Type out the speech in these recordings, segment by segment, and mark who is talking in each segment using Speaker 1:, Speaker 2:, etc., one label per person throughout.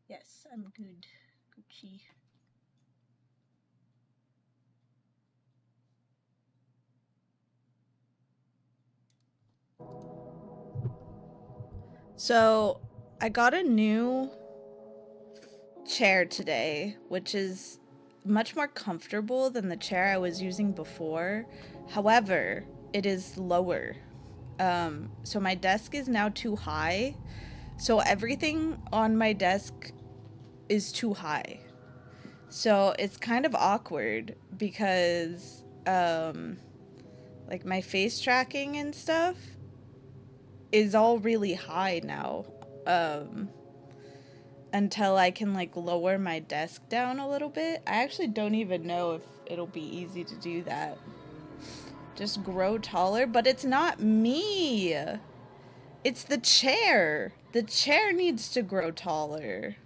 Speaker 1: Yes, I'm good. Gucci. So, I got a new chair today, which is much more comfortable than the chair I was using before. However, it is lower. So my desk is now too high. So everything on my desk is too high. So it's kind of awkward because like my face tracking and stuff is all really high now. Um until I can like lower my desk down a little bit. I actually don't even know if it'll be easy to do that. Just grow taller, but it's not me. It's the chair. The chair needs to grow taller.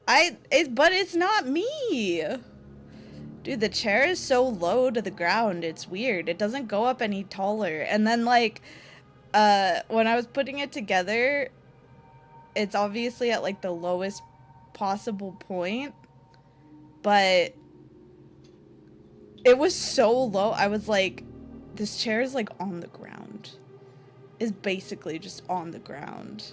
Speaker 1: But it's not me. Dude, the chair is so low to the ground. It's weird. It doesn't go up any taller. And then like when I was putting it together, it's obviously at like the lowest possible point, but it was so low. I was like, this chair is like on the ground. Is basically just on the ground.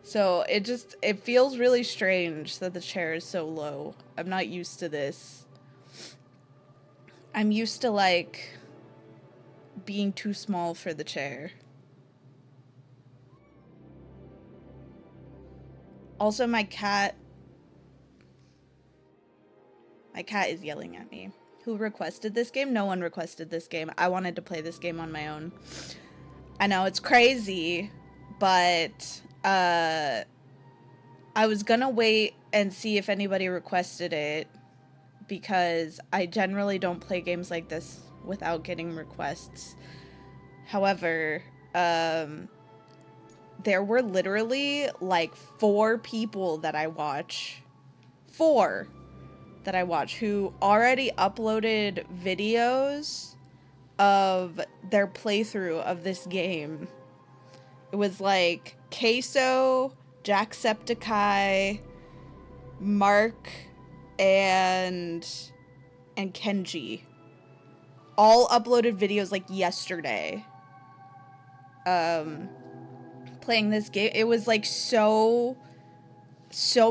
Speaker 1: So it feels really strange that the chair is so low. I'm not used to this. I'm used to like being too small for the chair. Also, my cat is yelling at me. Who requested this game? No one requested this game. I wanted to play this game on my own. I know it's crazy, but I was gonna wait and see if anybody requested it because I generally don't play games like this without getting requests. However, there were literally like 4 people that I watch. 4 that I watch who already uploaded videos of their playthrough of this game. It was like Queso, Jacksepticeye, Mark, and Kenji. All uploaded videos like yesterday. Playing this game. It was like so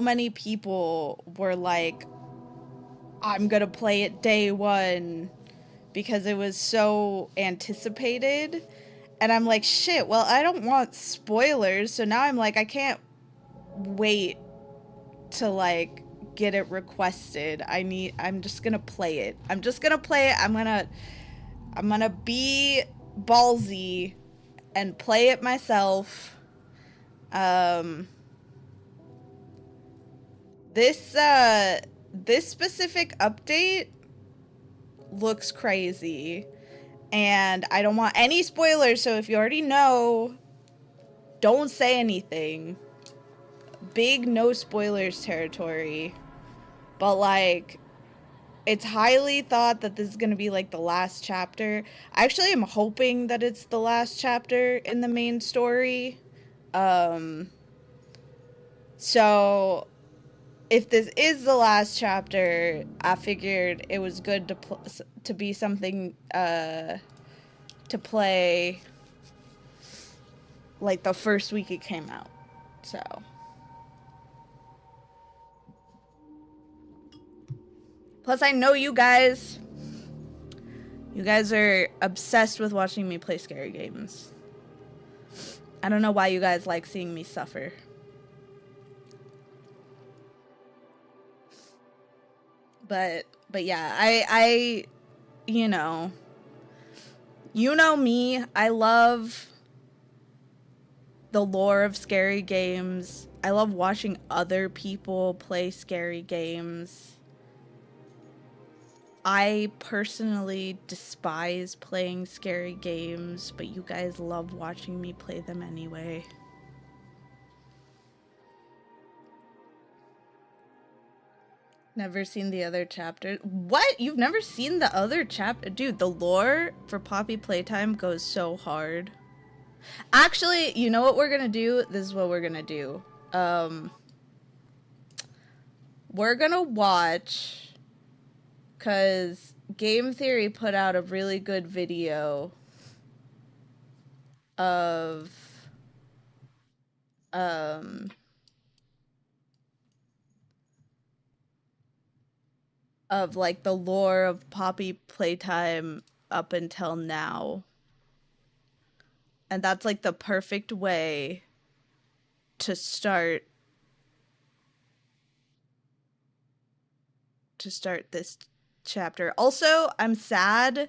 Speaker 1: many people were like, I'm gonna play it day one because it was so anticipated. And I'm like, shit, well, I don't want spoilers. So now I'm like, I can't wait to like get it requested. I'm just gonna play it. I'm gonna be ballsy and play it myself. This specific update looks crazy. And I don't want any spoilers, so if you already know, don't say anything. Big no spoilers territory. But like, it's highly thought that this is going to be like the last chapter. I actually am hoping that it's the last chapter in the main story. So if this is the last chapter, I figured it was good to be something to play like the first week it came out. So plus I know you guys are obsessed with watching me play scary games. I don't know why you guys like seeing me suffer. But yeah, I you know me, I love the lore of scary games. I love watching other people play scary games. I personally despise playing scary games, but you guys love watching me play them anyway. Never seen the other chapter. What? You've never seen the other chapter? Dude, the lore for Poppy Playtime goes so hard. Actually, you know what we're gonna do? This is what we're gonna do. Um, we're gonna watch, because Game Theory put out a really good video of, um, like the lore of Poppy Playtime up until now. And that's like the perfect way to start this chapter. Also, I'm sad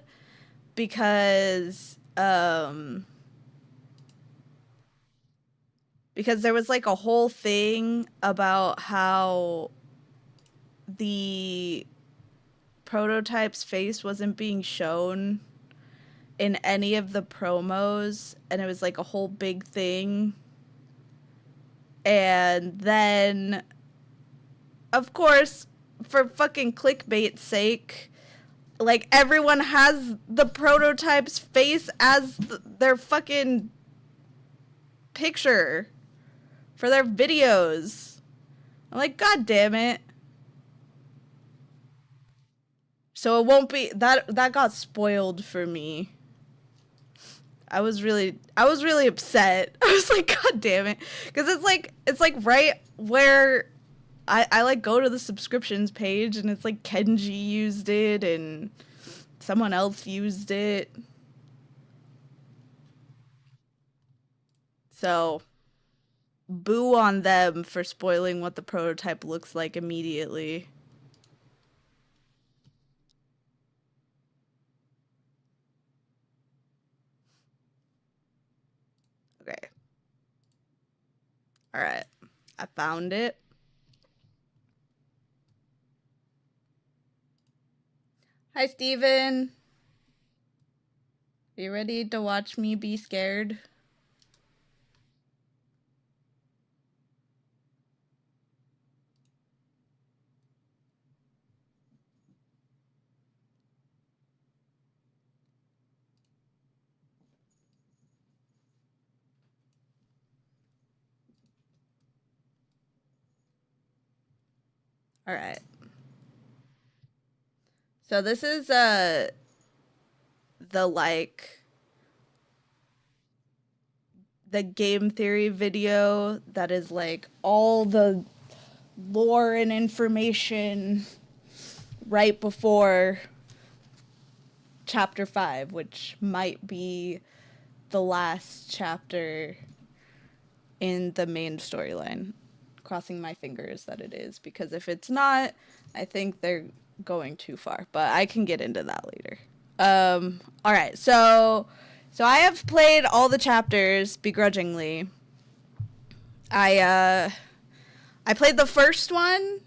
Speaker 1: because there was like a whole thing about how the prototype's face wasn't being shown in any of the promos, and it was like a whole big thing. And then, of course, for fucking clickbait's sake, like everyone has the prototype's face as their fucking picture for their videos. I'm like, God damn it. So it won't be that got spoiled for me. I was really upset. I was like, God damn it. Because it's like right where I like go to the subscriptions page, and it's like Kenji used it and someone else used it. So boo on them for spoiling what the prototype looks like immediately. Okay. All right. I found it. Hi, Steven. You ready to watch me be scared? All right. So this is the like the game theory video that is like all the lore and information right before chapter 5, which might be the last chapter in the main storyline. Crossing my fingers that it is, because if it's not, I think they're going too far, but I can get into that later. All right, so I have played all the chapters begrudgingly. I played the first one.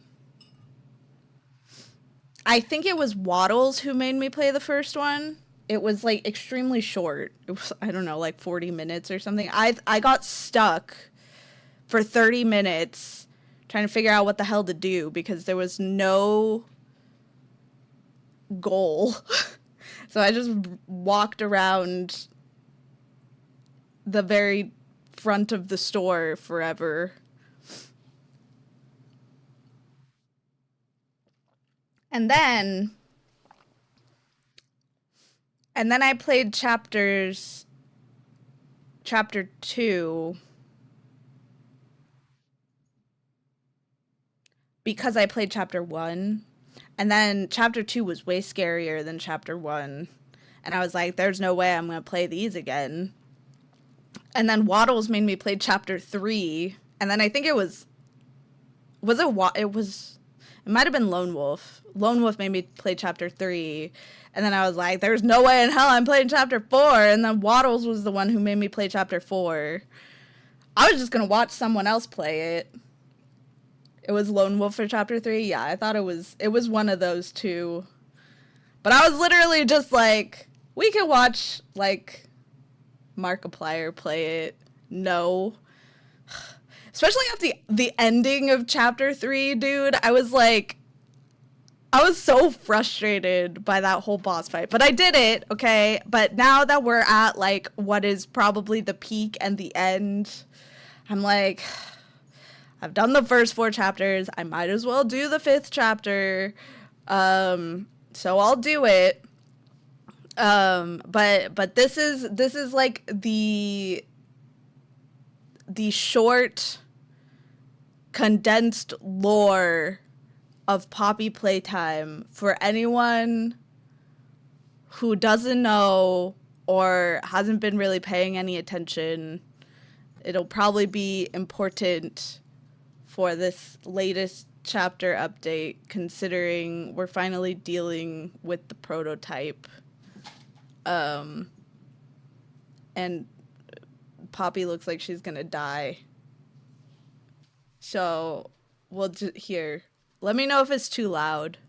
Speaker 1: I think it was Waddles who made me play the first one. It was like extremely short. It was, I don't know, like 40 minutes or something. I got stuck for 30 minutes trying to figure out what the hell to do because there was no goal. So I just walked around the very front of the store forever. And then I played chapter 2 because I played chapter 1. And then chapter 2 was way scarier than chapter 1. And I was like, there's no way I'm going to play these again. And then Waddles made me play chapter 3. And then I think it might have been Lone Wolf. Lone Wolf made me play chapter 3. And then I was like, there's no way in hell I'm playing chapter 4. And then Waddles was the one who made me play chapter 4. I was just going to watch someone else play it. It was Lone Wolf for chapter 3. Yeah, I thought it was one of those two. But I was literally just like, we can watch, like, Markiplier play it. No. Especially at the ending of chapter 3, dude. I was like, I was so frustrated by that whole boss fight, but I did it, okay? But now that we're at, like, what is probably the peak and the end, I'm like, I've done the first 4 chapters. I might as well do the 5th chapter. So I'll do it. But this is like the short, condensed lore of Poppy Playtime for anyone who doesn't know or hasn't been really paying any attention. It'll probably be important for this latest chapter update, considering we're finally dealing with the prototype. And Poppy looks like she's gonna die. So we'll here. Let me know if it's too loud.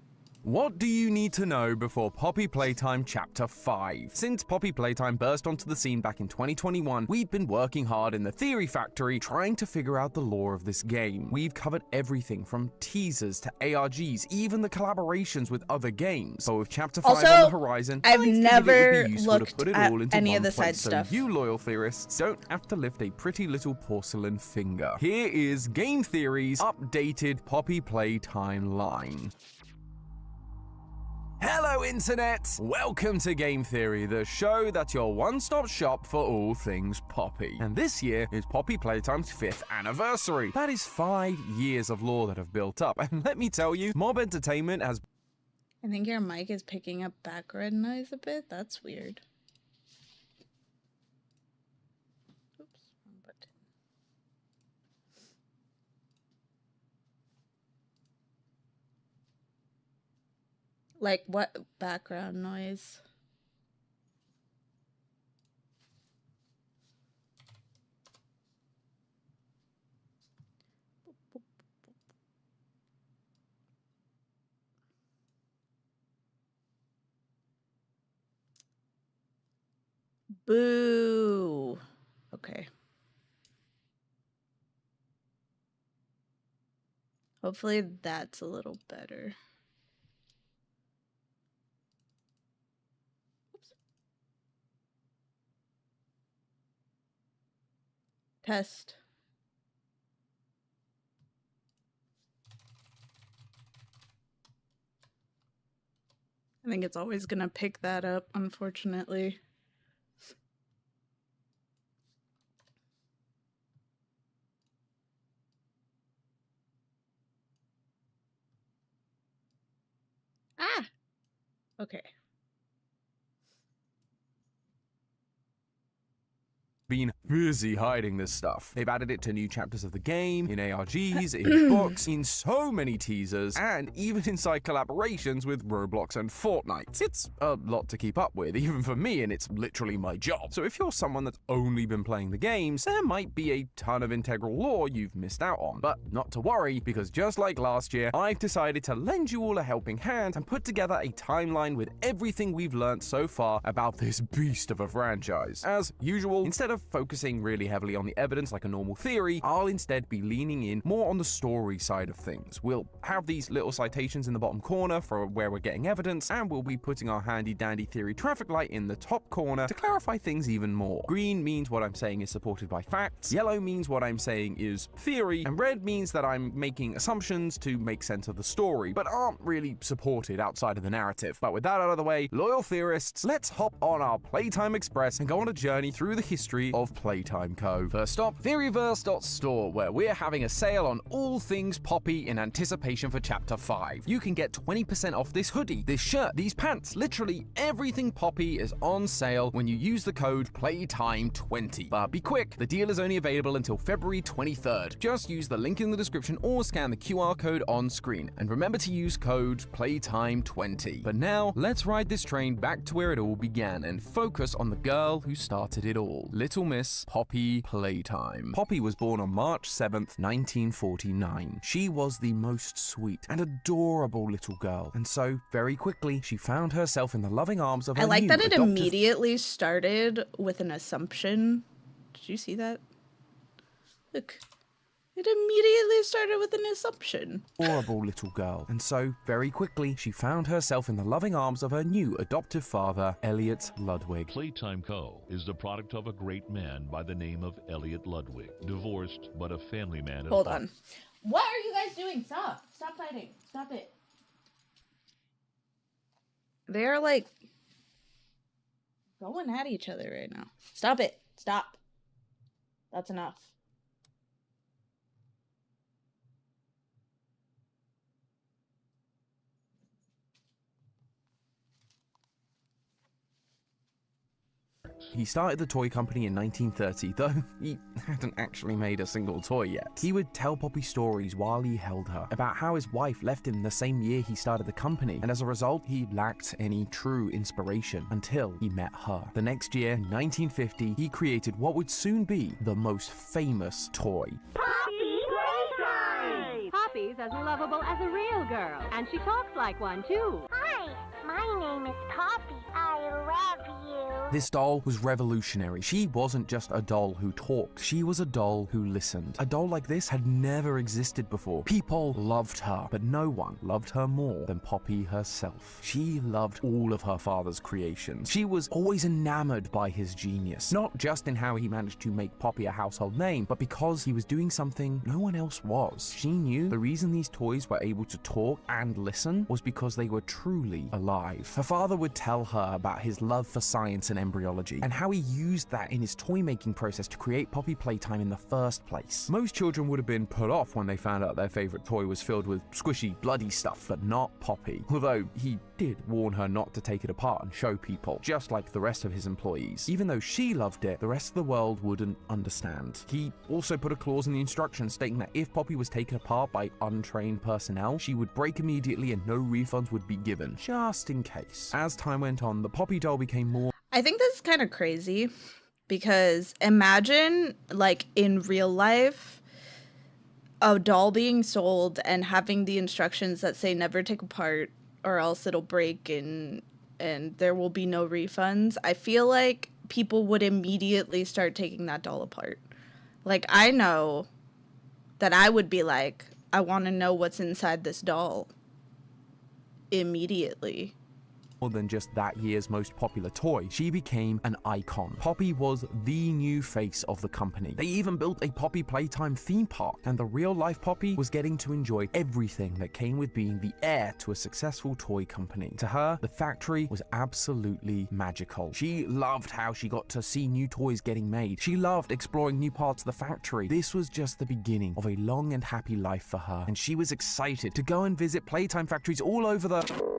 Speaker 2: What do you need to know before Poppy Playtime Chapter 5? Since Poppy Playtime burst onto the scene back in 2021, we've been working hard in the Theory Factory trying to figure out the lore of this game. We've covered everything from teasers to ARGs, even the collaborations with other games. So with Chapter 5
Speaker 1: also,
Speaker 2: on the horizon,
Speaker 1: I've
Speaker 2: never
Speaker 1: looked at any of the side stuff.
Speaker 2: So you loyal theorists don't have to lift a pretty little porcelain finger. Here is Game Theory's updated Poppy Playtime line. Hello Internet! Welcome to Game Theory, the show that's your one-stop shop for all things Poppy. And this year is Poppy Playtime's 5th anniversary. That is 5 years of lore that have built up, and let me tell you, Mob Entertainment has...
Speaker 1: I think your mic is picking up background noise a bit. That's weird. Oops, wrong button. Like what background noise? Boo. Okay. Hopefully that's a little better. Oops. Test. I think it's always gonna pick that up, unfortunately. Ah! Okay.
Speaker 2: Been busy hiding this stuff. They've added it to new chapters of the game, in ARGs, in books, in so many teasers, and even inside collaborations with Roblox and Fortnite. It's a lot to keep up with, even for me, and it's literally my job. So if you're someone that's only been playing the games, there might be a ton of integral lore you've missed out on. But not to worry, because just like last year, I've decided to lend you all a helping hand and put together a timeline with everything we've learned so far about this beast of a franchise. As usual, instead of focusing really heavily on the evidence like a normal theory, I'll instead be leaning in more on the story side of things. We'll have these little citations in the bottom corner for where we're getting evidence, and we'll be putting our handy dandy theory traffic light in the top corner to clarify things even more. Green means what I'm saying is supported by facts, yellow means what I'm saying is theory, and red means that I'm making assumptions to make sense of the story, but aren't really supported outside of the narrative. But with that out of the way, loyal theorists, let's hop on our Playtime Express and go on a journey through the history of Playtime Co. First stop, Theoryverse.store, where we're having a sale on all things Poppy in anticipation for Chapter 5. You can get 20% off this hoodie, this shirt, these pants, literally everything Poppy is on sale when you use the code PLAYTIME20. But be quick, the deal is only available until February 23rd. Just use the link in the description or scan the QR code on screen. And remember to use code PLAYTIME20. But now, let's ride this train back to where it all began and focus on the girl who started it all. Little Miss Poppy Playtime. Poppy was born on March 7th, 1949. She was the most sweet and adorable little girl, and so, very quickly, she found herself in the loving arms of her
Speaker 1: I like
Speaker 2: new
Speaker 1: that it
Speaker 2: adoptive...
Speaker 1: immediately started with an assumption. Did you see that? Look. It immediately started with an assumption.
Speaker 2: Horrible little girl. And so, very quickly, she found herself in the loving arms of her new adoptive father, Elliot Ludwig.
Speaker 3: Playtime Co. is the product of a great man by the name of Elliot Ludwig, divorced but a family man.
Speaker 1: Hold on. What are you guys doing? Stop. Stop fighting. Stop it. They're like going at each other right now. Stop it. Stop. That's enough.
Speaker 2: He started the toy company in 1930, though he hadn't actually made a single toy yet. He would tell Poppy stories while he held her, about how his wife left him the same year he started the company, and as a result, he lacked any true inspiration until he met her. The next year, in 1950, he created what would soon be the most famous toy.
Speaker 4: Poppy Playtime!
Speaker 5: Poppy's as lovable as a real girl, and she talks like one, too.
Speaker 4: Hi, my name is Poppy. I love you.
Speaker 2: This doll was revolutionary. She wasn't just a doll who talked, she was a doll who listened. A doll like this had never existed before. People loved her, but no one loved her more than Poppy herself. She loved all of her father's creations. She was always enamored by his genius, not just in how he managed to make Poppy a household name, but because he was doing something no one else was. She knew the reason these toys were able to talk and listen was because they were truly alive. Her father would tell her about his love for science and embryology, and how he used that in his toy-making process to create Poppy Playtime in the first place. Most children would have been put off when they found out their favorite toy was filled with squishy, bloody stuff, but not Poppy. Although he did warn her not to take it apart and show people, just like the rest of his employees. Even though she loved it, the rest of the world wouldn't understand. He also put a clause in the instructions stating that if Poppy was taken apart by untrained personnel, she would break immediately and no refunds would be given, just in case. As time went on, the Poppy doll became more.
Speaker 1: I think this is kind of crazy because imagine, like, in real life, a doll being sold and having the instructions that say never take apart or else it'll break and there will be no refunds. I feel like people would immediately start taking that doll apart. Like, I know that I would be like, I want to know what's inside this doll immediately.
Speaker 2: More than just that year's most popular toy, she became an icon. Poppy was the new face of the company. They even built a Poppy Playtime theme park, and the real-life Poppy was getting to enjoy everything that came with being the heir to a successful toy company. To her, the factory was absolutely magical. She loved how she got to see new toys getting made. She loved exploring new parts of the factory. This was just the beginning of a long and happy life for her, and she was excited to go and visit Playtime factories all over the...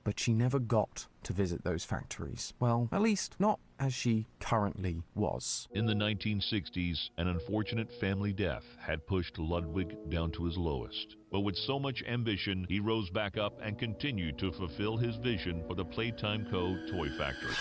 Speaker 2: But she never got to visit those factories. Well, at least not as she currently was.
Speaker 3: In the 1960s, an unfortunate family death had pushed Ludwig down to his lowest. But with so much ambition, he rose back up and continued to fulfill his vision for the Playtime Co. toy factory.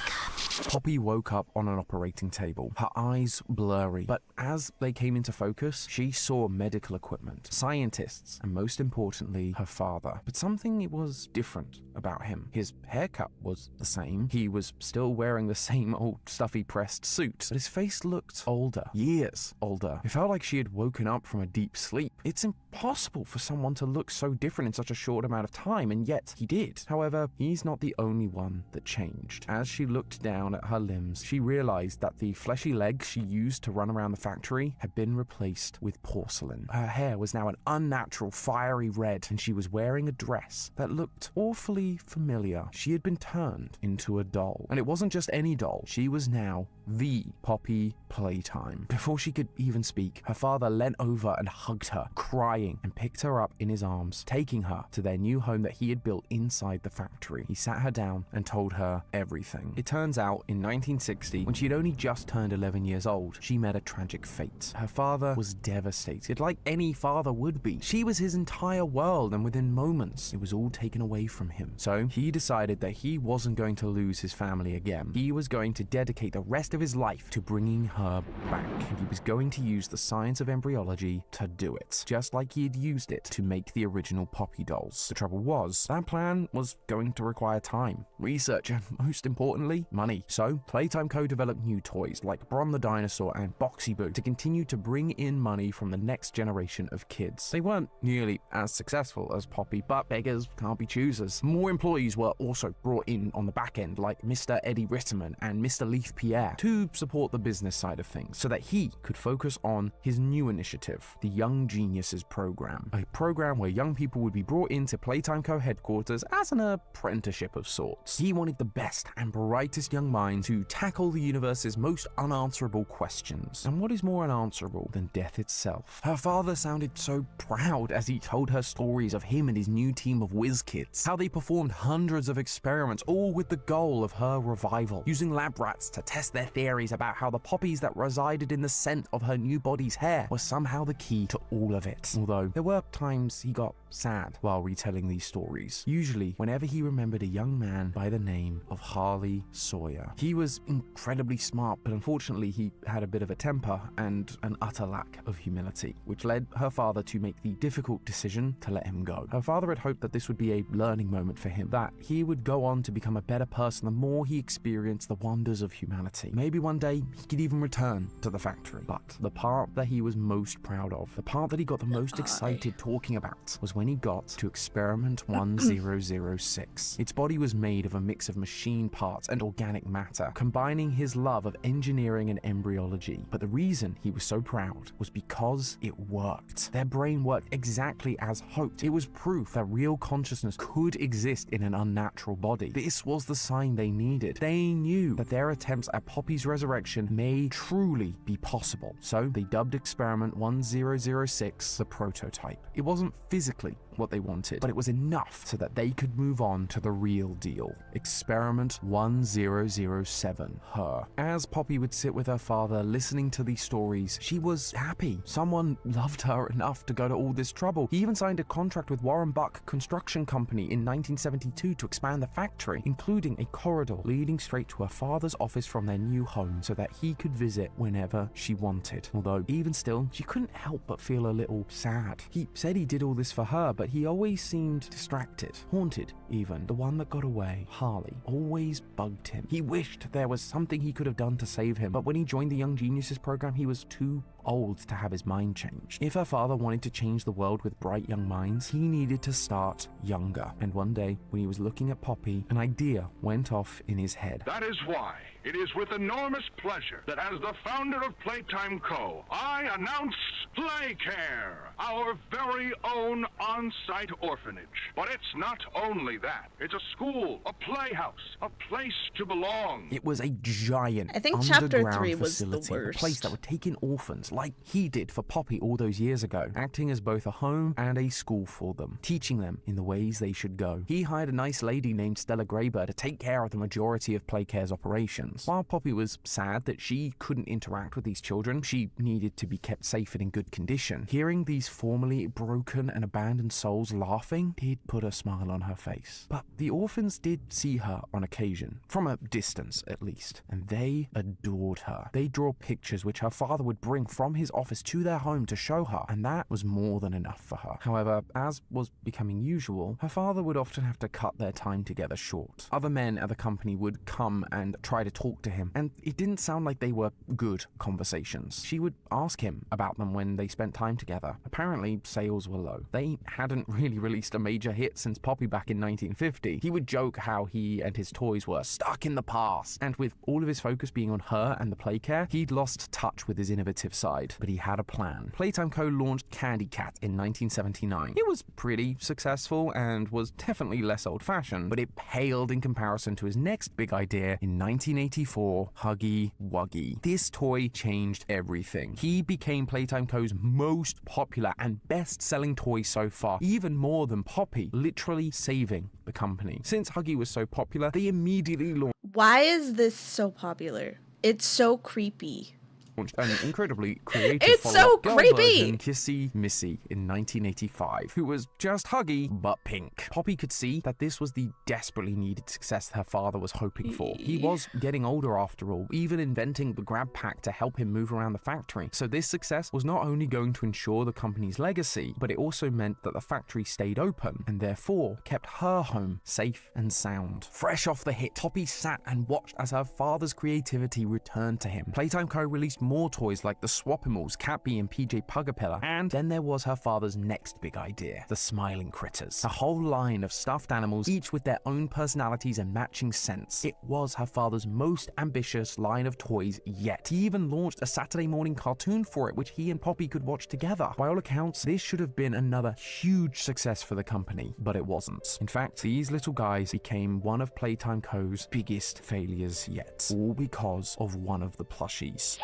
Speaker 2: Poppy woke up on an operating table, her eyes blurry, but as they came into focus, she saw medical equipment, scientists, and most importantly, her father. But something was different about him. His haircut was the same, he was still wearing the same old stuffy pressed suit, but his face looked older, years older. It felt like she had woken up from a deep sleep. It's impossible for someone to look so different in such a short amount of time, and yet he did. However, he's not the only one that changed. As she looked down at her limbs, she realized that the fleshy legs she used to run around the factory had been replaced with porcelain. Her hair was now an unnatural fiery red, and she was wearing a dress that looked awfully familiar. She had been turned into a doll. And it wasn't just any doll. She was now the Poppy Playtime. Before she could even speak, her father leant over and hugged her, crying, and picked her up in his arms, taking her to their new home that he had built inside the factory. He sat her down and told her everything. It turns out, in 1960, when she had only just turned 11 years old, she met a tragic fate. Her father was devastated, like any father would be. She was his entire world, and within moments, it was all taken away from him. So he decided that he wasn't going to lose his family again. He was going to dedicate the rest of his life to bringing her back. And he was going to use the science of embryology to do it, just like he had used it to make the original Poppy dolls. The trouble was, that plan was going to require time, research, and most importantly, money. So Playtime Co. developed new toys like Bron the Dinosaur and Boxy Boo to continue to bring in money from the next generation of kids. They weren't nearly as successful as Poppy, but beggars can't be choosers. More employees were also brought in on the back end, like Mr. Eddie Ritterman and Mr. Leith Pierre, to support the business side of things so that he could focus on his new initiative, the Young Geniuses program, a program where young people would be brought into Playtime Co. headquarters as an apprenticeship of sorts. He wanted the best and brightest young minds to tackle the universe's most unanswerable questions. And what is more unanswerable than death itself? Her father sounded so proud as he told her stories of him and his new team of whiz kids, how they performed hundreds of experiments, all with the goal of her revival, using lab rats to test their theories about how the poppies that resided in the scent of her new body's hair were somehow the key to all of it. Although there were times he got sad while retelling these stories, usually whenever he remembered a young man by the name of Harley Sawyer. He was incredibly smart, but unfortunately he had a bit of a temper and an utter lack of humility, which led her father to make the difficult decision to let him go. Her father had hoped that this would be a learning moment for him, that he would go on to become a better person the more he experienced the wonders of humanity. Maybe one day he could even return to the factory. But the part that he was most proud of, the part that he got the most excited talking about, was when he got to experiment 1006. Its body was made of a mix of machine parts and organic matter, combining his love of engineering and embryology. But the reason he was so proud was because it worked. Their brain worked exactly as hoped. It was proof that real consciousness could exist in an unnatural body. This was the sign they needed. They knew that their attempts at Poppy's resurrection may truly be possible. So they dubbed experiment 1006 the prototype. It wasn't physically what they wanted, but it was enough so that they could move on to the real deal. Experiment 1007, her. As Poppy would sit with her father listening to these stories, she was happy. Someone loved her enough to go to all this trouble. He even signed a contract with Warren Buck Construction Company in 1972 to expand the factory, including a corridor leading straight to her father's office from their new home so that he could visit whenever she wanted. Although, even still, she couldn't help but feel a little sad. He said he did all this for her, but he always seemed distracted, haunted even. The one that got away, Harley, always bugged him. He wished there was something he could have done to save him, but when he joined the Young Geniuses program, he was too old to have his mind changed. If her father wanted to change the world with bright young minds, he needed to start younger. And one day, when he was looking at Poppy, an idea went off in his head.
Speaker 6: That is why it is with enormous pleasure that as the founder of Playtime Co., I announce Playcare, our very own on-site orphanage. But it's not only that. It's a school, a playhouse, a place to belong.
Speaker 2: It was a giant
Speaker 1: I think chapter
Speaker 2: underground
Speaker 1: 3 was the
Speaker 2: facility,
Speaker 1: worst.
Speaker 2: a place that would take in orphans like he did for Poppy all those years ago, acting as both a home and a school for them, teaching them in the ways they should go. He hired a nice lady named Stella Graber to take care of the majority of Playcare's operations. While Poppy was sad that she couldn't interact with these children, she needed to be kept safe and in good condition. Hearing these formerly broken and abandoned souls laughing did put a smile on her face. But the orphans did see her on occasion, from a distance at least, and they adored her. They draw pictures which her father would bring from his office to their home to show her, and that was more than enough for her. However, as was becoming usual, her father would often have to cut their time together short. Other men at the company would come and try to talk to him, and it didn't sound like they were good conversations. She would ask him about them when they spent time together. Apparently, sales were low. They hadn't really released a major hit since Poppy back in 1950. He would joke how he and his toys were stuck in the past, and with all of his focus being on her and the Playcare, he'd lost touch with his innovative side. But he had a plan. Playtime Co. launched Candy Cat in 1979. It was pretty successful and was definitely less old-fashioned, but it paled in comparison to his next big idea in 1984, Huggy Wuggy. This toy changed everything. He became Playtime Co.'s most popular and best-selling toy so far, even more than Poppy, literally saving the company. Since Huggy was so popular, they immediately launched.
Speaker 1: Why is this so popular? It's so creepy.
Speaker 2: launched an incredibly creative
Speaker 1: It's so
Speaker 2: follow-up girl
Speaker 1: creepy!
Speaker 2: version, Kissy Missy, in 1985, who was just huggy but pink. Poppy could see that this was the desperately needed success her father was hoping for. He was getting older after all, even inventing the grab pack to help him move around the factory. So this success was not only going to ensure the company's legacy, but it also meant that the factory stayed open and therefore kept her home safe and sound. Fresh off the hit, Poppy sat and watched as her father's creativity returned to him. Playtime Co. released more toys like the Swapimals, Catbee and PJ Pugapilla, and then there was her father's next big idea, the Smiling Critters. A whole line of stuffed animals, each with their own personalities and matching scents. It was her father's most ambitious line of toys yet. He even launched a Saturday morning cartoon for it, which he and Poppy could watch together. By all accounts, this should have been another huge success for the company, but it wasn't. In fact, these little guys became one of Playtime Co.'s biggest failures yet, all because of one of the plushies.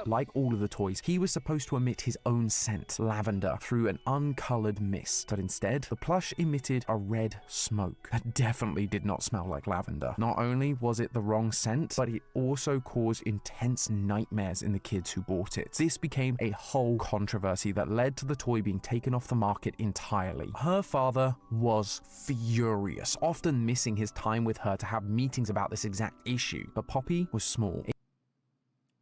Speaker 2: Like all of the toys, he was supposed to emit his own scent, lavender, through an uncolored mist, but instead, the plush emitted a red smoke that definitely did not smell like lavender. Not only was it the wrong scent, but it also caused intense nightmares in the kids who bought it. This became a whole controversy that led to the toy being taken off the market entirely. Her father was furious, often missing his time with her to have meetings about this exact issue, but Poppy was small,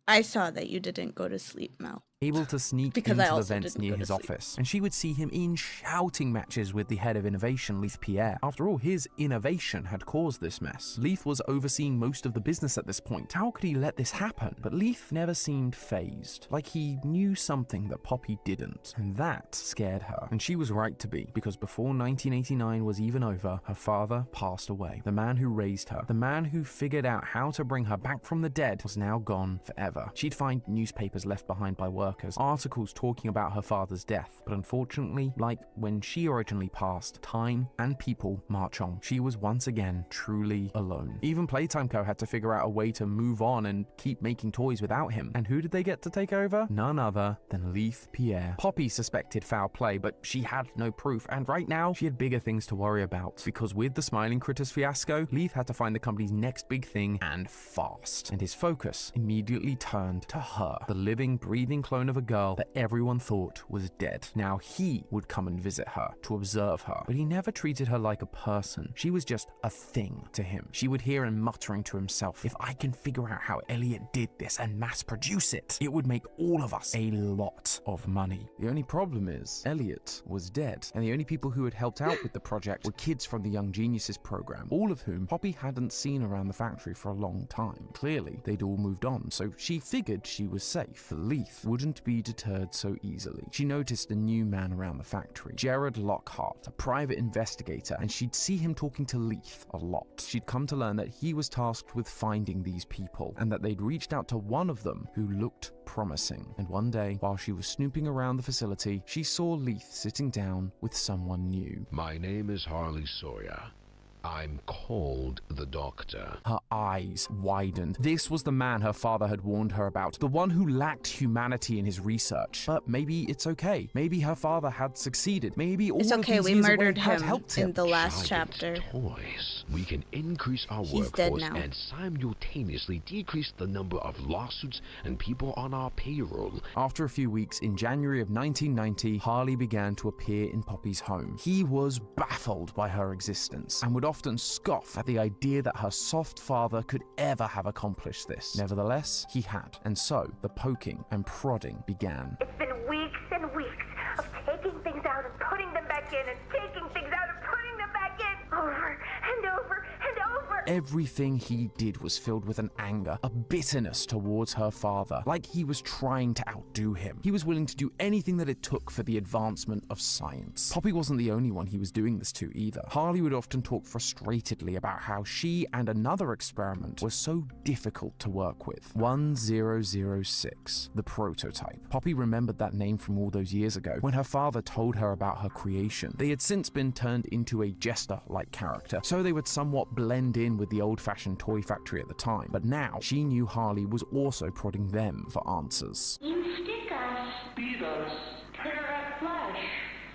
Speaker 1: I saw that you didn't go to sleep, Mel.
Speaker 2: able to sneak
Speaker 1: Because I
Speaker 2: into the
Speaker 1: also
Speaker 2: vents
Speaker 1: didn't
Speaker 2: near
Speaker 1: go to
Speaker 2: his
Speaker 1: sleep.
Speaker 2: office, and she would see him in shouting matches with the head of innovation, Leith Pierre. After all, his innovation had caused this mess. Leith was overseeing most of the business at this point. How could he let this happen? But Leith never seemed fazed, like he knew something that Poppy didn't, and that scared her. And she was right to be, because before 1989 was even over, her father passed away. The man who raised her, the man who figured out how to bring her back from the dead, was now gone forever. She'd find newspapers left behind by workers, articles talking about her father's death, but unfortunately, like when she originally passed, time and people march on. She was once again truly alone. Even Playtime Co. had to figure out a way to move on and keep making toys without him. And who did they get to take over? None other than Leith Pierre. Poppy suspected foul play, but she had no proof, and right now, she had bigger things to worry about, because with the Smiling Critters fiasco, Leith had to find the company's next big thing, and fast. And his focus immediately turned to her, the living, breathing clone of a girl that everyone thought was dead. Now he would come and visit her, to observe her, but he never treated her like a person. She was just a thing to him. She would hear him muttering to himself, if I can figure out how Elliot did this and mass produce it, it would make all of us a lot of money. The only problem is, Elliot was dead, and the only people who had helped out with the project were kids from the Young Geniuses program, all of whom Poppy hadn't seen around the factory for a long time. Clearly, they'd all moved on, so she figured she was safe. But Leith wouldn't be deterred so easily. She noticed a new man around the factory, Jared Lockhart, a private investigator, and she'd see him talking to Leith a lot. She'd come to learn that he was tasked with finding these people, and that they'd reached out to one of them who looked promising. And one day, while she was snooping around the facility, she saw Leith sitting down with someone new.
Speaker 7: My name is Harley Sawyer. I'm called the Doctor.
Speaker 2: Her eyes widened. This was the man her father had warned her about, the one who lacked humanity in his research. But maybe it's okay. Maybe her father had succeeded. Maybe all
Speaker 1: It's
Speaker 2: of
Speaker 1: okay,
Speaker 2: these
Speaker 1: we
Speaker 2: years away
Speaker 1: murdered
Speaker 2: had
Speaker 1: him
Speaker 2: helped him.
Speaker 1: in the last
Speaker 7: Giant
Speaker 1: chapter.
Speaker 7: Toys. We can increase our
Speaker 1: He's dead
Speaker 7: workforce
Speaker 1: now.
Speaker 7: and simultaneously decrease the number of lawsuits and people on our payroll.
Speaker 2: After a few weeks, in January of 1990, Harley began to appear in Poppy's home. He was baffled by her existence and would often scoff at the idea that her soft father could ever have accomplished this. Nevertheless, he had, and so the poking and prodding began.
Speaker 4: It's been weeks and weeks of taking things out and putting them back in and taking things out and putting them back in over and over and over.
Speaker 2: Everything he did was filled with an anger, a bitterness towards her father, like he was trying to outdo him. He was willing to do anything that it took for the advancement of science. Poppy wasn't the only one he was doing this to either. Harley would often talk frustratedly about how she and another experiment were so difficult to work with. 1006, the prototype. Poppy remembered that name from all those years ago, when her father told her about her creation. They had since been turned into a jester-like character, so they would somewhat blend in with the old-fashioned toy factory at the time. But now, she knew Harley was also prodding them for answers.
Speaker 4: You stick us.
Speaker 8: Beat us. Tear at flesh.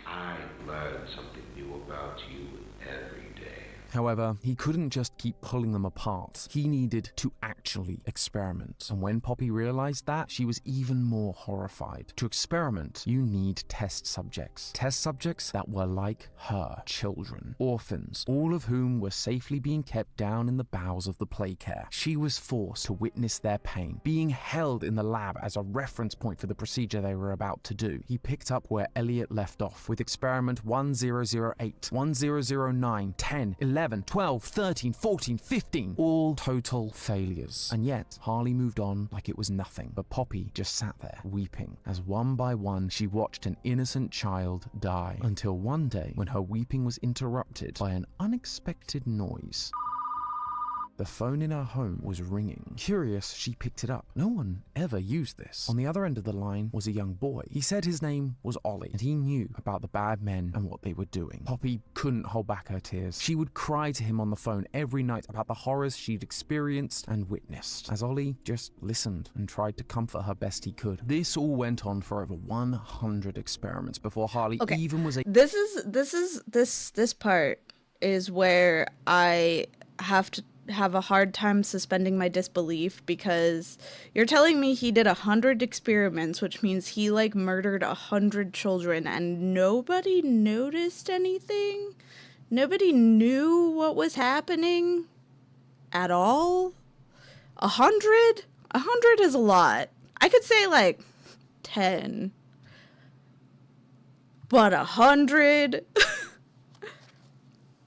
Speaker 9: I learn something new about you every day.
Speaker 2: However, he couldn't just keep pulling them apart. He needed to actually experiment. And when Poppy realized that, she was even more horrified. To experiment, you need test subjects. Test subjects that were like her, children, orphans, all of whom were safely being kept down in the bowels of the Playcare. She was forced to witness their pain, being held in the lab as a reference point for the procedure they were about to do. He picked up where Elliot left off, with experiment 1008, 1009, 10, 11, 12, 13, 14, 15, all total failures. And yet, Harley moved on like it was nothing, but Poppy just sat there, weeping, as one by one she watched an innocent child die, until one day when her weeping was interrupted by an unexpected noise. The phone in her home was ringing. Curious, she picked it up. No one ever used this. On the other end of the line was a young boy. He said his name was Ollie, and he knew about the bad men and what they were doing. Poppy couldn't hold back her tears. She would cry to him on the phone every night about the horrors she'd experienced and witnessed, as Ollie just listened and tried to comfort her best he could. This all went on for over 100 experiments before Harley even was
Speaker 1: This part is where I have a hard time suspending my disbelief, because you're telling me he did 100 experiments, which means he like murdered 100 children and nobody noticed anything? Nobody knew what was happening at all? 100? 100 is a lot. I could say like 10. But 100?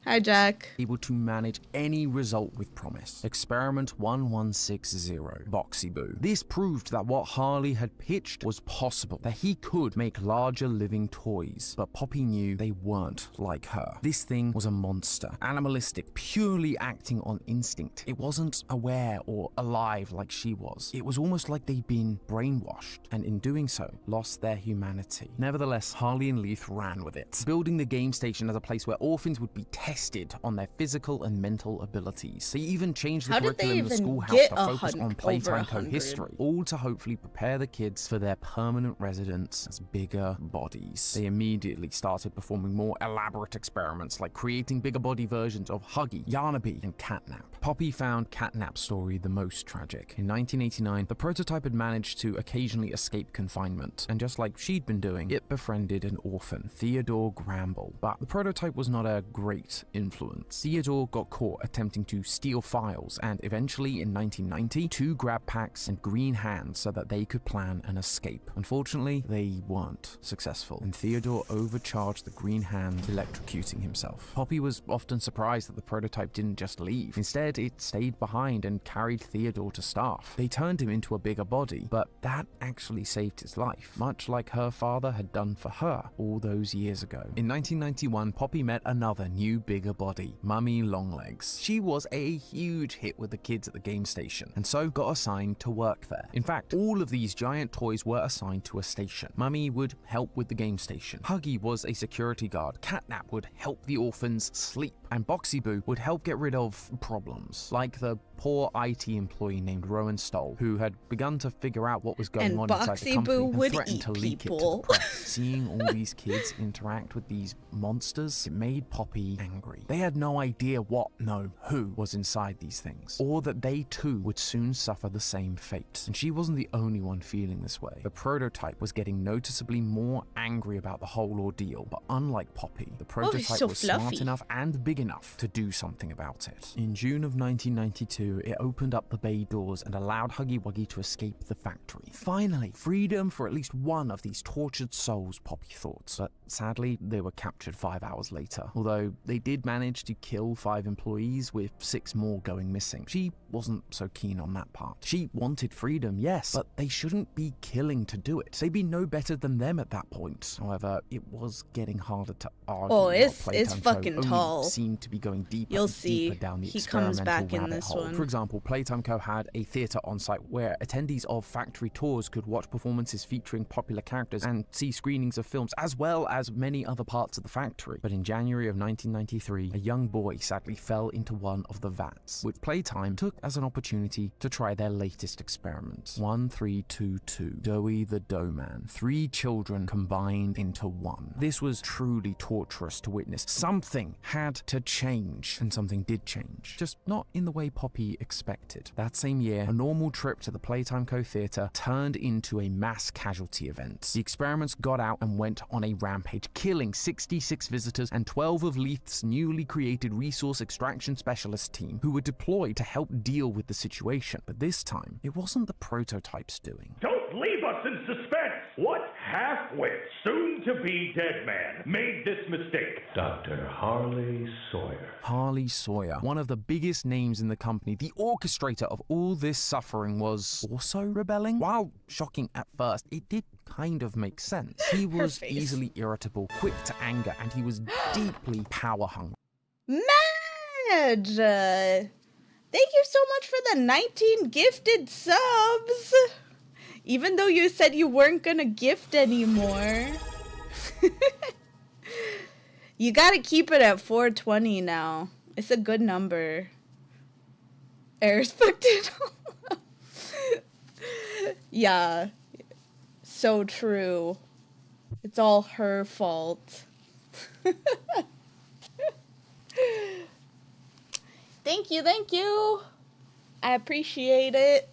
Speaker 1: Hi, Jack.
Speaker 2: Able to manage any result with promise. Experiment 1160, Boxy Boo. This proved that what Harley had pitched was possible, that he could make larger living toys, but Poppy knew they weren't like her. This thing was a monster, animalistic, purely acting on instinct. It wasn't aware or alive like she was. It was almost like they'd been brainwashed, and in doing so, lost their humanity. Nevertheless, Harley and Leith ran with it, building the game station as a place where orphans would be tested on their physical and mental abilities. They even changed the curriculum in the schoolhouse to focus on Playtime Ch history, all to hopefully prepare the kids for their permanent residence as bigger bodies. They immediately started performing more elaborate experiments, like creating bigger body versions of Huggy, Yarnaby, and Catnap. Poppy found Catnap's story the most tragic. In 1989, the prototype had managed to occasionally escape confinement, and just like she'd been doing, it befriended an orphan, Theodore Gramble. But the prototype was not a great influence. Theodore got caught attempting to steal files, and eventually in 1990, 2 grab packs and green hands so that they could plan an escape. Unfortunately, they weren't successful, and Theodore overcharged the green hand, electrocuting himself. Poppy was often surprised that the prototype didn't just leave. Instead, it stayed behind and carried Theodore to staff. They turned him into a bigger body, but that actually saved his life, much like her father had done for her all those years ago. In 1991, Poppy met another new bigger body, Mummy Longlegs. She was a huge hit with the kids at the game station, and so got assigned to work there. In fact, all of these giant toys were assigned to a station. Mummy would help with the game station. Huggy was a security guard. Catnap would help the orphans sleep, and Boxy Boo would help get rid of problems, like the poor IT employee named Rowan Stoll, who had begun to figure out what was going on inside the company and threatened to leak it to the press. Seeing all these kids interact with these monsters, it made Poppy angry. They had no idea what, no, who was inside these things, or that they too would soon suffer the same fate. And she wasn't the only one feeling this way. The prototype was getting noticeably more angry about the whole ordeal, but unlike Poppy, the prototype was smart enough and big enough to do something about it. In June of 1992, it opened up the bay doors and allowed Huggy Wuggy to escape the factory. Finally, freedom for at least one of these tortured souls, Poppy thought. But sadly, they were captured 5 hours later. Although they did manage to kill 5 employees, with 6 more going missing. She wasn't so keen on that part. She wanted freedom, yes, but they shouldn't be killing to do it. They'd be no better than them at that point. However, it was getting harder to argue.
Speaker 1: Oh, it's fucking tall.
Speaker 2: Seemed to be going deeper
Speaker 1: You'll
Speaker 2: and
Speaker 1: see.
Speaker 2: deeper down the
Speaker 1: He
Speaker 2: experimental
Speaker 1: comes back in
Speaker 2: rabbit
Speaker 1: this
Speaker 2: hole.
Speaker 1: one.
Speaker 2: For example, Playtime Ch had a theater on site where attendees of factory tours could watch performances featuring popular characters and see screenings of films, as well as many other parts of the factory. But in January of 1993, a young boy sadly fell into one of the vats, which Playtime took as an opportunity to try their latest experiment. 1322, Doughy the Dough Man. 3 children combined into one. This was truly torturous to witness. Something had to change. And something did change. Just not in the way Poppy expected. That same year, a normal trip to the Playtime Co. Theater turned into a mass casualty event. The experiments got out and went on a rampage, killing 66 visitors and 12 of Leith's newly created resource extraction specialist team, who were deployed to help deal with the situation. But this time, it wasn't the prototype's doing.
Speaker 9: Don't leave us in suspense! What half-wit, soon-to-be dead man made this mistake? Dr. Harley Sawyer.
Speaker 2: Harley Sawyer, one of the biggest names in the company, the orchestrator of all this suffering, was also rebelling. While shocking at first, it did kind of make sense. He was easily irritable, quick to anger, and he was deeply power-hungry.
Speaker 1: Madge! Thank you so much for the 19 gifted subs! Even though you said you weren't gonna gift anymore. You gotta keep it at 420 now. It's a good number. I respect it. Yeah. So true. It's all her fault. Thank you, thank you. I appreciate it.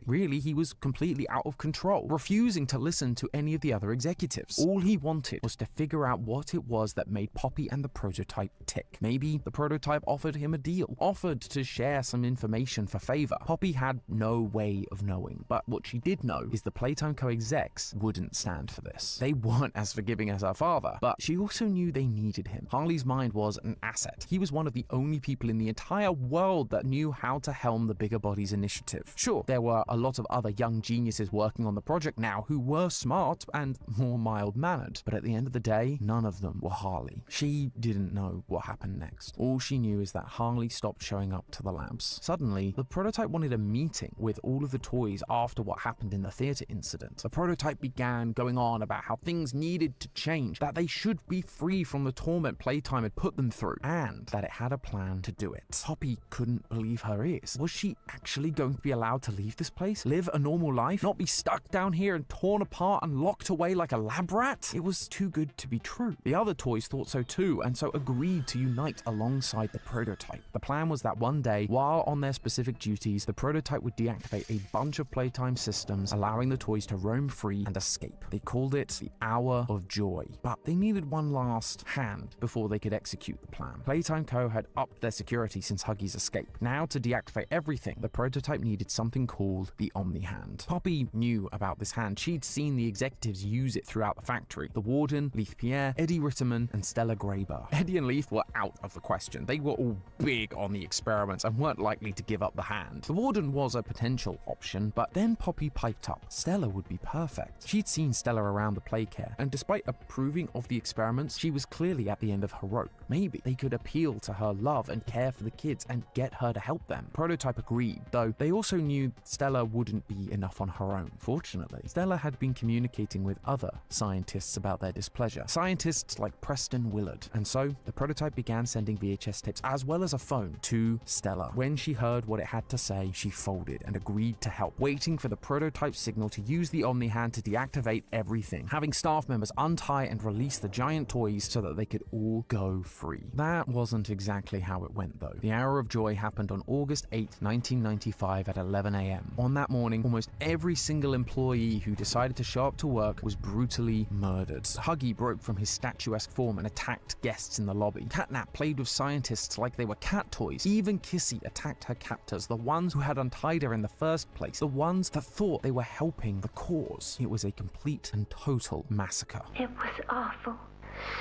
Speaker 2: Really, he was completely out of control, refusing to listen to any of the other executives. All he wanted was to figure out what it was that made Poppy and the prototype tick. Maybe the prototype offered him a deal, offered to share some information for favor. Poppy had no way of knowing, but what she did know is the Playtime Co execs wouldn't stand for this. They weren't as forgiving as her father, but she also knew they needed him. Harley's mind was an asset. He was one of the only people in the entire world that knew how to helm the Bigger Bodies initiative. Sure, there were a lot of other young geniuses working on the project now who were smart and more mild-mannered, but at the end of the day, none of them were Harley. She didn't know what happened next. All she knew is that Harley stopped showing up to the labs. Suddenly, the prototype wanted a meeting with all of the toys after what happened in the theater incident. The prototype began going on about how things needed to change, that they should be free from the torment Playtime had put them through, and that it had a plan to do it. Poppy couldn't believe her ears. Was she actually going to be allowed to leave this place? Live a normal life? Not be stuck down here and torn apart and locked away like a lab rat? It was too good to be true. The other toys thought so too, and so agreed to unite alongside the prototype. The plan was that one day, while on their specific duties, the prototype would deactivate a bunch of Playtime systems, allowing the toys to roam free and escape. They called it the Hour of Joy, but they needed one last hand before they could execute the plan. Playtime Co. had upped their security since Huggy's escape. Now, to deactivate everything, the prototype needed something called the Omni Hand. Poppy knew about this hand. She'd seen the executives use it throughout the factory. The Warden, Leith Pierre, Eddie Ritterman, and Stella Graber. Eddie and Leith were out of the question. They were all big on the experiments and weren't likely to give up the hand. The Warden was a potential option, but then Poppy piped up. Stella would be perfect. She'd seen Stella around the Playcare, and despite approving of the experiments, she was clearly at the end of her rope. Maybe they could appeal to her love and care for the kids and get her to help them. Prototype agreed, though they also knew Stella wouldn't be enough on her own. Fortunately, Stella had been communicating with other scientists about their displeasure. Scientists like Preston Willard. And so, the prototype began sending VHS tapes as well as a phone to Stella. When she heard what it had to say, she folded and agreed to help, waiting for the prototype signal to use the Omni Hand to deactivate everything, having staff members untie and release the giant toys so that they could all go free. That wasn't exactly how it went though. The Hour of Joy happened on August 8th, 1995 at 11 a.m. On that morning, almost every single employee who decided to show up to work was brutally murdered. Huggy broke from his statuesque form and attacked guests in the lobby. Catnap played with scientists like they were cat toys. Even Kissy attacked her captors, the ones who had untied her in the first place, the ones that thought they were helping the cause. It was a complete and total massacre.
Speaker 4: It was awful.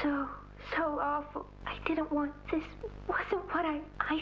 Speaker 4: So awful. I didn't want this. Wasn't what I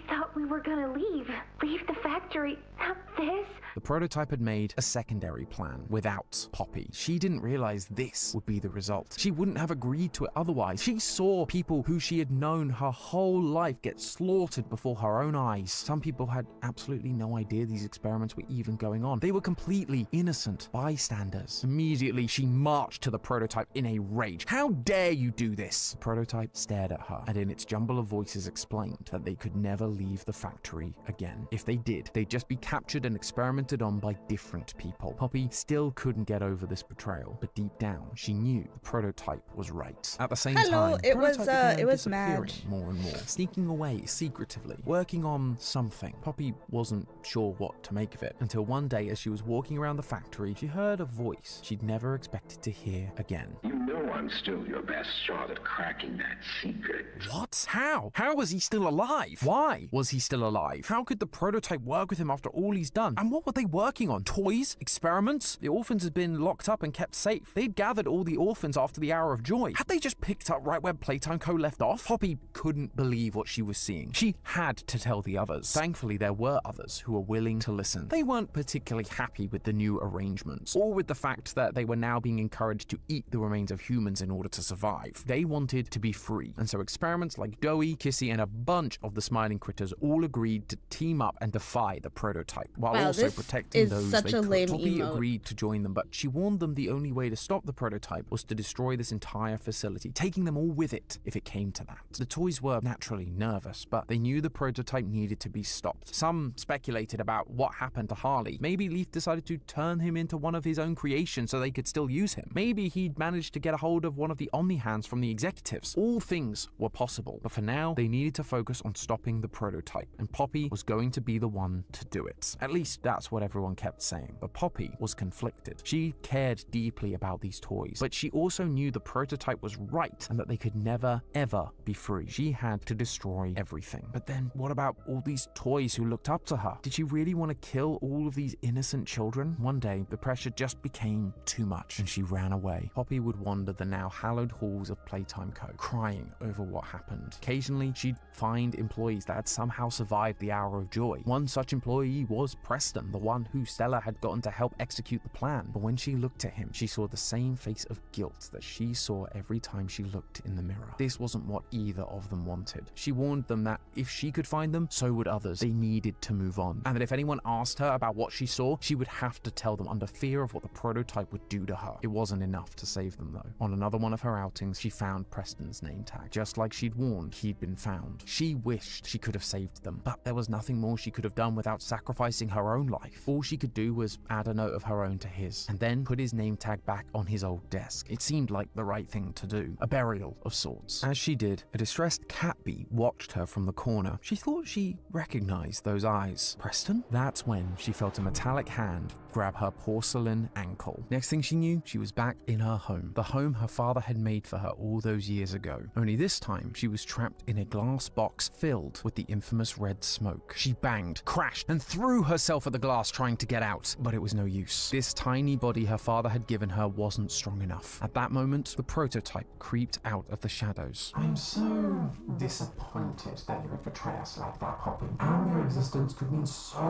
Speaker 4: thought we were gonna leave. Leave the factory. Not this.
Speaker 2: The prototype had made a secondary plan without Poppy. She didn't realize this would be the result. She wouldn't have agreed to it otherwise. She saw people who she had known her whole life get slaughtered before her own eyes. Some people had absolutely no idea these experiments were even going on. They were completely innocent bystanders. Immediately, she marched to the prototype in a rage. How dare you do this? The prototype prototype stared at her, and in its jumble of voices explained that they could never leave the factory again. If they did, they'd just be captured and experimented on by different people. Poppy still couldn't get over this betrayal, but deep down, she knew the prototype was right. At the same time,
Speaker 1: it
Speaker 2: Prototype began
Speaker 1: was
Speaker 2: disappearing
Speaker 1: Madge.
Speaker 2: more and more, sneaking away secretively, working on something. Poppy wasn't sure what to make of it until one day, as she was walking around the factory, she heard a voice she'd never expected to hear again.
Speaker 7: You know I'm still your best shot at cracking that secret.
Speaker 2: What? How? How was he still alive? Why was he still alive? How could the prototype work with him after all he's done? And what were they working on? Toys? Experiments? The orphans had been locked up and kept safe. They'd gathered all the orphans after the Hour of Joy. Had they just picked up right where Playtime Co. left off? Poppy couldn't believe what she was seeing. She had to tell the others. Thankfully, there were others who were willing to listen. They weren't particularly happy with the new arrangements, or with the fact that they were now being encouraged to eat the remains of humans in order to survive. They wanted to be free, and so experiments like Doughy, Kissy, and a bunch of the smiling critters all agreed to team up and defy the prototype, while also protecting those they could. Poppy agreed to join them, but she warned them the only way to stop the prototype was to destroy this entire facility, taking them all with it if it came to that. The toys were naturally nervous, but they knew the prototype needed to be stopped. Some speculated about what happened to Harley. Maybe Leaf decided to turn him into one of his own creations so they could still use him. Maybe he'd managed to get a hold of one of the Omni-Hands from the executives. All things were possible, but for now, they needed to focus on stopping the prototype, and Poppy was going to be the one to do it. At least that's what everyone kept saying. But Poppy was conflicted. She cared deeply about these toys, but she also knew the prototype was right and that they could never, ever be free. She had to destroy everything. But then what about all these toys who looked up to her? Did she really want to kill all of these innocent children? One day, the pressure just became too much, and she ran away. Poppy would wander the now hallowed halls of Playtime Co., crying over what happened. Occasionally, she'd find employees that had somehow survived the Hour of Joy. One such employee was Preston, the one who Stella had gotten to help execute the plan. But when she looked at him, she saw the same face of guilt that she saw every time she looked in the mirror. This wasn't what either of them wanted. She warned them that if she could find them, so would others. They needed to move on, and that if anyone asked her about what she saw, she would have to tell them under fear of what the prototype would do to her. It wasn't enough to save them, though. On another one of her outings, she found Preston's name tag. Just like she'd warned, he'd been found. She wished she could have saved them, but there was nothing more she could have done without sacrificing her own life. All she could do was add a note of her own to his, and then put his name tag back on his old desk. It seemed like the right thing to do, a burial of sorts. As she did, a distressed Catbee watched her from the corner. She thought she recognized those eyes. Preston? That's when she felt a metallic hand grab her porcelain ankle. Next thing she knew, she was back in her home, the home her father had made for her all those years ago. Only this time, she was trapped in a glass box filled with the infamous red smoke. She banged, crashed, and threw herself at the glass trying to get out, but it was no use. This tiny body her father had given her wasn't strong enough. At that moment, the prototype creeped out of the shadows.
Speaker 10: I'm so disappointed that you would betray us like that, Poppy. Our mere existence could mean so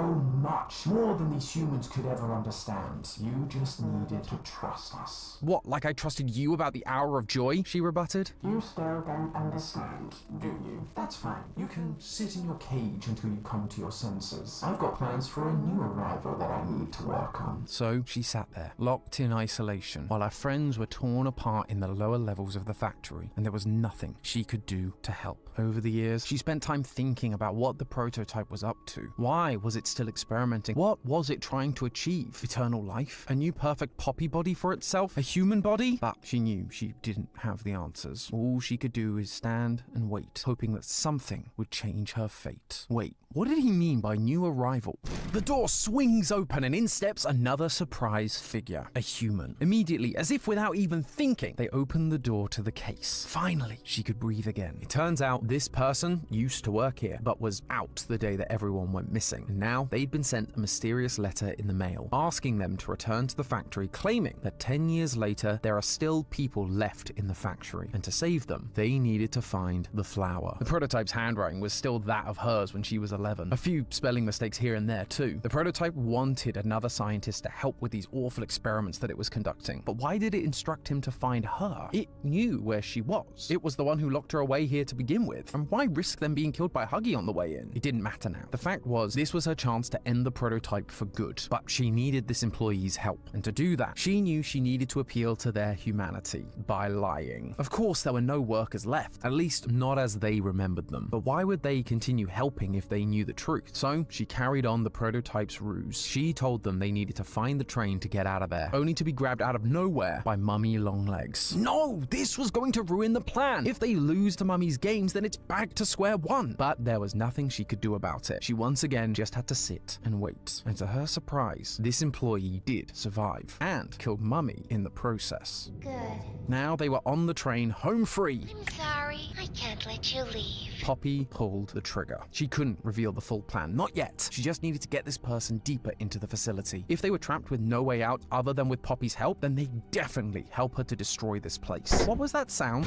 Speaker 10: much, more than these humans could ever understand. You just needed to trust us.
Speaker 2: What, like I trusted you about the Hour of Joy? She rebutted.
Speaker 10: You still don't understand, do you? That's fine. You can sit in your cage until you come to your senses. I've got plans for a new arrival that I need to work on.
Speaker 2: So she sat there, locked in isolation, while her friends were torn apart in the lower levels of the factory, and there was nothing she could do to help. Over the years, she spent time thinking about what the prototype was up to. Why was it still experimenting? What was it trying to achieve? Eternal life? A new perfect Poppy body for itself? A human body? But she knew she didn't have the answers. All she could do is stand and wait, hoping that something would change her fate. Wait, what did he mean by new arrival? The door swings open and in steps another surprise figure, a human. Immediately, as if without even thinking, they opened the door to the case. Finally, she could breathe again. It turns out this person used to work here, but was out the day that everyone went missing. And now they'd been sent a mysterious letter in the mail, asking them to return to the factory, claiming that 10 years later, there are still people left in the factory. And to save them, they needed to find the flower. The prototype's handwriting was still that of hers when she was alive.
Speaker 11: 11. A few spelling mistakes here and there too. The prototype wanted another scientist to help with these awful experiments that it was conducting. But why did it instruct him to find her? It knew where she was. It was the one who locked her away here to begin with. And why risk them being killed by Huggy on the way in? It didn't matter now. The fact was, this was her chance to end the prototype for good. But she needed this employee's help. And to do that, she knew she needed to appeal to their humanity by lying. Of course, there were no workers left, at least not as they remembered them. But why would they continue helping if they knew the truth? So she carried on the prototype's ruse. She told them they needed to find the train to get out of there, only to be grabbed out of nowhere by Mummy Longlegs. No, this was going to ruin the plan. If they lose to Mummy's games, then it's back to square one. But there was nothing she could do about it. She once again just had to sit and wait. And to her surprise, this employee did survive and killed Mummy in the process.
Speaker 4: Good.
Speaker 11: Now they were on the train, home free.
Speaker 4: I'm sorry. I can't let you leave.
Speaker 11: Poppy pulled the trigger. She couldn't reveal the full plan, not yet. She just needed to get this person deeper into the facility. If they were trapped with no way out other than with Poppy's help, then they definitely help her to destroy this place. What was that sound?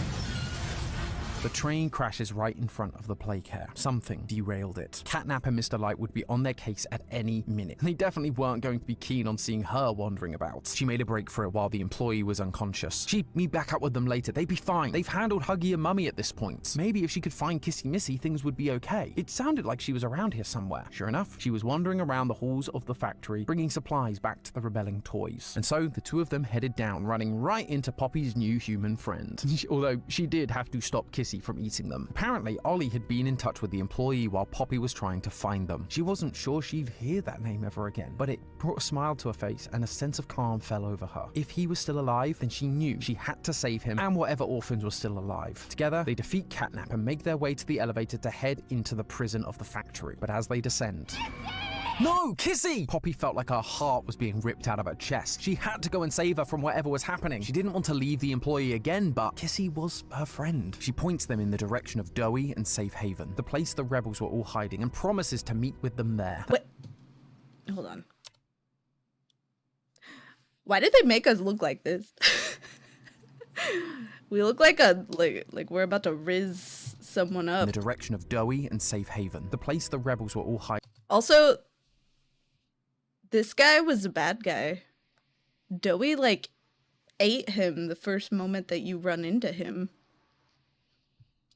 Speaker 11: The train crashes right in front of the Playcare. Something derailed it. Catnap and Mr. Light would be on their case at any minute. They definitely weren't going to be keen on seeing her wandering about. She made a break for it while the employee was unconscious. She'd meet back up with them later. They'd be fine. They've handled Huggy and Mummy at this point. Maybe if she could find Kissy Missy, things would be okay. It sounded like she was around here somewhere. Sure enough, she was wandering around the halls of the factory, bringing supplies back to the rebelling toys. And so the two of them headed down, running right into Poppy's new human friend. Although she did have to stop Kissy from eating them. Apparently, Ollie had been in touch with the employee while Poppy was trying to find them. She wasn't sure she'd hear that name ever again, but it brought a smile to her face and a sense of calm fell over her. If he was still alive, then she knew she had to save him and whatever orphans were still alive. Together, they defeat Catnap and make their way to the elevator to head into the prison of the factory. But as they descend... No, Kissy! Poppy felt like her heart was being ripped out of her chest. She had to go and save her from whatever was happening. She didn't want to leave the employee again, but Kissy was her friend. She points them in the direction of Doughy and Safe Haven, the place the rebels were all hiding, and promises to meet with them there.
Speaker 1: Wait. Hold on. Why did they make us look like this? We look like we're about to rizz someone up.
Speaker 11: In the direction of Doughy and Safe Haven, the place the rebels were all hiding.
Speaker 1: Also, this guy was a bad guy. Doughy, ate him the first moment that you run into him.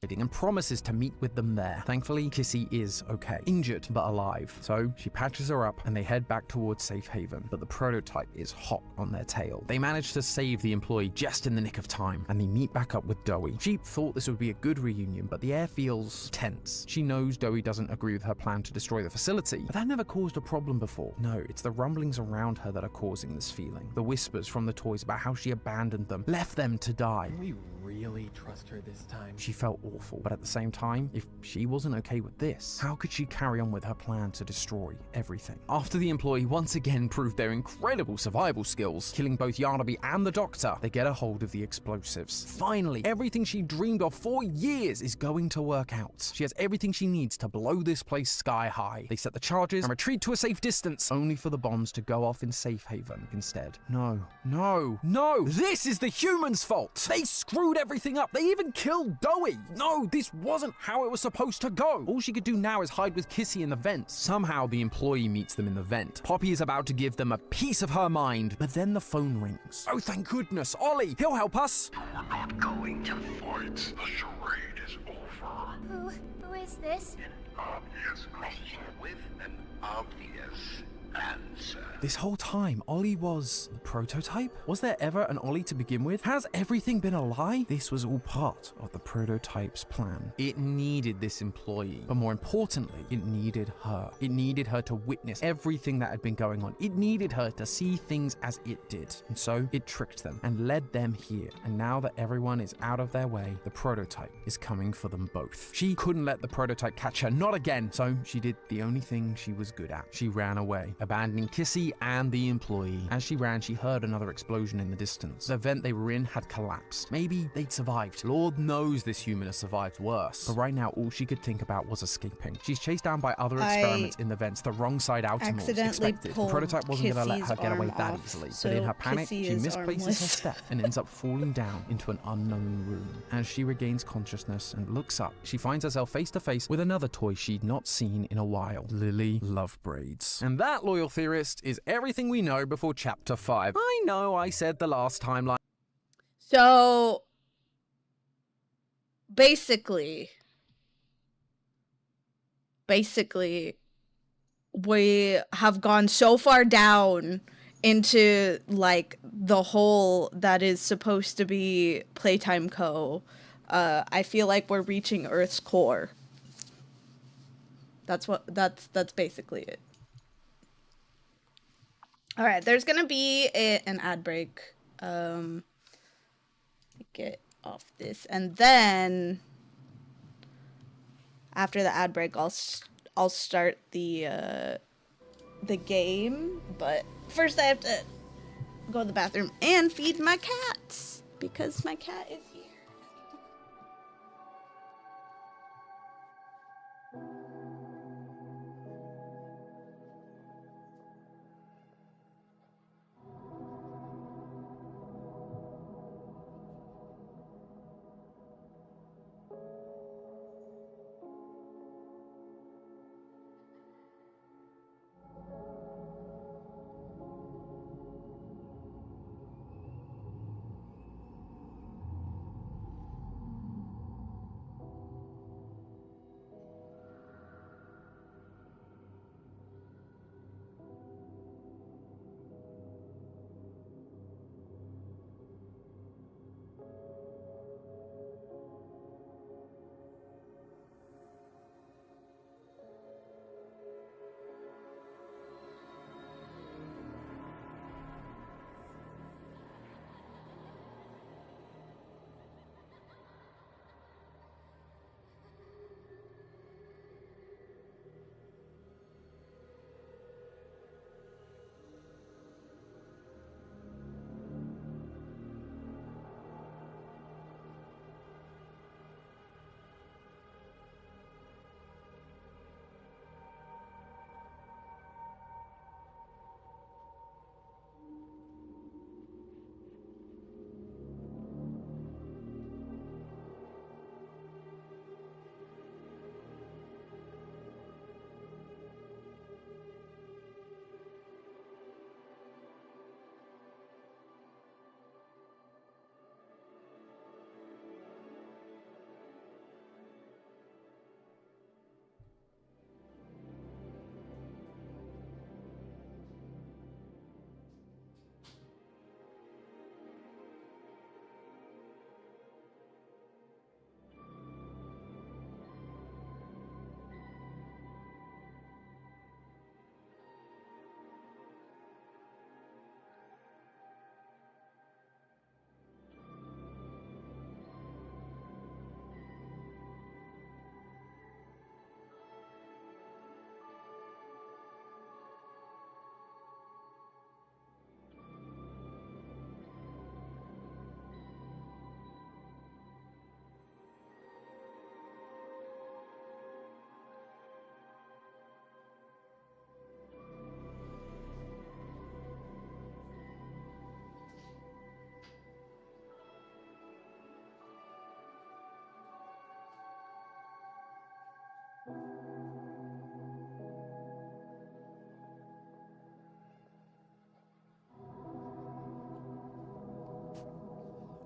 Speaker 11: And promises to meet with them there. Thankfully, Kissy is okay. Injured, but alive. So she patches her up and they head back towards Safe Haven, but the prototype is hot on their tail. They manage to save the employee just in the nick of time, and they meet back up with Doughy. She thought this would be a good reunion, but the air feels tense. She knows Doughy doesn't agree with her plan to destroy the facility, but that never caused a problem before. No, it's the rumblings around her that are causing this feeling. The whispers from the toys about how she abandoned them, left them to die.
Speaker 10: Can we really trust her this time?
Speaker 11: She felt awful, but at the same time, if she wasn't okay with this, how could she carry on with her plan to destroy everything? After the employee once again proved their incredible survival skills, killing both Yarnaby and the doctor, they get a hold of the explosives. Finally, everything she dreamed of for years is going to work out. She has everything she needs to blow this place sky high. They set the charges and retreat to a safe distance, only for the bombs to go off in Safe Haven instead. No, no, no! This is the humans' fault! They screwed everything up! They even killed Doughy! No, this wasn't how it was supposed to go! All she could do now is hide with Kissy in the vents. Somehow the employee meets them in the vent. Poppy is about to give them a piece of her mind, but then the phone rings. Oh, thank goodness! Ollie, he'll help us!
Speaker 6: You're not going to fight. The charade is over.
Speaker 4: Who is this?
Speaker 6: An obvious question with an obvious answer.
Speaker 11: This whole time, Ollie was the prototype? Was there ever an Ollie to begin with? Has everything been a lie? This was all part of the prototype's plan. It needed this employee, but more importantly, it needed her. It needed her to witness everything that had been going on. It needed her to see things as it did. And so it tricked them and led them here. And now that everyone is out of their way, the prototype is coming for them both. She couldn't let the prototype catch her, not again. So she did the only thing she was good at. She ran away. abandoning Kissy and the employee. As she ran, she heard another explosion in the distance. The vent they were in had collapsed. Maybe they'd survived. Lord knows this human has survived worse. But right now, all she could think about was escaping. She's chased down by other experiments in the vents, the wrong side outermost. Expected. The prototype wasn't going to let her get away that easily. But in her panic, she misplaces her step and ends up falling down into an unknown room. As she regains consciousness and looks up, she finds herself face to face with another toy she'd not seen in a while. Lily Love Braids. And that, loyal theorist, is everything we know before chapter 5. I know I said the last timeline.
Speaker 1: So basically, we have gone so far down into like the hole that is supposed to be Playtime Co. I feel like we're reaching Earth's core. That's basically it. All right, there's gonna be an ad break. Get off this, and then after the ad break, I'll start the game. But first, I have to go to the bathroom and feed my cats because my cat is here.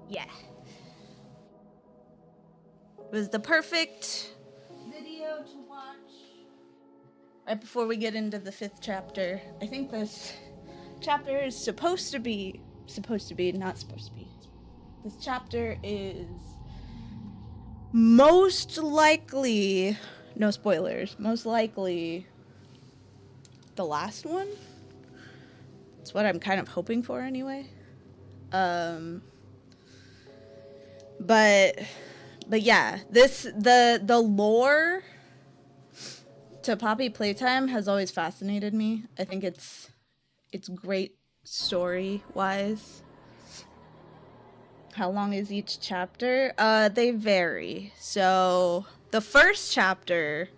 Speaker 1: Yeah. It was the perfect video to watch right before we get into the 5th chapter. I think this chapter is supposed to be, not supposed to be. This chapter is most likely, no spoilers, most likely the last one. It's what I'm kind of hoping for anyway. But yeah, the lore to Poppy Playtime has always fascinated me. I think it's great story-wise. How long is each chapter? They vary. So the first chapter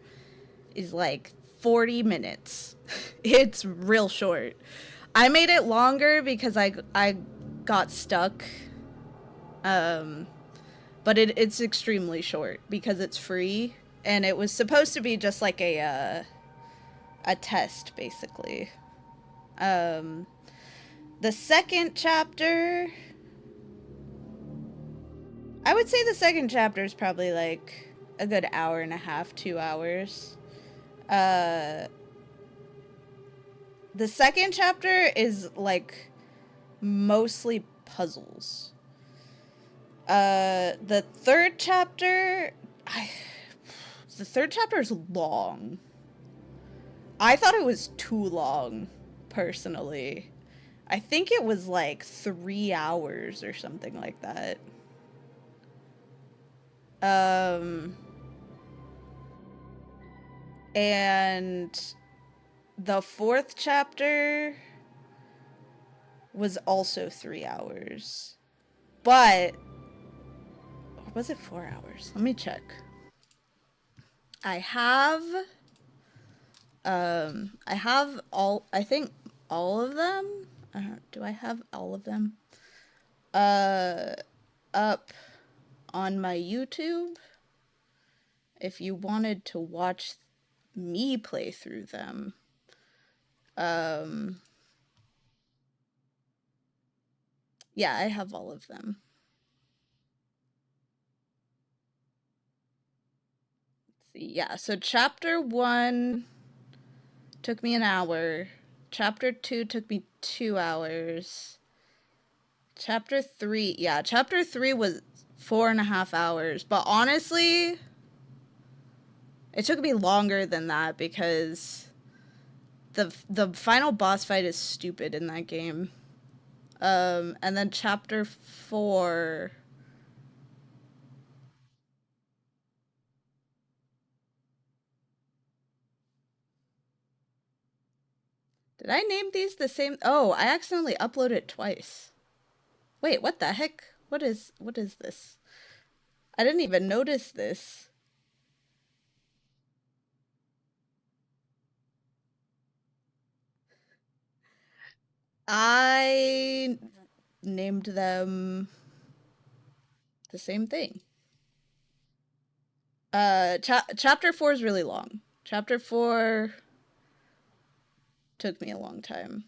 Speaker 1: is like 40 minutes. It's real short. I made it longer because I got stuck. But it's extremely short because it's free, and it was supposed to be just like a test, basically. The second chapter, I would say the second chapter is probably like a good hour and a half, 2 hours. The second chapter is like mostly puzzles. The third chapter, the third chapter is long. I thought it was too long, personally. I think it was like 3 hours or something like that. And the fourth chapter was also 3 hours. But, or was it 4 hours? Let me check. I have all, I think all of them. Do I have all of them? Up on my YouTube. If you wanted to watch me play through them. Yeah, I have all of them. Let's see. Yeah, so chapter 1 took me an hour. Chapter 2 took me 2 hours. Chapter 3, yeah, chapter 3 was 4.5 hours. But honestly, it took me longer than that because the final boss fight is stupid in that game. And then chapter 4. Did I name these the same? Oh, I accidentally uploaded it twice. Wait, what the heck? What is this? I didn't even notice this. I named them the same thing. Chapter 4 is really long. Chapter 4 took me a long time.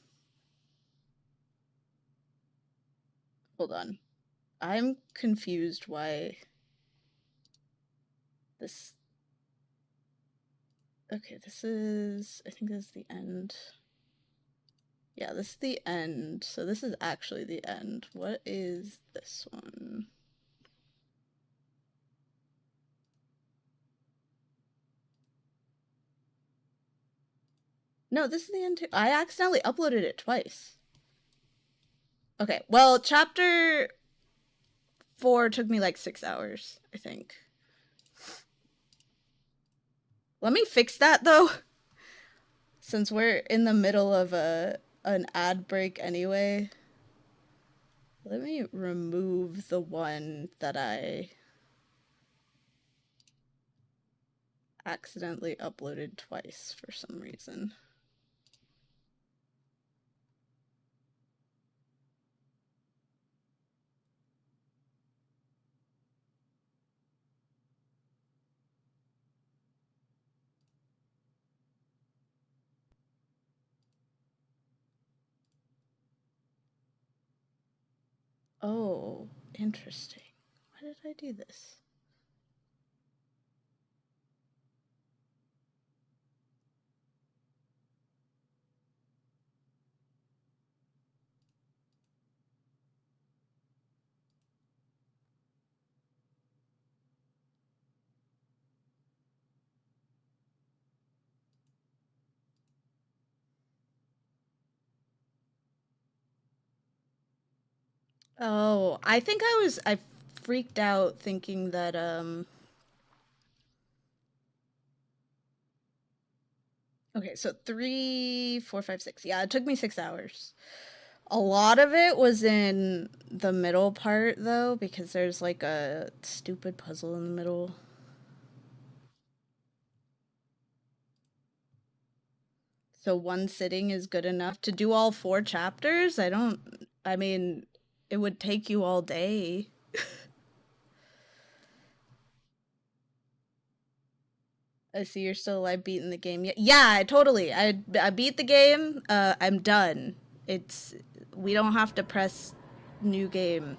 Speaker 1: Hold on. I'm confused why this... Okay, this is... I think this is the end. Yeah, this is the end. So this is actually the end. What is this one? No, this is the end too. I accidentally uploaded it twice. Okay, well, chapter 4 took me like 6 hours, I think. Let me fix that, though. Since we're in the middle of an ad break anyway. Let me remove the one that I accidentally uploaded twice for some reason. Oh, interesting. Why did I do this? Oh, I think I freaked out thinking that, Okay, so 3, 4, 5, 6. Yeah, it took me 6 hours. A lot of it was in the middle part, though, because there's like a stupid puzzle in the middle. So one sitting is good enough to do all 4 chapters? I mean, it would take you all day. I see you're still alive beating the game. Yeah, totally. I beat the game. I'm done. We don't have to press new game.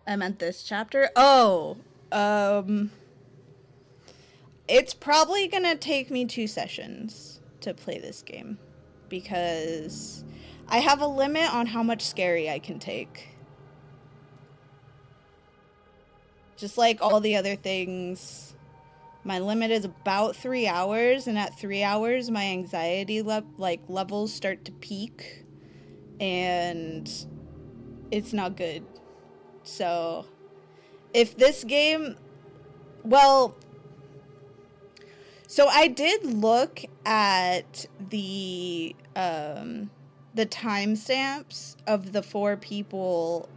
Speaker 1: I meant this chapter. Oh, it's probably gonna take me 2 sessions to play this game because I have a limit on how much scary I can take. Just like all the other things, my limit is about 3 hours, and at 3 hours, my anxiety levels start to peak, and it's not good. So, if this game, well, so I did look at the timestamps of the 4 people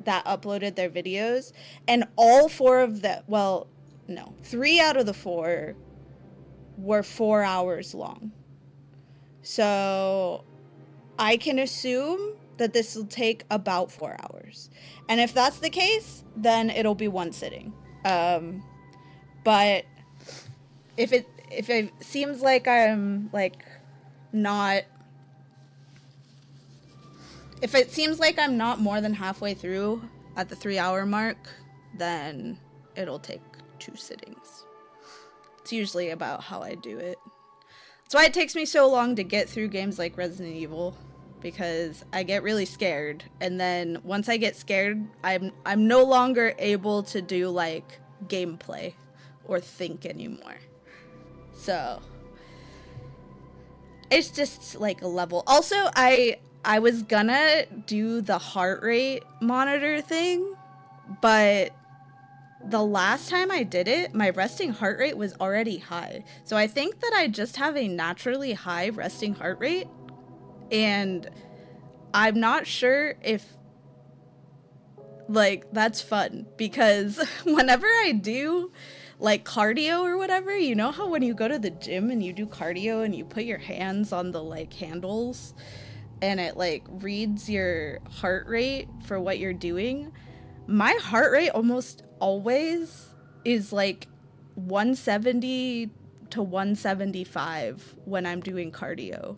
Speaker 1: that uploaded their videos, and all 4 of them, well, no, 3 out of the 4 were 4 hours long. So I can assume that this will take about 4 hours. And if that's the case, then it'll be one sitting. But if it seems like I'm like not, if it seems like I'm not more than halfway through at the 3 hour mark, then it'll take 2 sittings. It's usually about how I do it. That's why it takes me so long to get through games like Resident Evil, because I get really scared, and then once I get scared, I'm no longer able to do like gameplay or think anymore. So it's just like a level. Also, I was gonna do the heart rate monitor thing, but the last time I did it, my resting heart rate was already high. So I think that I just have a naturally high resting heart rate, and I'm not sure if like that's fun, because whenever I do like cardio or whatever, you know how when you go to the gym and you do cardio and you put your hands on the like handles and it like reads your heart rate for what you're doing, my heart rate almost always is like 170 to 175 when I'm doing cardio.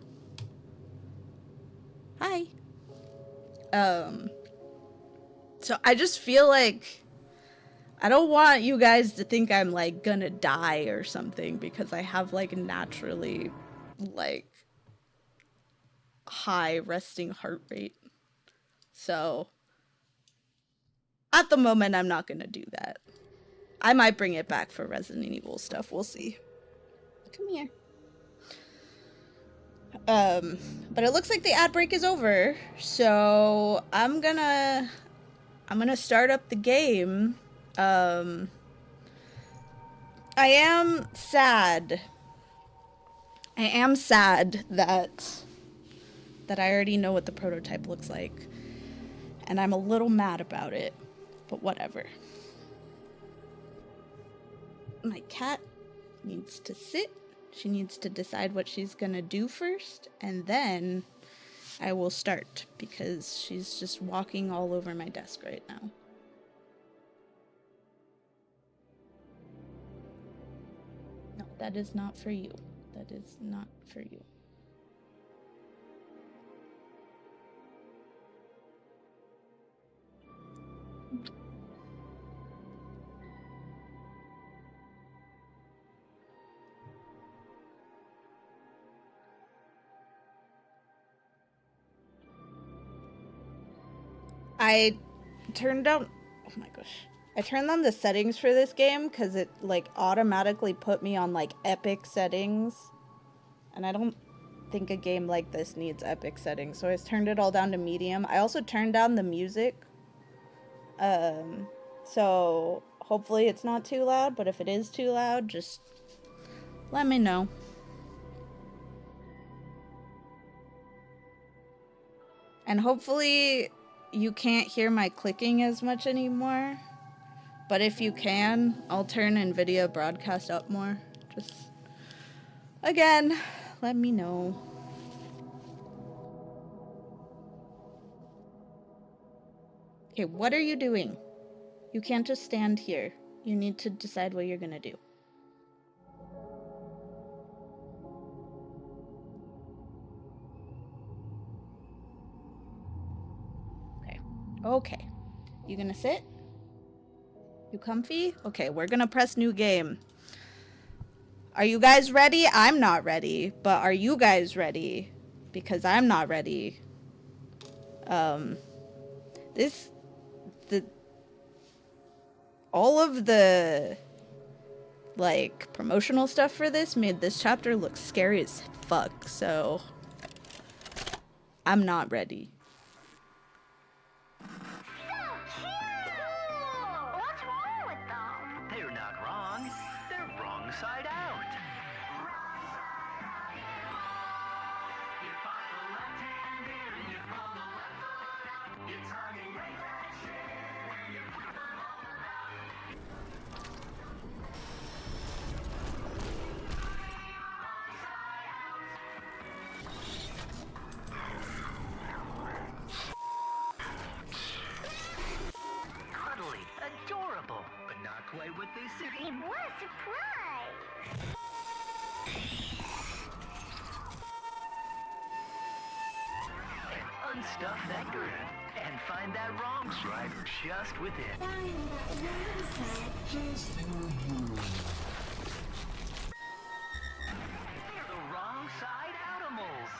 Speaker 1: Hi. So I just feel like I don't want you guys to think I'm like gonna die or something, because I have like naturally like high resting heart rate. So at the moment, I'm not gonna do that. I might bring it back for Resident Evil stuff. We'll see. Come here. But it looks like the ad break is over, so I'm gonna start up the game. I am sad. that I already know what the prototype looks like, and I'm a little mad about it, but whatever. My cat needs to sit. She needs to decide what she's gonna do first, and then I will start, because she's just walking all over my desk right now. No, that is not for you. That is not for you. I turned on, oh my gosh. I turned on the settings for this game because it like automatically put me on like epic settings. And I don't think a game like this needs epic settings. So I just turned it all down to medium. I also turned down the music. So Hopefully it's not too loud, but if it is too loud, just let me know. And hopefully you can't hear my clicking as much anymore. But if you can, I'll turn NVIDIA broadcast up more. Just, again, let me know. Okay, what are you doing? You can't just stand here. You need to decide what you're gonna do. Okay. You gonna sit? You comfy? Okay, we're gonna press new game. Are you guys ready? I'm not ready, but are you guys ready? Because I'm not ready. All of the, like, promotional stuff for this made this chapter look scary as fuck, so I'm not ready.
Speaker 12: What's wrong with them? They're not wrong. They're wrong side out. Cuddly, adorable, but not quite what they say.
Speaker 4: What a surprise!
Speaker 12: Unstuff that girl and find that wrong side just within. They're the wrong side animals.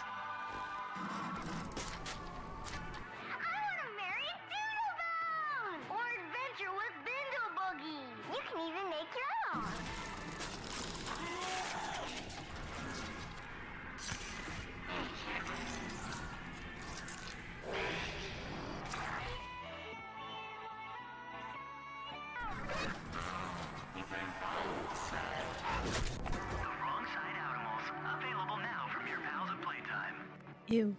Speaker 4: I want to marry a Doodlebone! Or adventure with Bindle Boogie! You can even make your own!
Speaker 12: Wrong side animals. Available now from your pals at Playtime.
Speaker 1: Ew.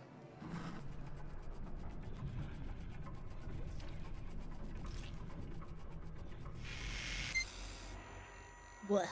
Speaker 1: What?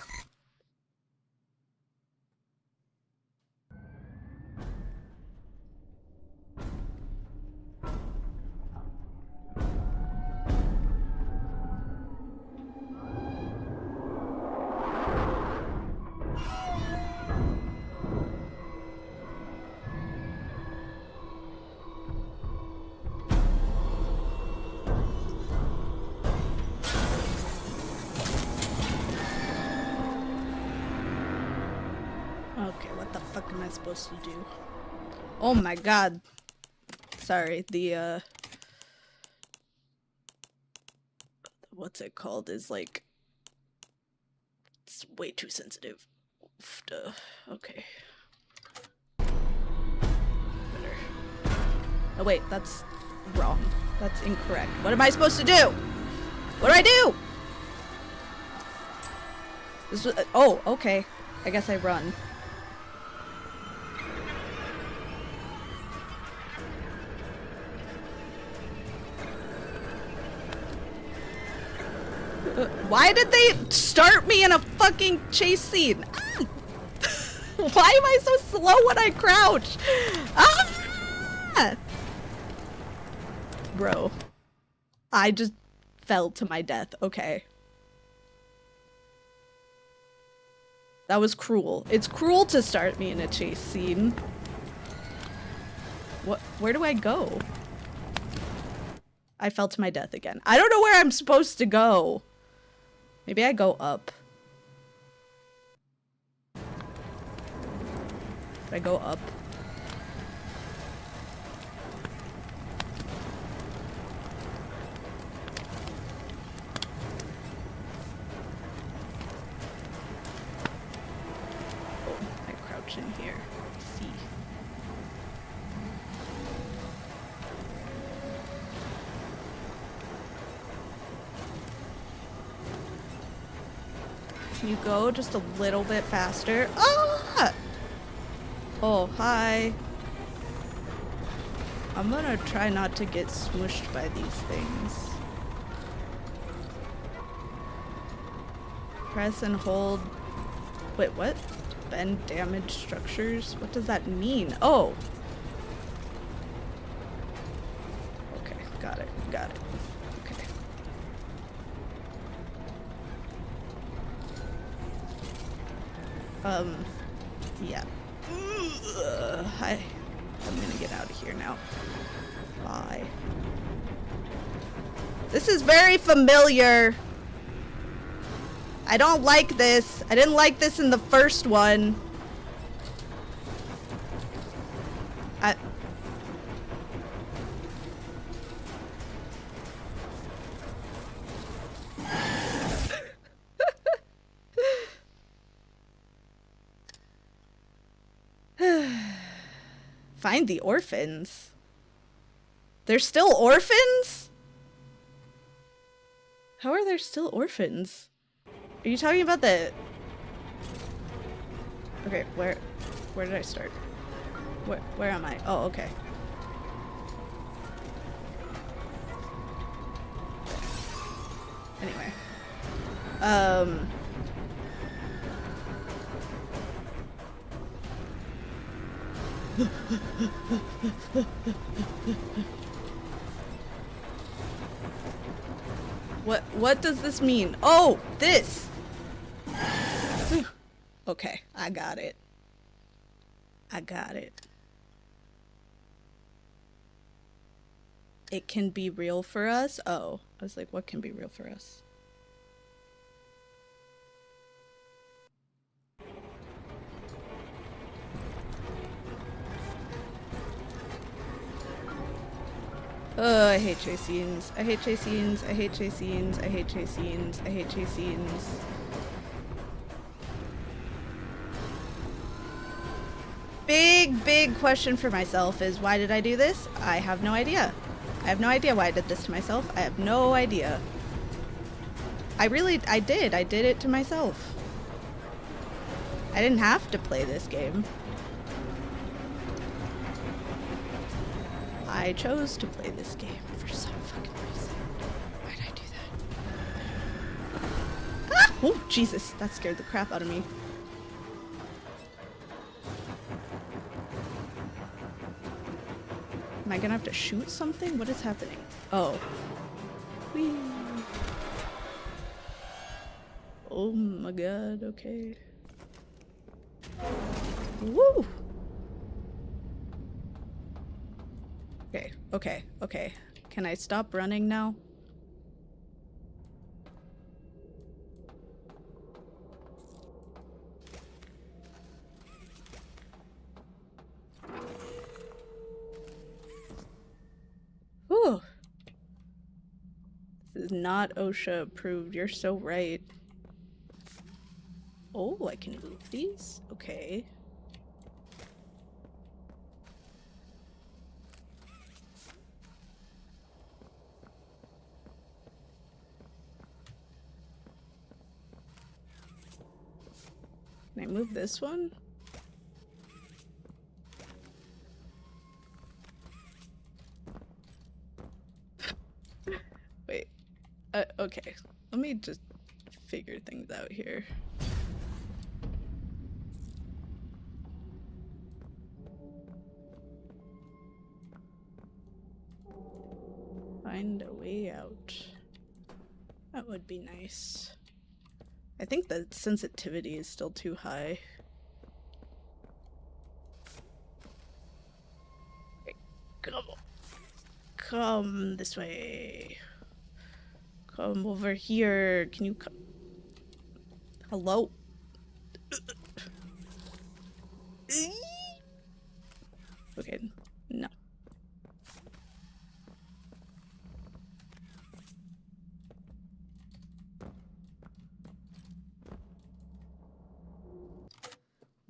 Speaker 1: Okay, what the fuck am I supposed to do? Oh my god. Sorry, what's it called is like, it's way too sensitive. Oof, duh. Okay. Better. Oh wait, that's wrong. That's incorrect. What am I supposed to do? What do I do? This was, oh, okay. I guess I run. Why did they start me in a fucking chase scene? Ah! Why am I so slow when I crouch? Ah! Bro. I just fell to my death. Okay. That was cruel. It's cruel to start me in a chase scene. What? Where do I go? I fell to my death again. I don't know where I'm supposed to go. Maybe I go up. Should I go up? Oh, I crouch in here. See. Can you go just a little bit faster? Ah! Oh, hi. I'm gonna try not to get smushed by these things. Press and hold. Wait, what? Bend damaged structures? What does that mean? Oh! Okay, got it, got it. Okay. Yeah. Hi. I'm gonna get out of here now. Bye. This is very familiar. I don't like this. I didn't like this in the first one. Find the orphans. They're still orphans? How are there still orphans? Are you talking about the... Okay, where did I start? Where am I? Oh, okay. Anyway. What does this mean? Oh, this! Okay, I got it. I got it. It can be real for us? Oh, I was like, what can be real for us? Oh, I hate chase scenes. I hate chase scenes. I hate chase scenes. I hate chase scenes. I hate chase scenes. Big question for myself is, why did I do this? I have no idea. I have no idea why I did this to myself. I have no idea. I did. I did it to myself. I didn't have to play this game. I chose to play this game for some fucking reason. Why did I do that? Ah! Oh, Jesus. That scared the crap out of me. Am I gonna have to shoot something? What is happening? Oh. Whee. Oh my god, okay. Woo! Okay. Can I stop running now? Whew. This is not OSHA approved. You're so right. Oh, I can move these? Okay. Can I move this one? Wait. Okay. Let me just figure things out here. Find a way out. That would be nice. I think the sensitivity is still too high. Okay, come this way. Come over here. Can you come? Hello? Okay, no.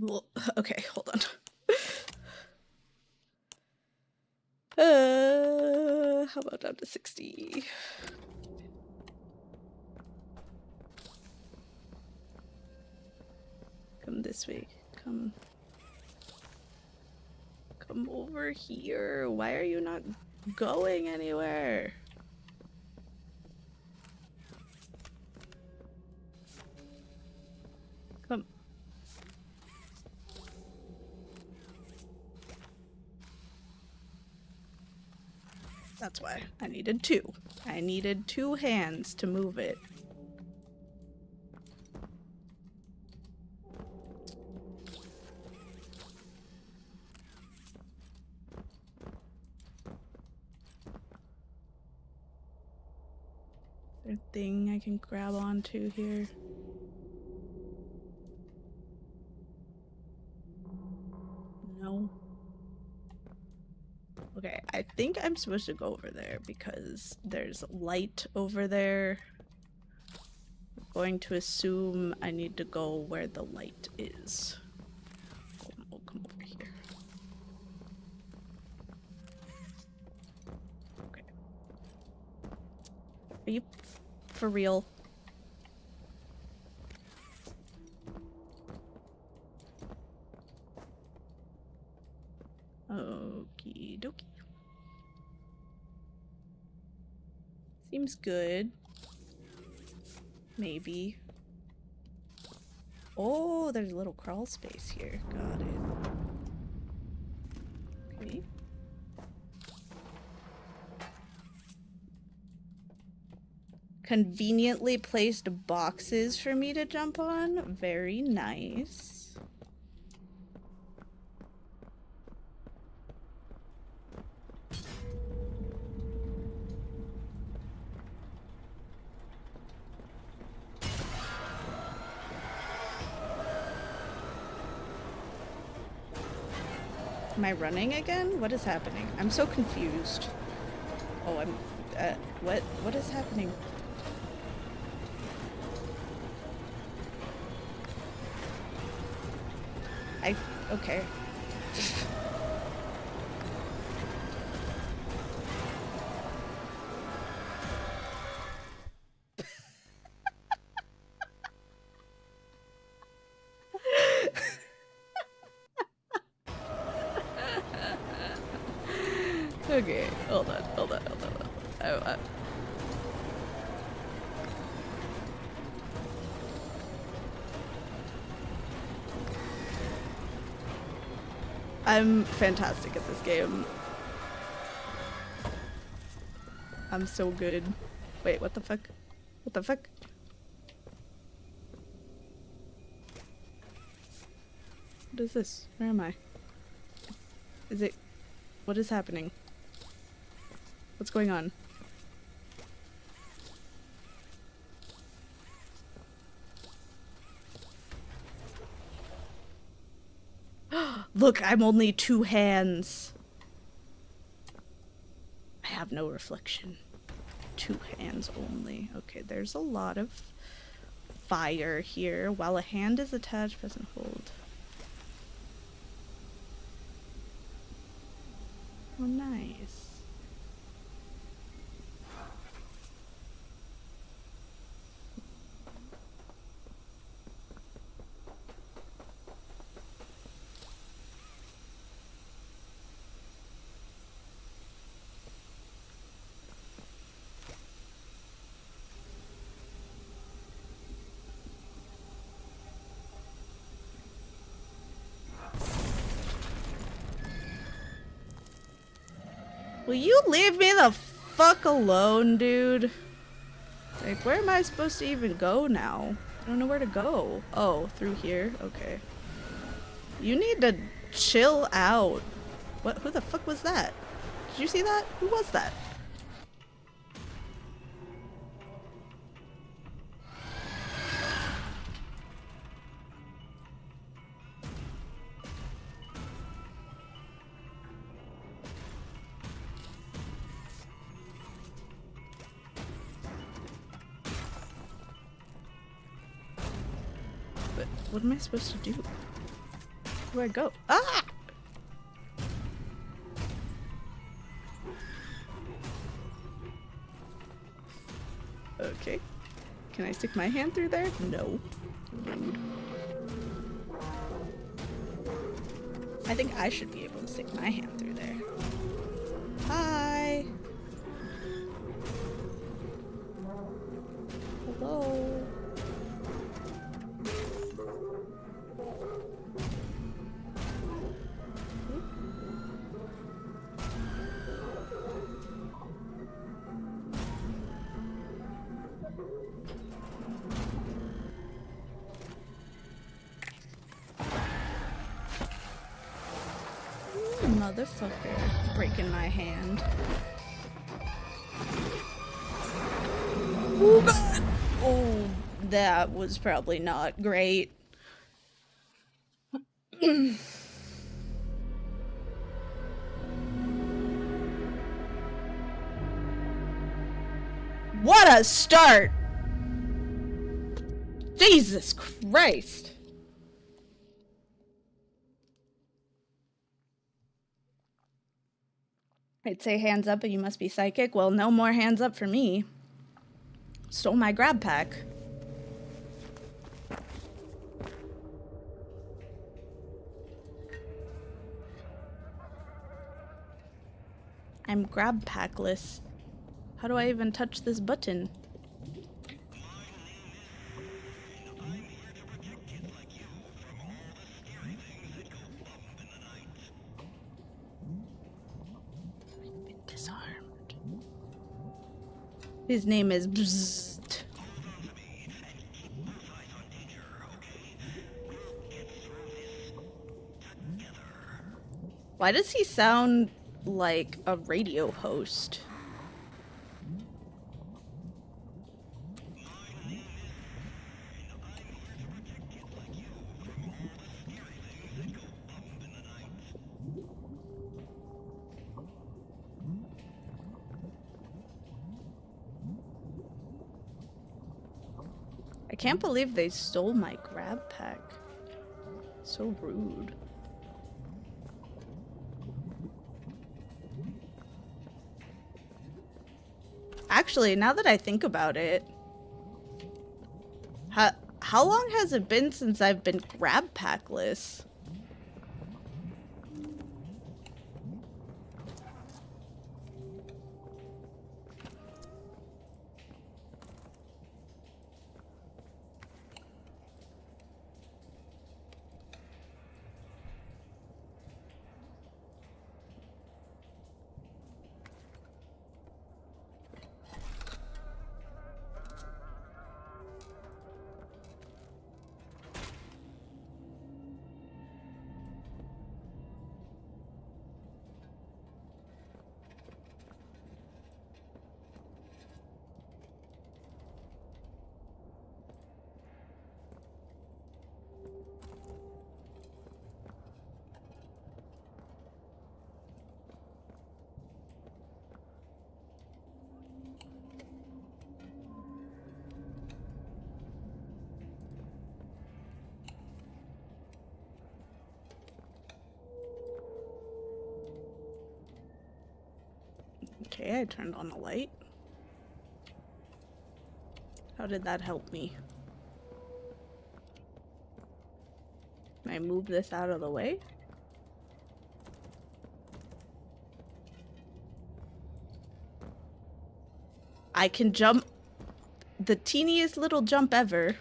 Speaker 1: Well, okay, hold on. How about down to 60? this way. Come over here. Why are you not going anywhere? Come. That's why I needed two. I needed two hands to move it. Is there a thing I can grab onto here? No. Okay, I think I'm supposed to go over there because there's light over there. I'm going to assume I need to go where the light is. We'll come over here. Okay. Are you for real? Okie dokie. Seems good. Maybe. Oh, there's a little crawl space here. Got it. Okay. Conveniently placed boxes for me to jump on. Very nice. Am I running again? What is happening? I'm so confused. Oh, I'm... what is happening? Okay. Okay, hold on. Oh, I'm fantastic at this game. I'm so good. Wait, what the fuck? What the fuck? What is this? Where am I? Is it... What is happening? What's going on? Look, I'm only two hands. I have no reflection. Two hands only. Okay, there's a lot of fire here. While a hand is attached, press and hold. Oh, nice. Will you leave me the fuck alone, dude? Like, where am I supposed to even go now? I don't know where to go. Oh, through here? Okay. You need to chill out. What? Who the fuck was that? Did you see that? Who was that? What am I supposed to do? Where do I go? Ah! Okay. Can I stick my hand through there? No. Rude. I think I should be able to stick my hand through there. Hi. Hello. Motherfucker, breaking my hand. Oh god! Oh, that was probably not great. What a start! Jesus Christ! I'd say hands up, but you must be psychic. Well, no more hands up for me. Stole my grab pack. I'm grab packless. How do I even touch this button? I've been disarmed. His name is Bzzzt. Why does he sound like a radio host? I can't believe they stole my grab pack. So rude. Actually, now that I think about it, how long has it been since I've been grab packless? Okay, I turned on the light. How did that help me? Can I move this out of the way? I can jump the teeniest little jump ever.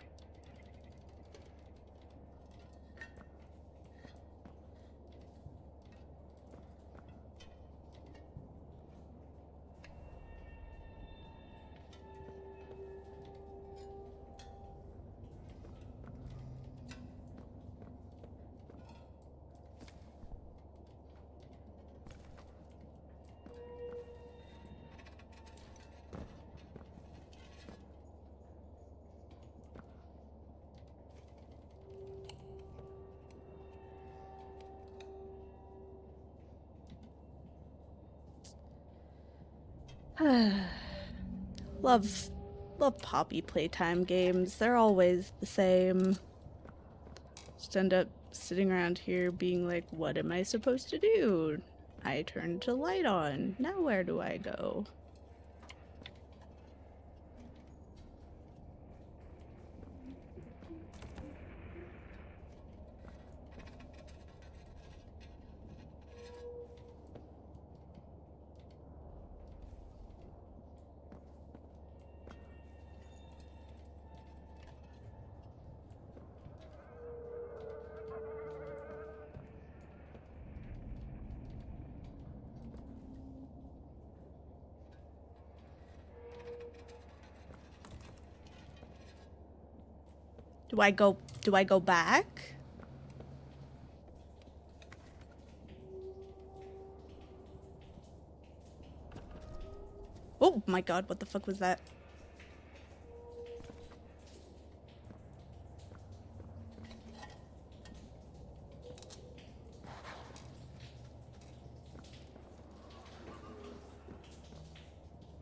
Speaker 1: Love Poppy Playtime games. They're always the same. Just end up sitting around here being like, what am I supposed to do? I turned the light on. Now where do I go? Do I go back? Oh my god, what the fuck was that?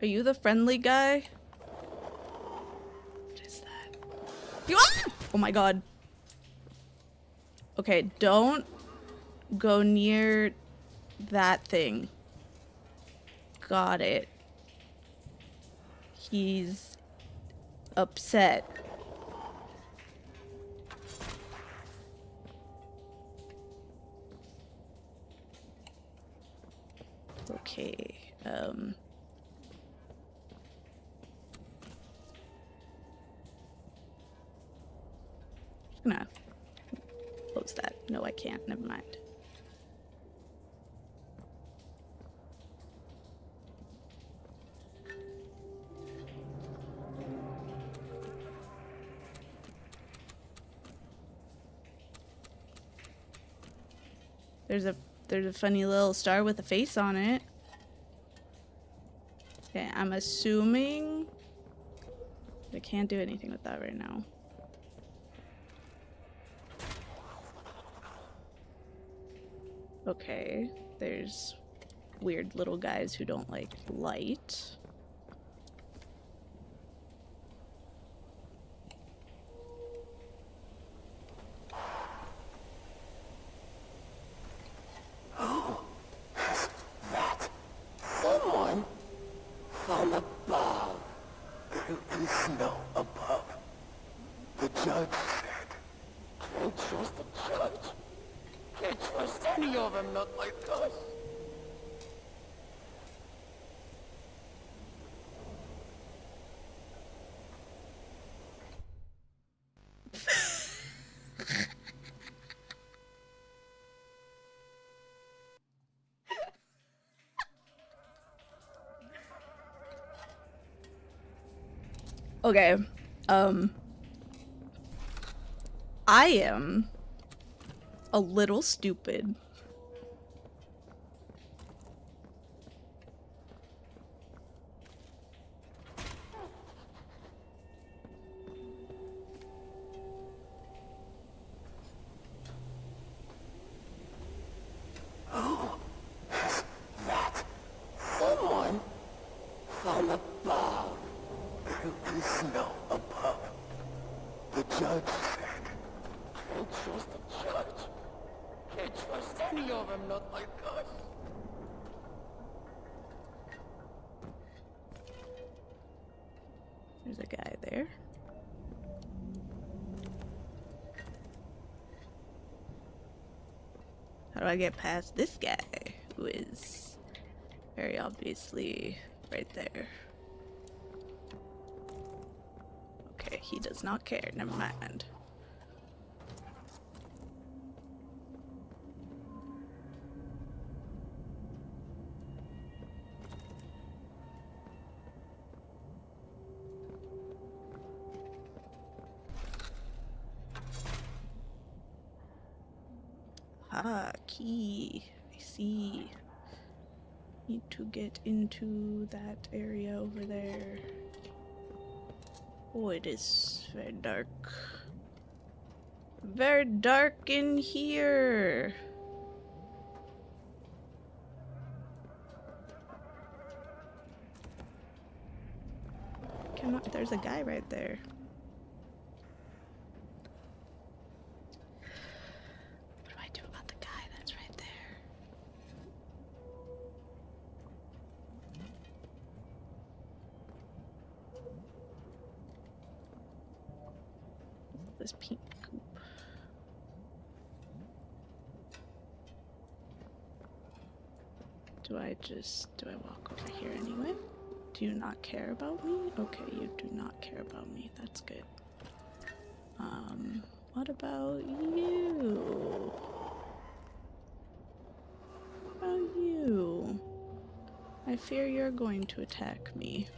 Speaker 1: Are you the friendly guy? What is that? Oh my god. Okay, don't go near that thing. Got it. He's upset. Okay, just gonna close that. No, I can't. Never mind. There's a funny little star with a face on it. Okay, I'm assuming I can't do anything with that right now. Okay, there's weird little guys who don't like light.
Speaker 13: Someone from above. There is snow above. The judge said, can't trust the judge. Can't trust any of them, not like us.
Speaker 1: Okay, I am a little stupid.
Speaker 13: Who is that? Someone from above. There is snow above. The judge said, can't trust the judge. Can't trust any of them, not like us.
Speaker 1: There's a guy there. How do I get past this guy who is very obviously right there? Okay, he does not care. Never mind. Ah, key. I see. Need to get into that area over there. Oh, it is very dark. Very dark in here. Cannot. There's a guy right there. What do I do about the guy that's right there? This pink goop. Do I walk over here anyway? Do you not care about me? Okay, you do not care about me. That's good. What about you? What about you? I fear you're going to attack me.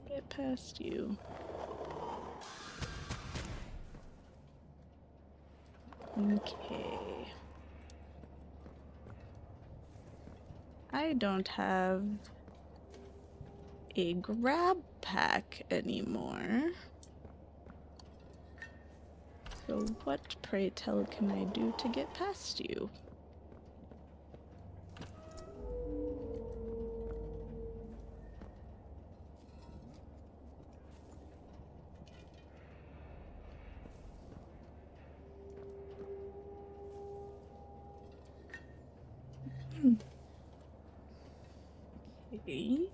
Speaker 1: Get past you. Okay. I don't have a grab pack anymore. So what, pray tell, can I do to get past you? Okay.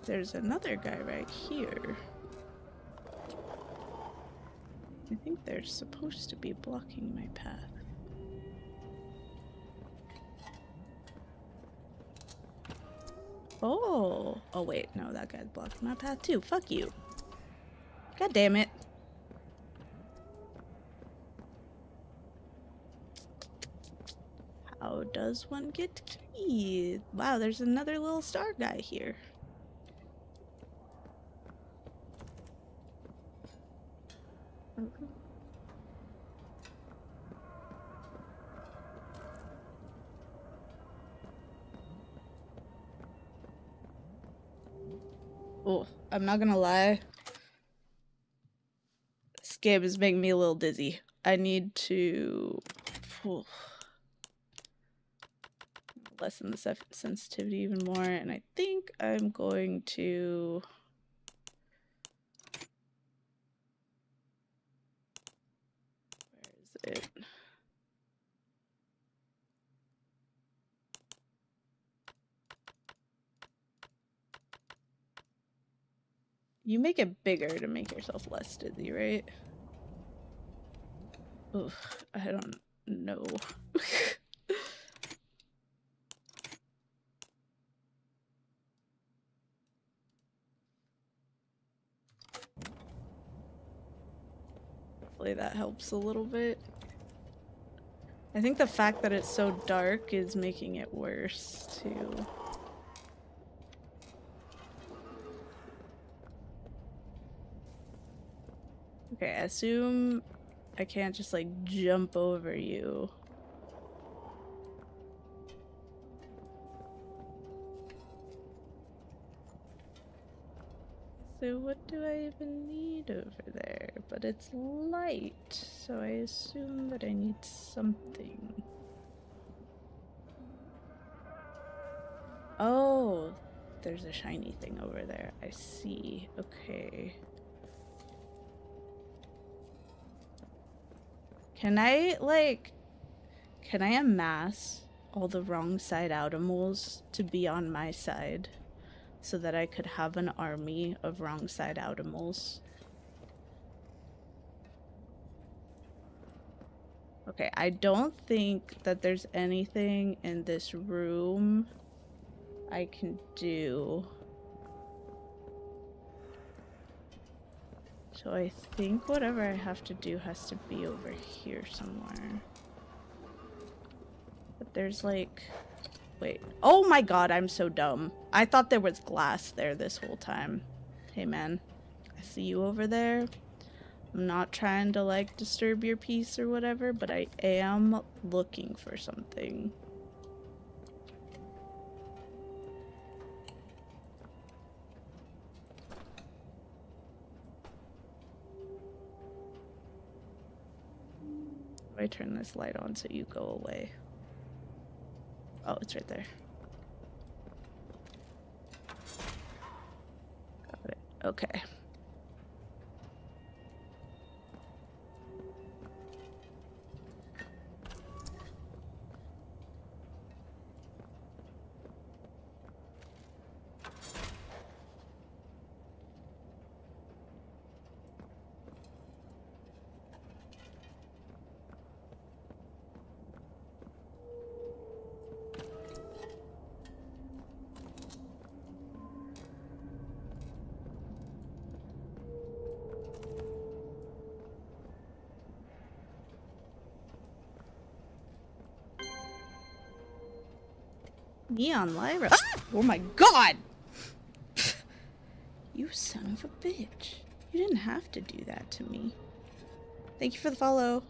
Speaker 1: There's another guy right here. I think they're supposed to be blocking my path. Oh! Oh wait, no, that guy's blocking my path too. Fuck you. God damn it. How does one get key? Wow, there's another little star guy here. Oh, I'm not gonna lie. This game is making me a little dizzy. I need to lessen the sensitivity even more, and I think I'm going to... Where is it? You make it bigger to make yourself less dizzy, right? Oof, I don't know. Hopefully that helps a little bit. I think the fact that it's so dark is making it worse, too. Okay, I assume I can't just, like, jump over you. So what do I even need over there? But it's light, so I assume that I need something. Oh, there's a shiny thing over there. I see. Okay. Can I, like... Can I amass all the wrong side outimals to be on my side? So that I could have an army of wrong side outimals? Okay, I don't think that there's anything in this room I can do. So I think whatever I have to do has to be over here somewhere. But there's like... Wait. Oh my god, I'm so dumb. I thought there was glass there this whole time. Hey man, I see you over there. I'm not trying to like disturb your peace or whatever, but I am looking for something. I turn this light on so you go away. Oh, it's right there. Got it. Okay. Neon Lyra. Ah! Oh my god! You son of a bitch. You didn't have to do that to me. Thank you for the follow.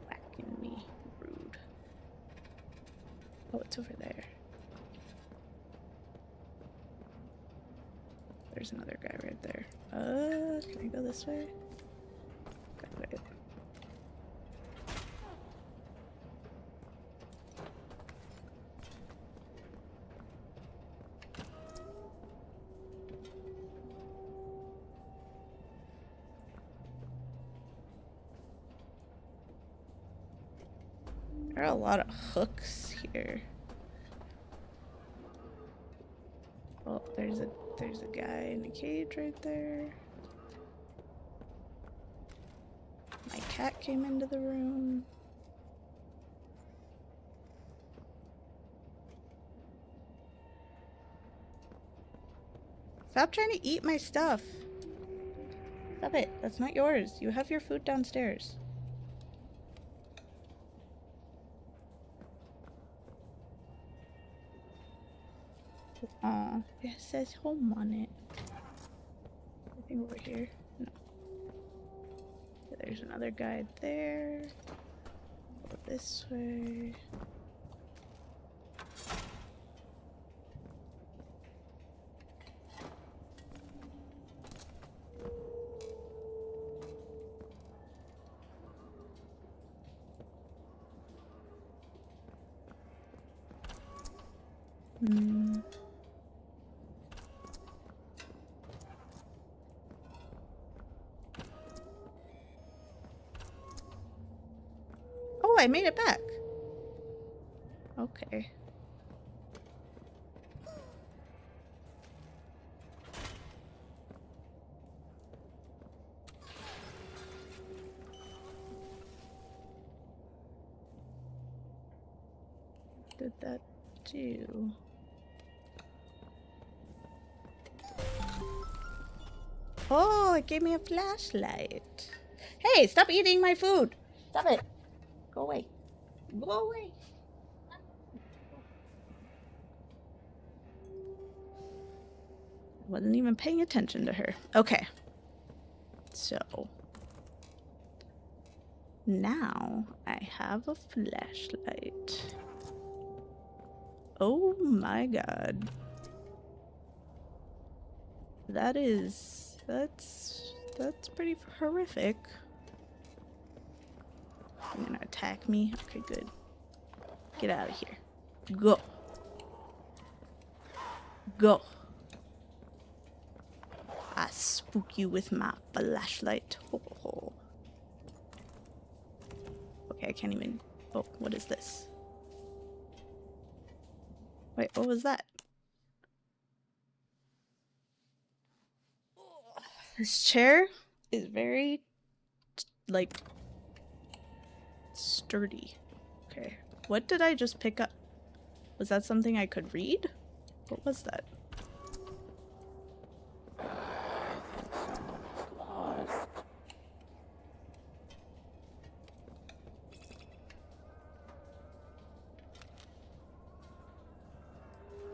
Speaker 1: Whacking me. Rude. Oh, it's over there. There's another guy right there. Can I go this way? Got it. There are a lot of hooks here. Oh, there's a guy in a cage right there. My cat came into the room. Stop trying to eat my stuff. Stop it. That's not yours. You have your food downstairs. Aw, it says home on it. Anything over here? No. There's another guide there. Go this way. Oh, I made it back. Okay. Did that do? Oh, it gave me a flashlight. Hey, stop eating my food. Stop it. Go away. Go away. Wasn't even paying attention to her. Okay. So. Now I have a flashlight. Oh my god. That's pretty horrific. You're gonna attack me? Okay, good. Get out of here. Go. Go. I spook you with my flashlight. Ho, ho, ho. Okay, I can't even... Oh, what is this? Wait, what was that? This chair is very, like, sturdy. Okay, what did I just pick up? Was that something I could read? What was that?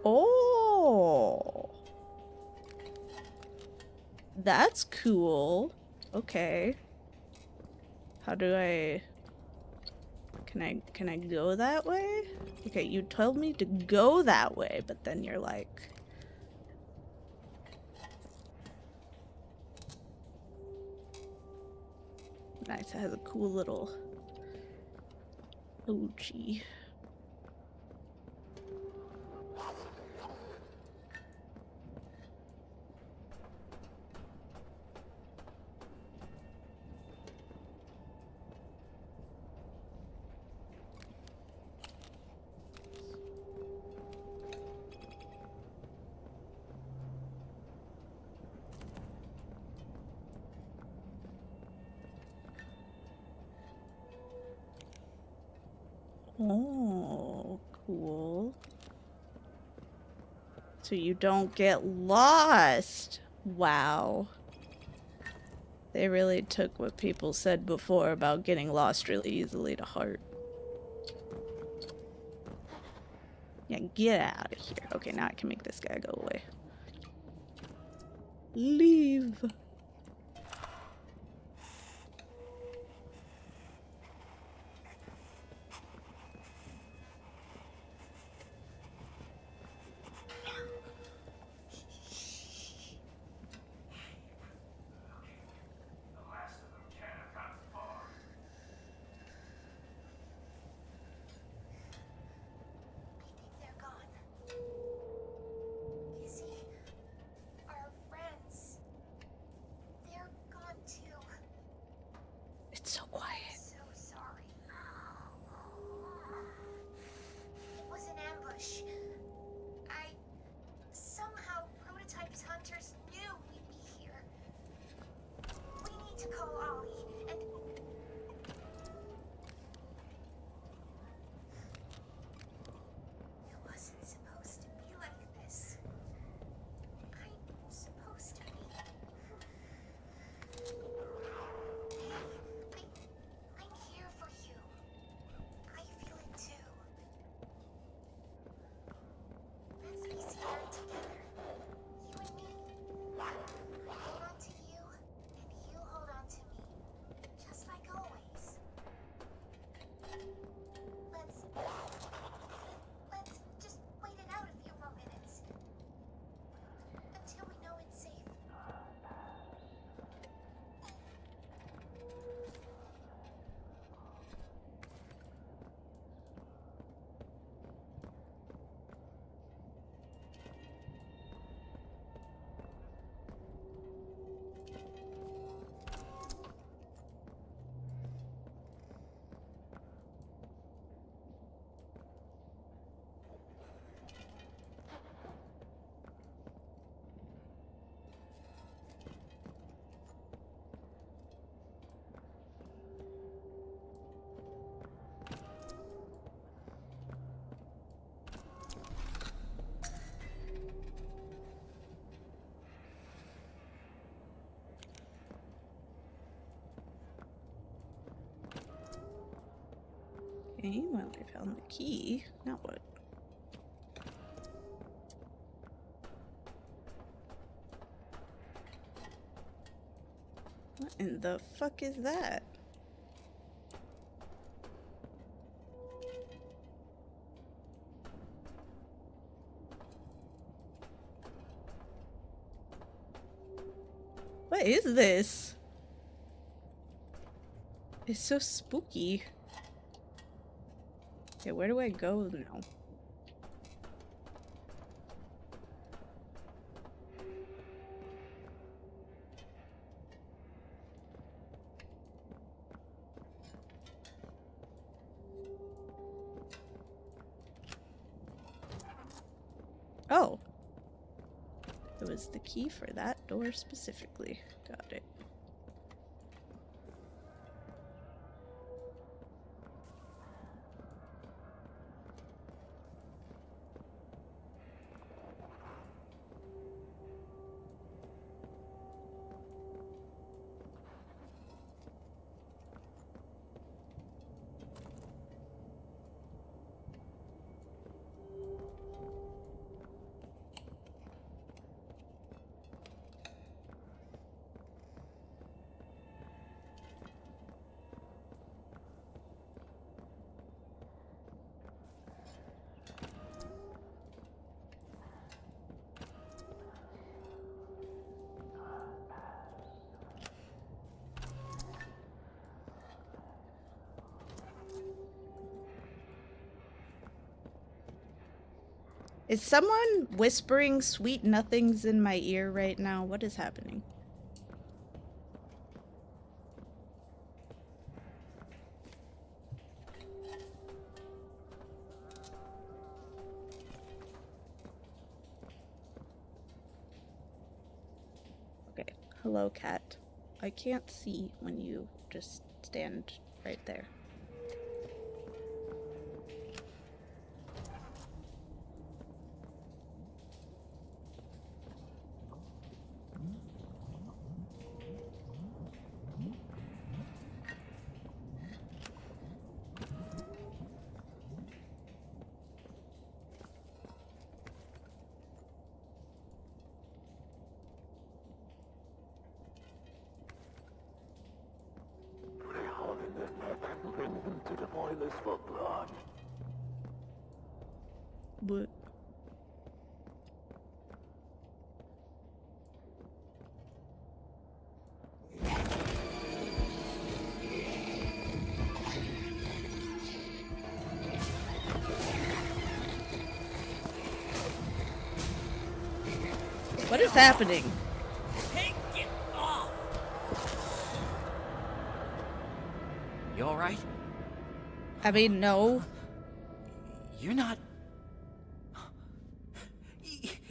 Speaker 1: Oh, that's cool. Okay. How do I... Can I go that way? Okay, you told me to go that way, but then you're like... Nice, it has a cool little... Oh, gee. Oh, cool. So you don't get lost. Wow. They really took what people said before about getting lost really easily to heart. Yeah, get out of here. Okay, now I can make this guy go away. Leave. It's so quiet.
Speaker 14: So sorry. It was an ambush. Somehow Prototype's hunters knew we'd be here. We need to call Ollie and... It wasn't supposed to be like this. I'm supposed to be... I'm here for you. I feel it too. Let's be scared together. You and me. I hold on to you, and you hold on to me. Just like always. Let's just wait it out a few more minutes. Until we know it's safe.
Speaker 1: Okay, well, I found the key. Now what? What in the fuck is that? What is this? It's so spooky. Okay, where do I go now? Oh. It was the key for that door specifically. Got it. Is someone whispering sweet nothings in my ear right now? What is happening? Okay. Hello, cat. I can't see when you just stand right there.
Speaker 13: spoilers for blood.
Speaker 1: What? What is happening?
Speaker 15: Take it off! You alright?
Speaker 1: I mean, no.
Speaker 15: You're not...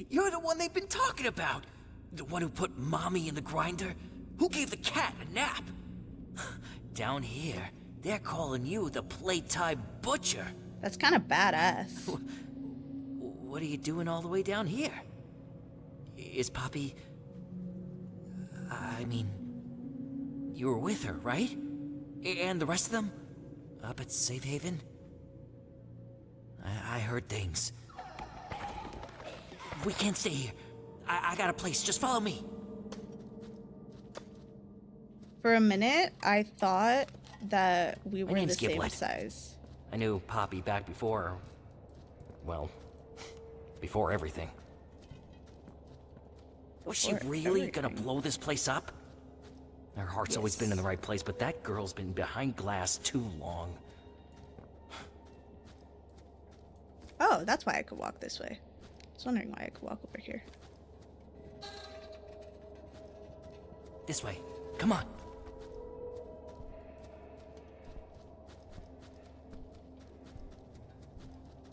Speaker 15: You're the one they've been talking about! The one who put Mommy in the grinder? Who gave the cat a nap? Down here, they're calling you the Playtime Butcher.
Speaker 1: That's kind of badass.
Speaker 15: What are you doing all the way down here? Is Poppy... I mean... You were with her, right? And the rest of them? Up at Safe Haven? I heard things. We can't stay here. I got a place. Just follow me.
Speaker 1: For a minute, I thought that we were the same
Speaker 15: Giblet.
Speaker 1: size.
Speaker 15: I knew Poppy back before... Well, before everything. Was she really gonna blow this place up? Her heart's always been in the right place, but that girl's been behind glass too long.
Speaker 1: Oh, that's why I could walk this way. I was wondering why I could walk over here.
Speaker 15: This way. Come on.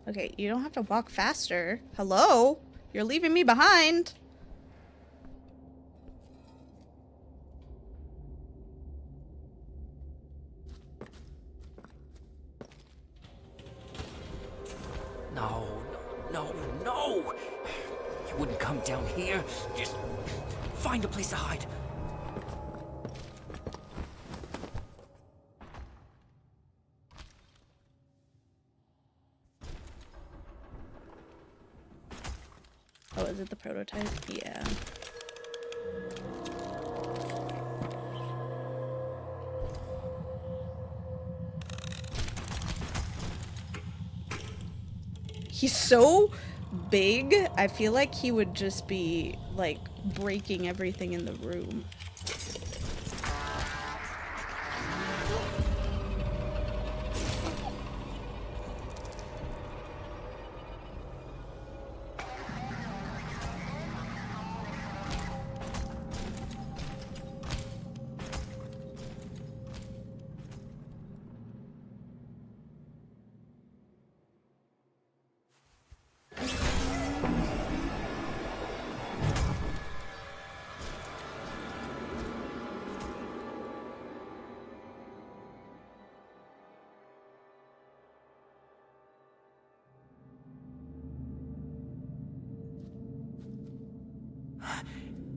Speaker 1: Okay, you don't have to walk faster. Hello? You're leaving me behind.
Speaker 15: No, no, no, no! You wouldn't come down here. Just find a place to hide.
Speaker 1: Oh, is it the prototype? Yeah. He's so big, I feel like he would just be, like, breaking everything in the room.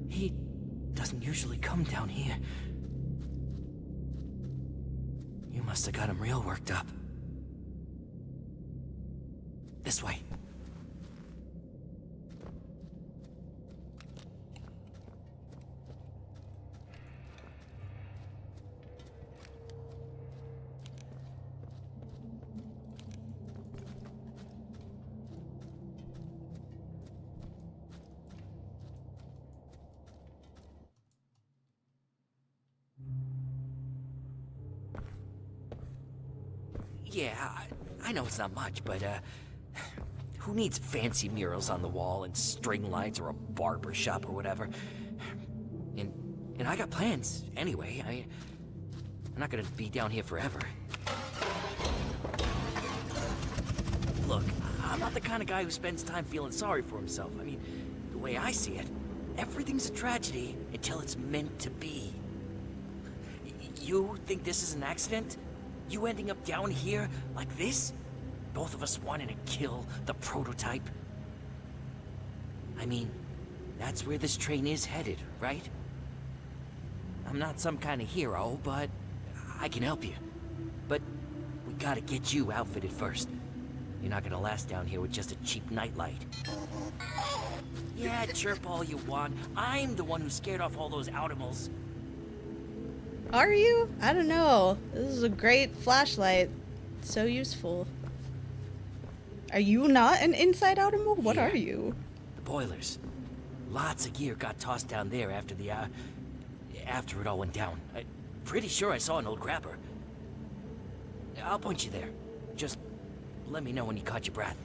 Speaker 15: He doesn't usually come down here. You must have got him real worked up. This way. Yeah, I know it's not much, but, who needs fancy murals on the wall and string lights or a barber shop or whatever? And I got plans anyway. I'm not gonna be down here forever. Look, I'm not the kind of guy who spends time feeling sorry for himself. I mean, the way I see it, everything's a tragedy until it's meant to be. You think this is an accident? You ending up down here like this? Both of us wanting to kill the prototype? I mean, that's where this train is headed, right? I'm not some kind of hero, but I can help you. But we gotta get you outfitted first. You're not gonna last down here with just a cheap nightlight. Yeah, chirp all you want. I'm the one who scared off all those animals.
Speaker 1: Are you? I don't know. This is a great flashlight. So useful. Are you not an inside-out animal? What
Speaker 15: Yeah.
Speaker 1: are you?
Speaker 15: The boilers. Lots of gear got tossed down there after after it all went down. I'm pretty sure I saw an old grabber. I'll point you there. Just let me know when you caught your breath.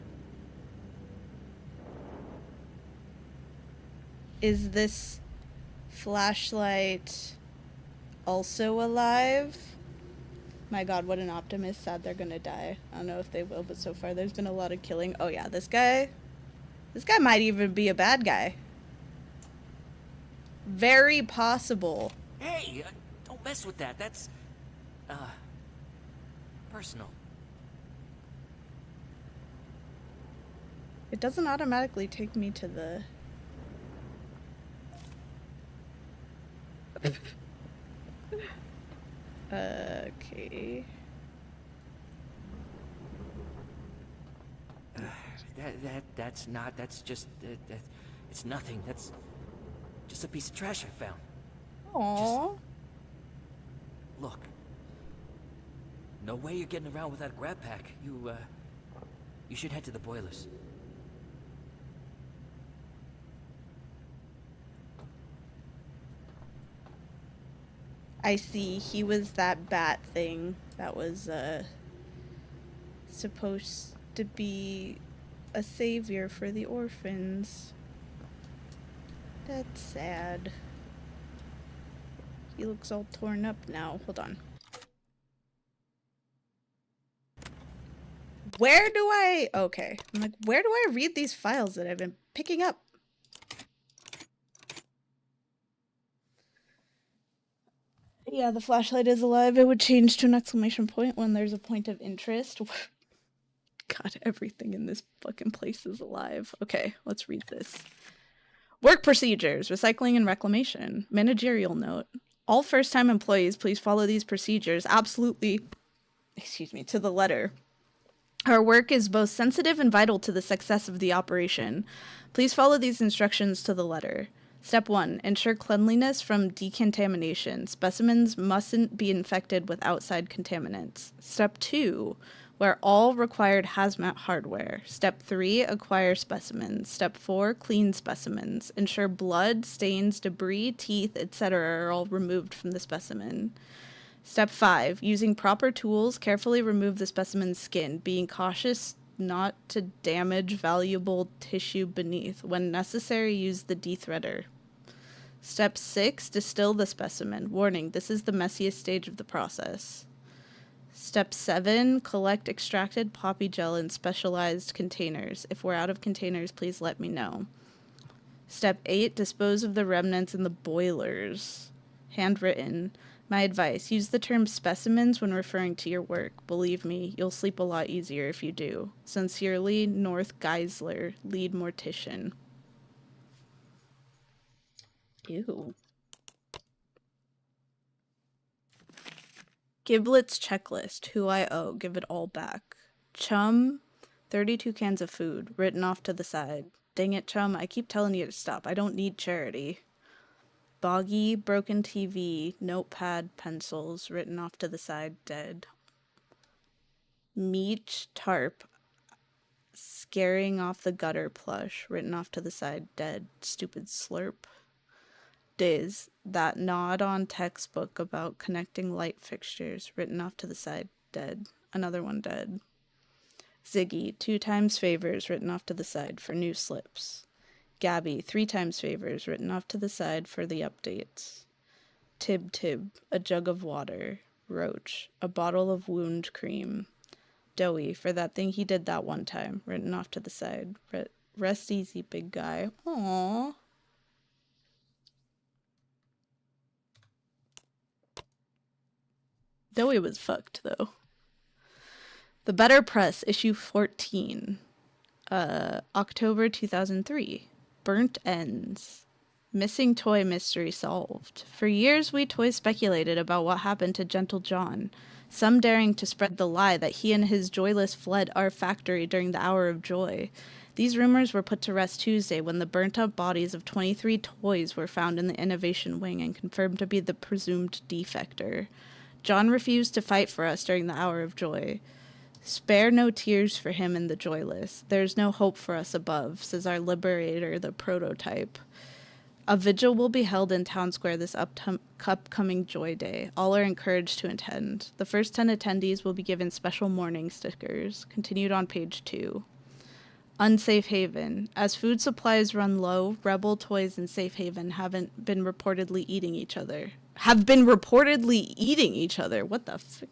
Speaker 1: Is this flashlight also alive? My god, what an optimist. Sad they're gonna die. I don't know if they will, but so far there's been a lot of killing. Oh yeah, this guy might even be a bad guy. Very possible.
Speaker 15: Hey, don't mess with that. That's, personal.
Speaker 1: It doesn't automatically take me to the... okay.
Speaker 15: That's just, it's nothing. That's just a piece of trash I found.
Speaker 1: Aww.
Speaker 15: Look. No way you're getting around without a grab pack. You should head to the boilers.
Speaker 1: I see. He was that bat thing that was, supposed to be a savior for the orphans. That's sad. He looks all torn up now. Hold on. Where do I... okay. I'm like, where do I read these files that I've been picking up? Yeah, the flashlight is alive. It would change to an exclamation point when there's a point of interest. God, everything in this fucking place is alive. Okay, let's read this. Work procedures, recycling and reclamation. Managerial note. All first-time employees, please follow these procedures absolutely, excuse me, to the letter. Our work is both sensitive and vital to the success of the operation. Please follow these instructions to the letter. Step 1. Ensure cleanliness from decontamination. Specimens mustn't be infected with outside contaminants. Step 2. Wear all required hazmat hardware. Step 3. Acquire specimens. Step 4. Clean specimens. Ensure blood, stains, debris, teeth, etc. are all removed from the specimen. Step 5. Using proper tools, carefully remove the specimen's skin, being cautious not to damage valuable tissue beneath. When necessary, use the dethreader. Step 6. Distill the specimen. Warning, this is the messiest stage of the process. Step 7. Collect extracted poppy gel in specialized containers. If we're out of containers, please let me know. Step 8. Dispose of the remnants in the boilers. Handwritten. My advice, use the term specimens when referring to your work. Believe me, you'll sleep a lot easier if you do. Sincerely, North Geisler, lead mortician. Ew. Giblet's checklist, who I owe, give it all back. Chum, 32 cans of food, written off to the side. Dang it, Chum, I keep telling you to stop. I don't need charity. Boggy, broken TV, notepad, pencils, written off to the side, dead. Meech, tarp, scaring off the gutter plush, written off to the side, dead. Stupid slurp. Diz, that nod-on textbook about connecting light fixtures, written off to the side, dead. Another one dead. Ziggy, 2 times favors, written off to the side for new slips. Gabby, 3 times favors, written off to the side for the updates. Tib, a jug of water. Roach, a bottle of wound cream. Doughy, for that thing he did that one time, written off to the side. Rest easy, big guy. Aww. Doughy was fucked, though. The Better Press, issue 14. October 2003. Burnt Ends. Missing toy mystery solved. For years, we toys speculated about what happened to Gentle John, some daring to spread the lie that he and his joyless fled our factory during the hour of joy. These rumors were put to rest Tuesday when the burnt-up bodies of 23 toys were found in the Innovation Wing and confirmed to be the presumed defector. John refused to fight for us during the hour of joy. Spare no tears for him and the joyless. There's no hope for us above, says our liberator, the prototype. A vigil will be held in Town Square this upcoming Joy Day. All are encouraged to attend. The first 10 attendees will be given special mourning stickers. Continued on page 2. Unsafe Haven. As food supplies run low, Rebel Toys and Safe Haven haven't been reportedly eating each other. Have been reportedly eating each other. What the f...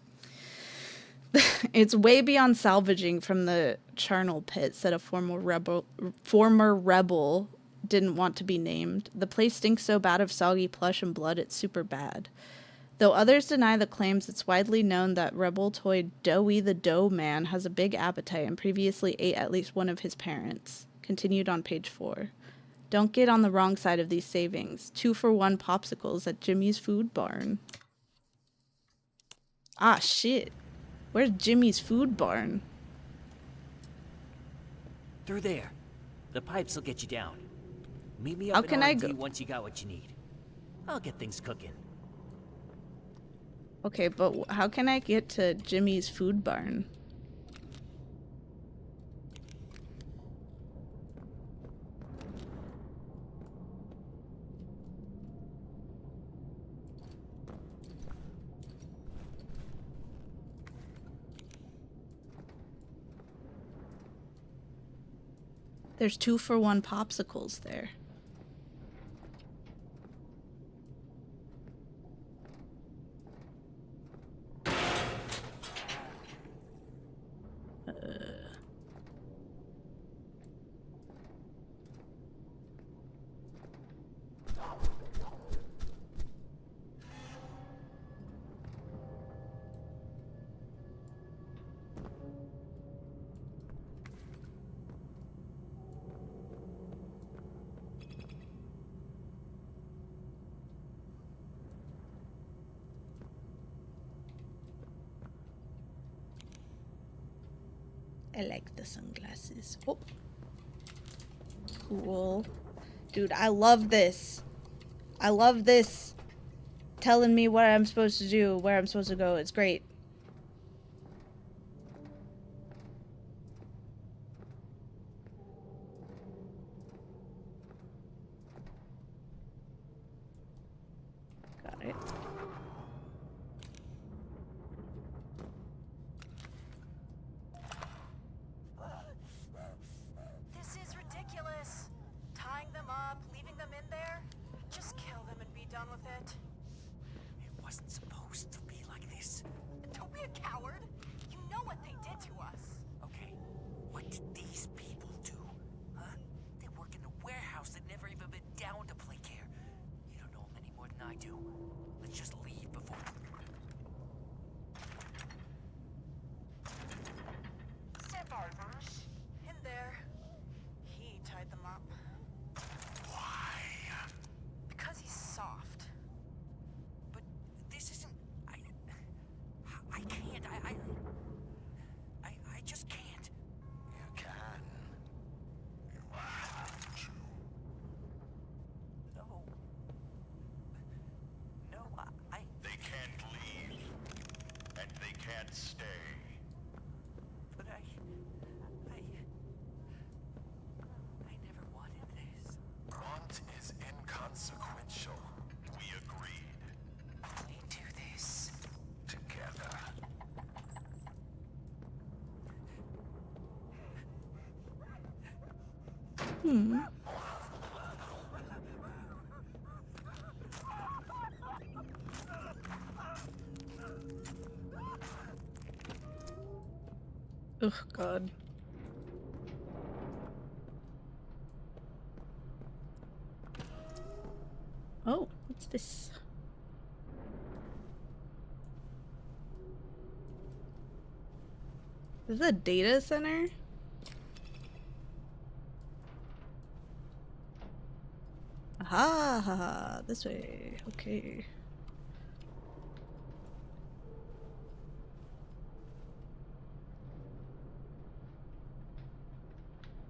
Speaker 1: It's way beyond salvaging from the charnel pit, said a former rebel didn't want to be named. The place stinks so bad of soggy plush and blood, it's super bad. Though others deny the claims, it's widely known that rebel toy Doughy the Dough Man has a big appetite and previously ate at least one of his parents. Continued on page 4. Don't get on the wrong side of these savings. 2-for-1 popsicles at Jimmy's Food Barn. Ah, shit. Where's Jimmy's Food Barn?
Speaker 15: Through there. The pipes will get you down. Meet me
Speaker 1: How
Speaker 15: up
Speaker 1: can
Speaker 15: at
Speaker 1: I
Speaker 15: R&D
Speaker 1: go?
Speaker 15: once you got what you need. I'll get things cooking.
Speaker 1: Okay, but how can I get to Jimmy's Food Barn? There's 2-for-1 popsicles there. I like the sunglasses. Oh. Cool. Dude, I love this. I love this. Telling me what I'm supposed to do, where I'm supposed to go. It's great. Got it.
Speaker 16: This is ridiculous. Tying them up, leaving them in there. Just kill them and be done with it.
Speaker 15: It wasn't supposed to be like this.
Speaker 16: Don't be a coward. You know what they did to us.
Speaker 15: Okay, what did these people do? Huh? They work in a warehouse that never even been down to play care. You don't know them any more than I do. Let's just leave before...
Speaker 16: Survivors. In there. He tied them up.
Speaker 15: Why?
Speaker 16: Because he's soft.
Speaker 15: But this isn't... I can't. I just can't.
Speaker 13: You can. You have to.
Speaker 15: No. No, I...
Speaker 13: They can't leave. And they can't stay.
Speaker 15: But I never wanted this.
Speaker 13: Want is inconsequential. We agreed.
Speaker 16: We do this.
Speaker 13: Together.
Speaker 1: Ugh, God. Oh, what's this? Is this a data center? Aha, haha, this way. Okay.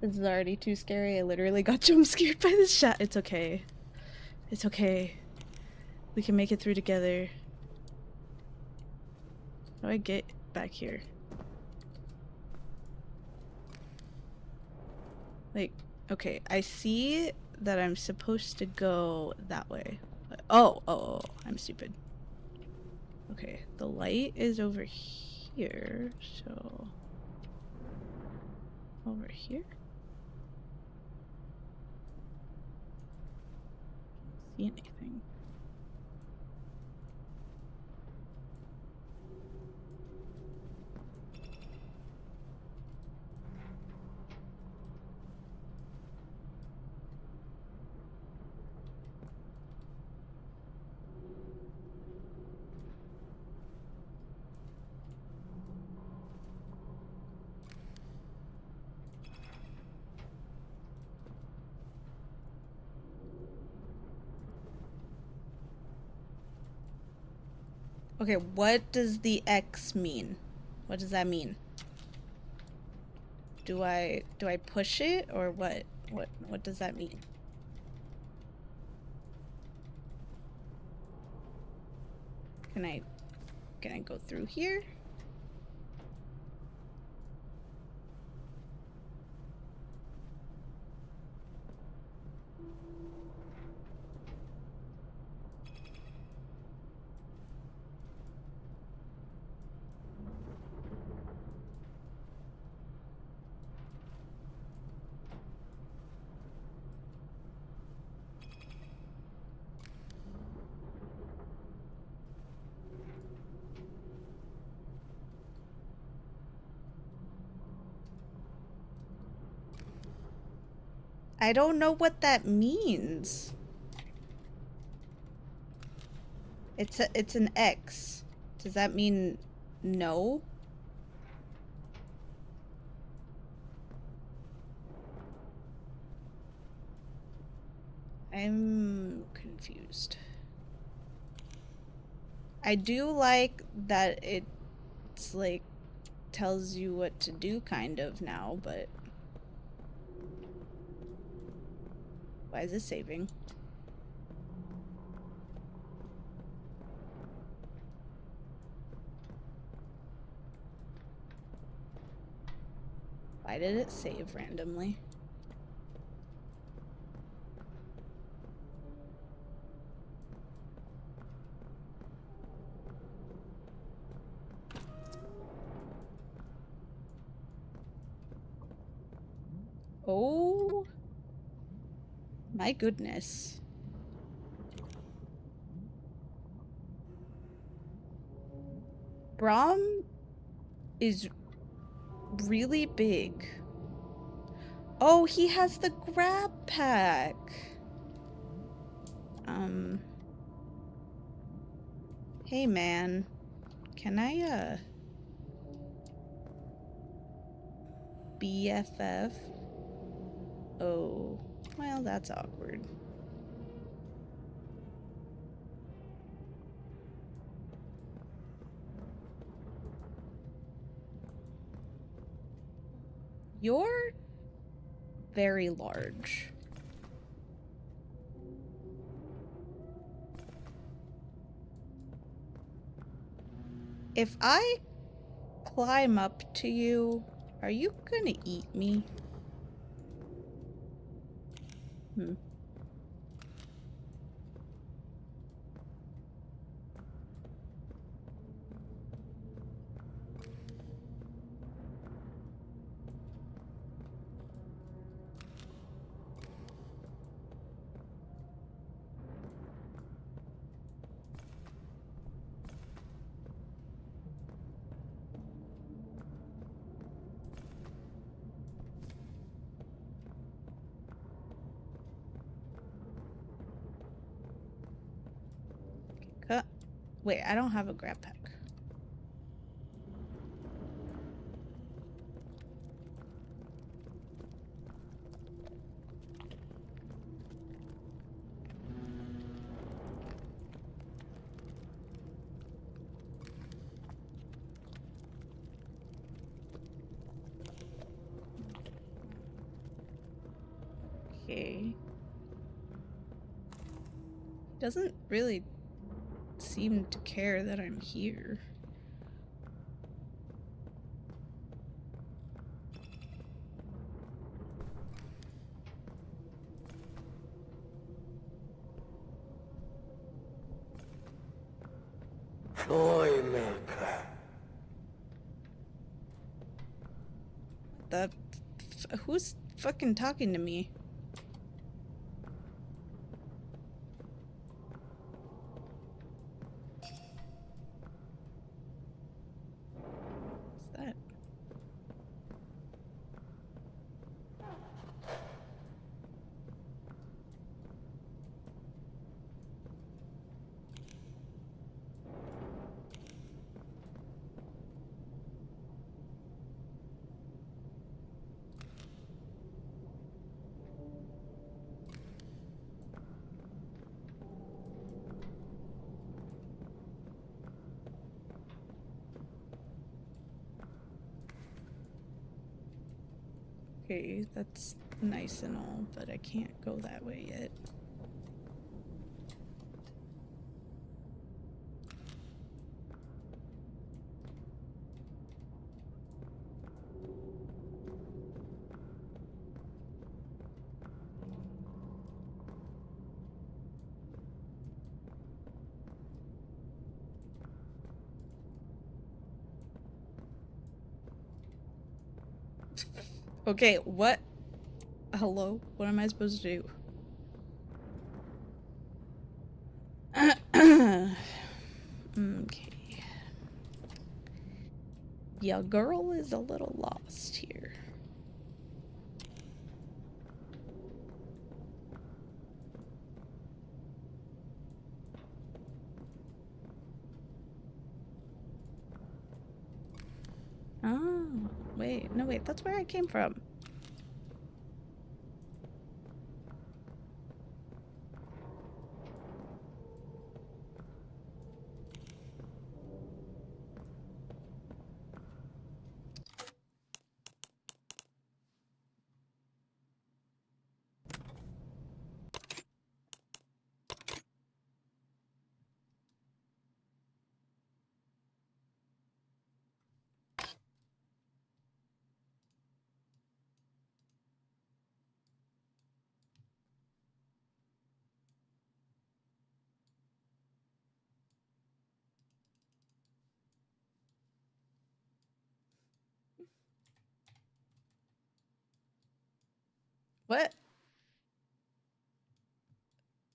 Speaker 1: This is already too scary. I literally got jump scared by this shot. It's okay. It's okay. We can make it through together. How do I get back here? Like, okay, I see that I'm supposed to go that way. Oh, I'm stupid. Okay, the light is over here, so... Over here? Can't see anything. Okay, what does the X mean? What does that mean? Do I push it or what? What does that mean? Can I go through here? I don't know what that means. It's an X. Does that mean no? I'm confused. I do like that it's like tells you what to do kind of now, but why is it saving? Why did it save randomly? Oh my goodness. Braum is really big. Oh, he has the grab pack. Hey man, can I BFF? Oh, well, that's awkward. You're very large. If I climb up to you, are you gonna eat me? Hmm. Wait, I don't have a grab pack. Okay. Doesn't really seem to care that I'm here.
Speaker 13: Toy maker.
Speaker 1: Who's fucking talking to me? What's that? Okay, that's nice and all, but I can't go that way yet. Okay, what? Hello? What am I supposed to do? Okay. Yeah, girl is a little lost here. Oh, wait. No, wait. That's where I came from. What?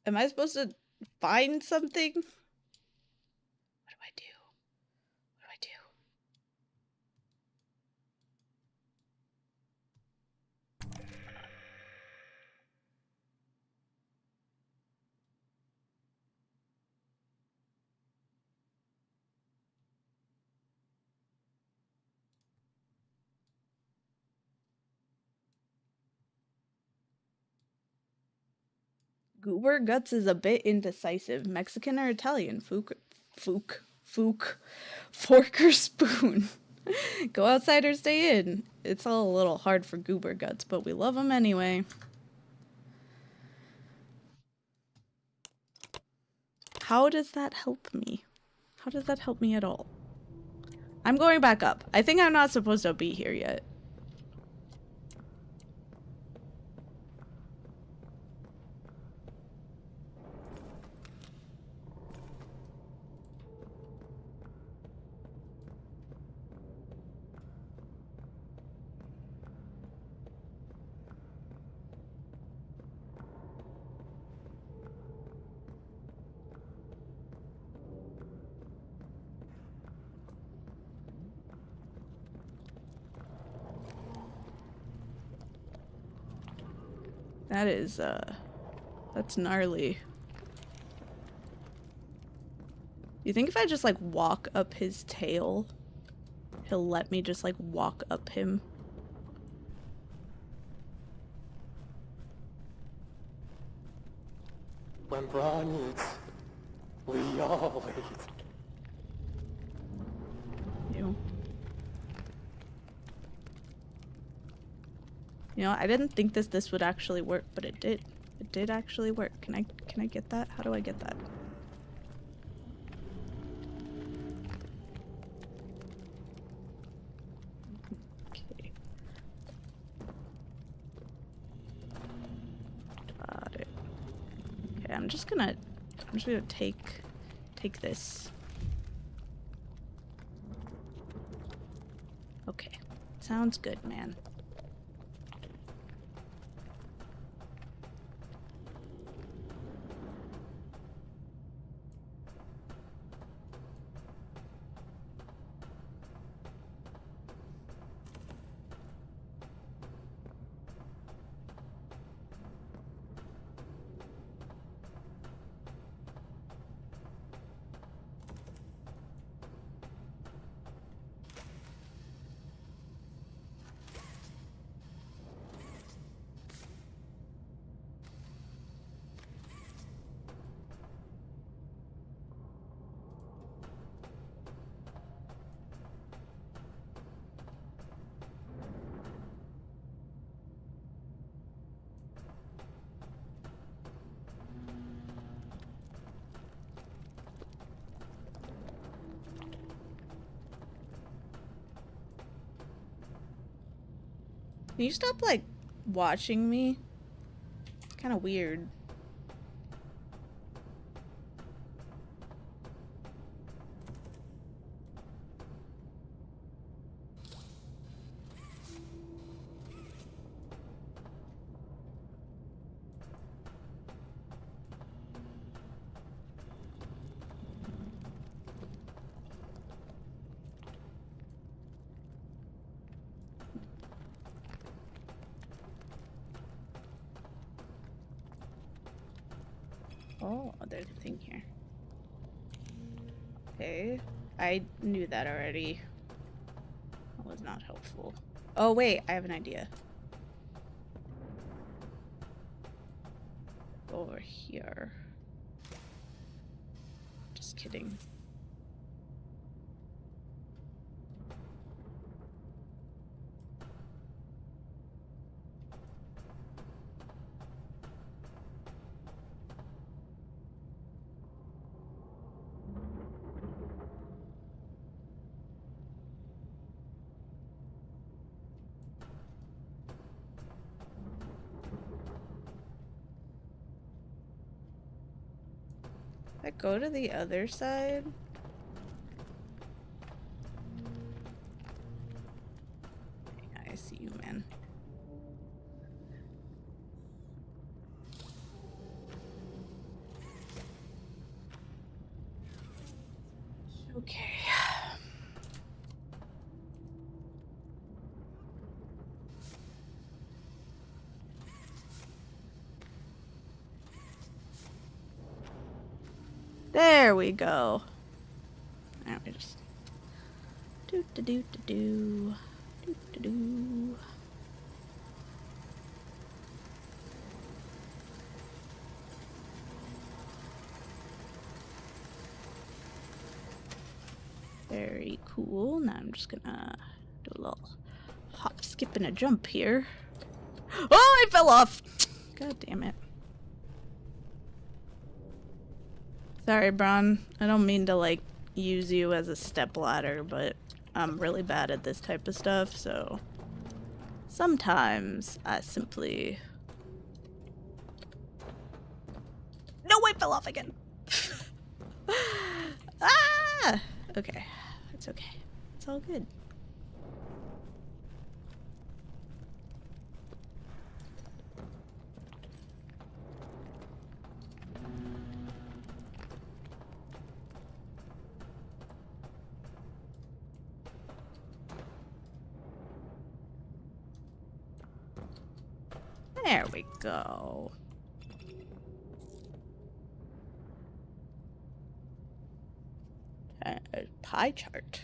Speaker 1: Am I supposed to find something? What do I do? What do I do? Goober Guts is a bit indecisive. Mexican or Italian? Fork or spoon? Go outside or stay in. It's all a little hard for Goober Guts, but we love him anyway. How does that help me? How does that help me at all? I'm going back up. I think I'm not supposed to be here yet. That is, that's gnarly. You think if I just, like, walk up his tail, he'll let me just, like, walk up him?
Speaker 13: When Braun eats, we all eat.
Speaker 1: You know, I didn't think this would actually work, but it did. It did actually work. Can I get that? How do I get that? Okay. Got it. Okay, I'm just gonna take this. Okay. Sounds good, man. Can you stop, like, watching me? It's kind of weird. Oh, there's a thing here. Okay. I knew that already. That was not helpful. Oh, wait. I have an idea. Over here. Just kidding. If I go to the other side. I see you, man. Okay. There we go. Now we just do do do do do do do do. Very cool. Now I'm just gonna do a little hop, skip, and a jump here. Oh, I fell off! God damn it. Sorry, Bron. I don't mean to, like, use you as a stepladder, but I'm really bad at this type of stuff, so sometimes I simply... No, I fell off again! Ah! Okay. It's okay. It's all good. There we go. Pie chart.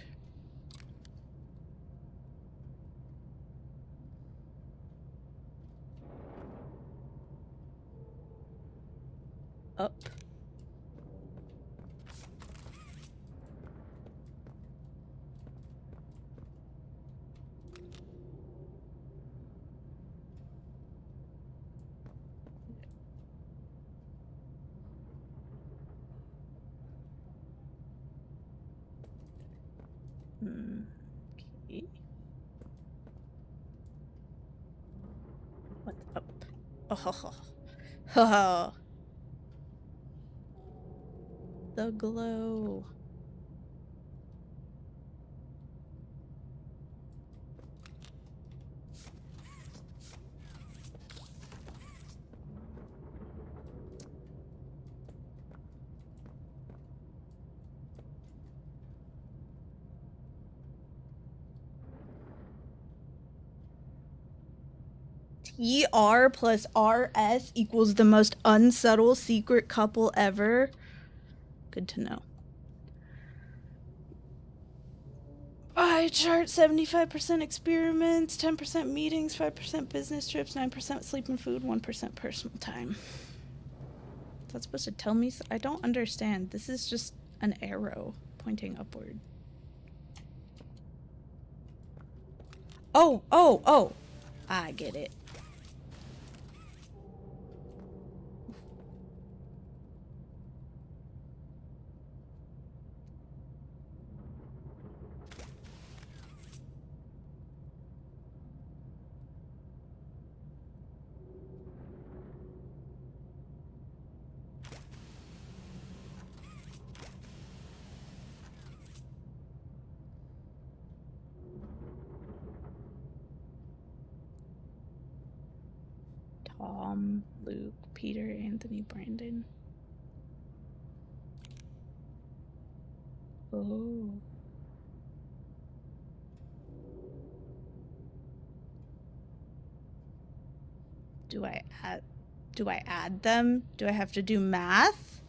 Speaker 1: Up. Okay. What's up? Oh, oh. The glow. ER plus RS equals the most unsubtle secret couple ever. Good to know. Pie chart, 75% experiments, 10% meetings, 5% business trips, 9% sleep and food, 1% personal time. That's supposed to tell me? I don't understand. This is just an arrow pointing upward. Oh, oh, oh. I get it. Tom, Luke, Peter, Anthony, Brandon. Oh. Do I add them? Do I have to do math?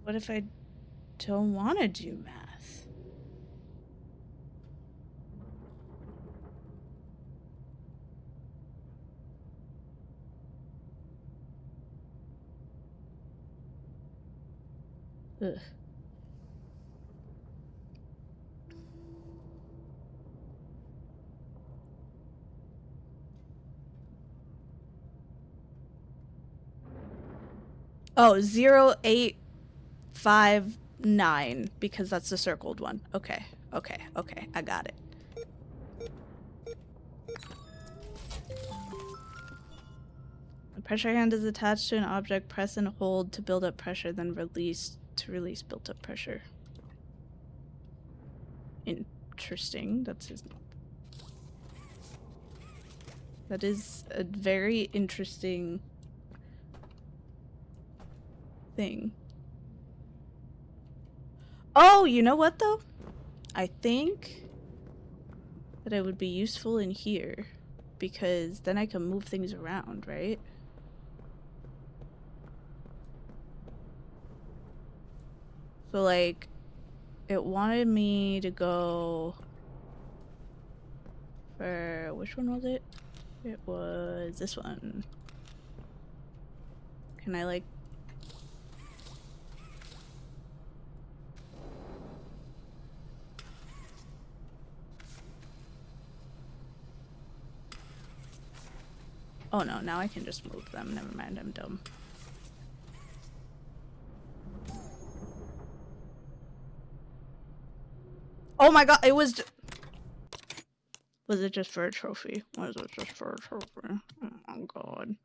Speaker 1: What if I don't want to do math? Ugh. Oh, 0859, because that's the circled one. Okay, okay, okay, I got it. The pressure hand is attached to an object. Press and hold to build up pressure, then release to release built up pressure. Interesting. That's his name. That is a very interesting thing. Oh, you know what though? I think that it would be useful in here because then I can move things around, right? So like it wanted me to go for, which one was it? It was this one. Can I like oh no, now I can just move them. Never mind, I'm dumb. Oh my god, it was it just for a trophy? Was it just for a trophy? Oh my god.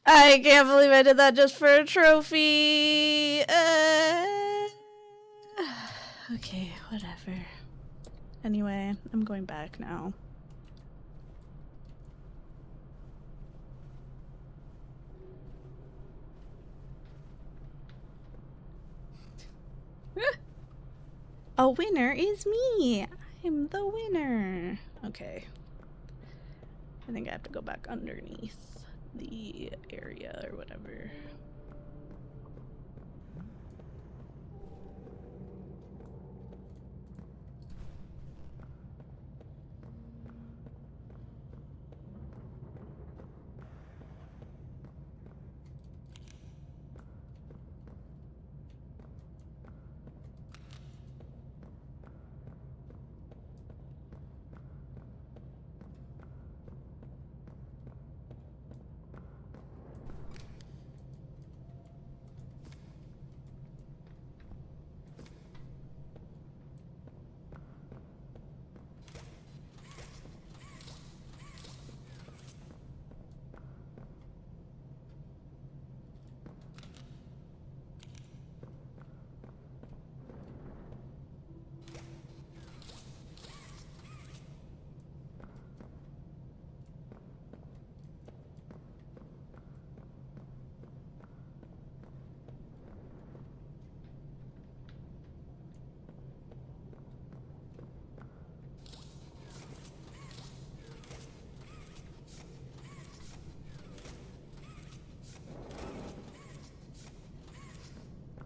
Speaker 1: I can't believe I did that just for a trophy. Okay, whatever. Anyway, I'm going back now. A winner is me. I'm the winner. Okay. I think I have to go back underneath the area or whatever.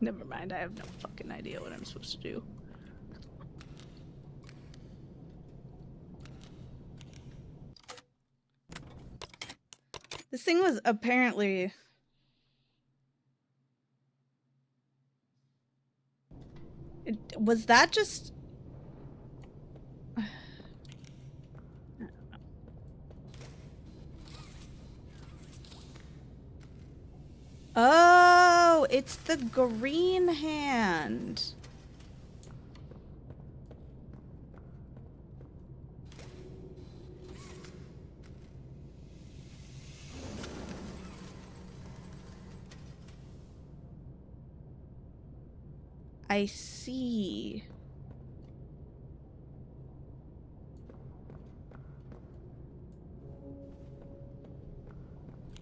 Speaker 1: Never mind, I have no fucking idea what I'm supposed to do. This thing was apparently... was that just... Oh, it's the green hand. I see.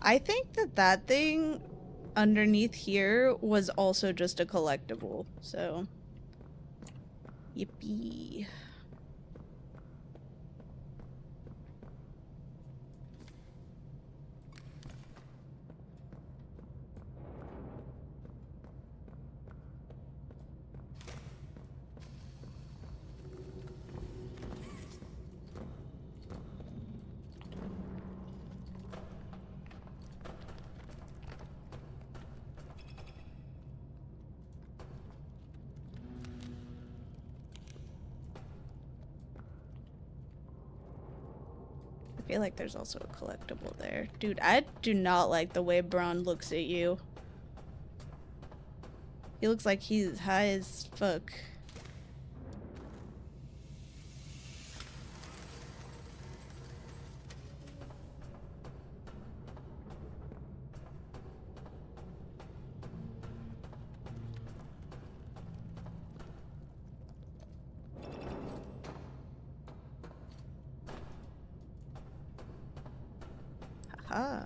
Speaker 1: I think that thing underneath here was also just a collectible, so yippee. I feel like there's also a collectible there. Dude, I do not like the way Braun looks at you. He looks like he's high as fuck. Haha.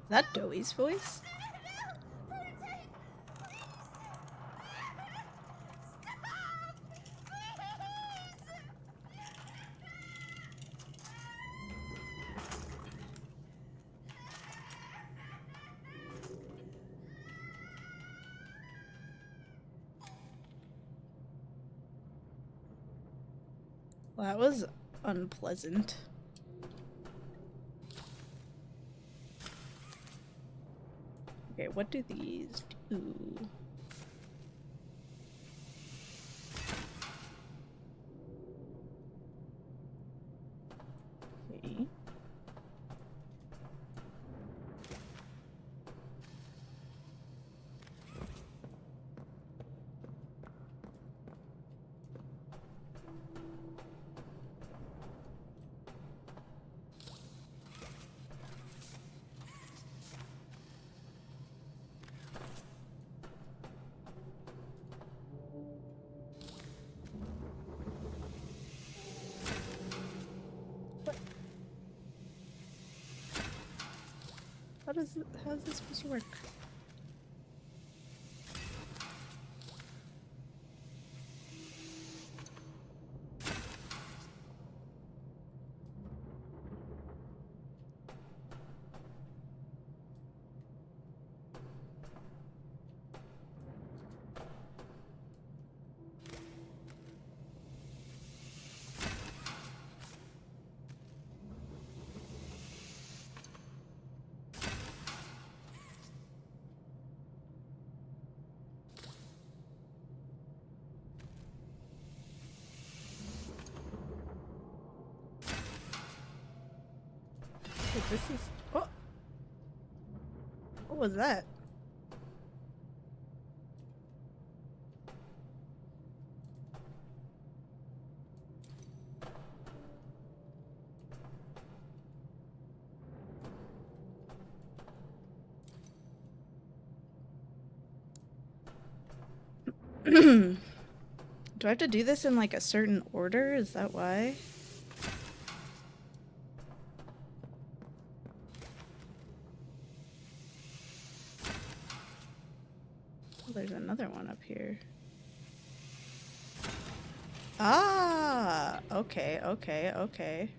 Speaker 1: Is that Doey's voice? Well, that was unpleasant. Okay, what do these do? Okay. how is this supposed to work? This is. Oh! What was that? Do I have to do this in like a certain order? Is that why? Oh, there's another one up here. Ah! Okay, okay, okay.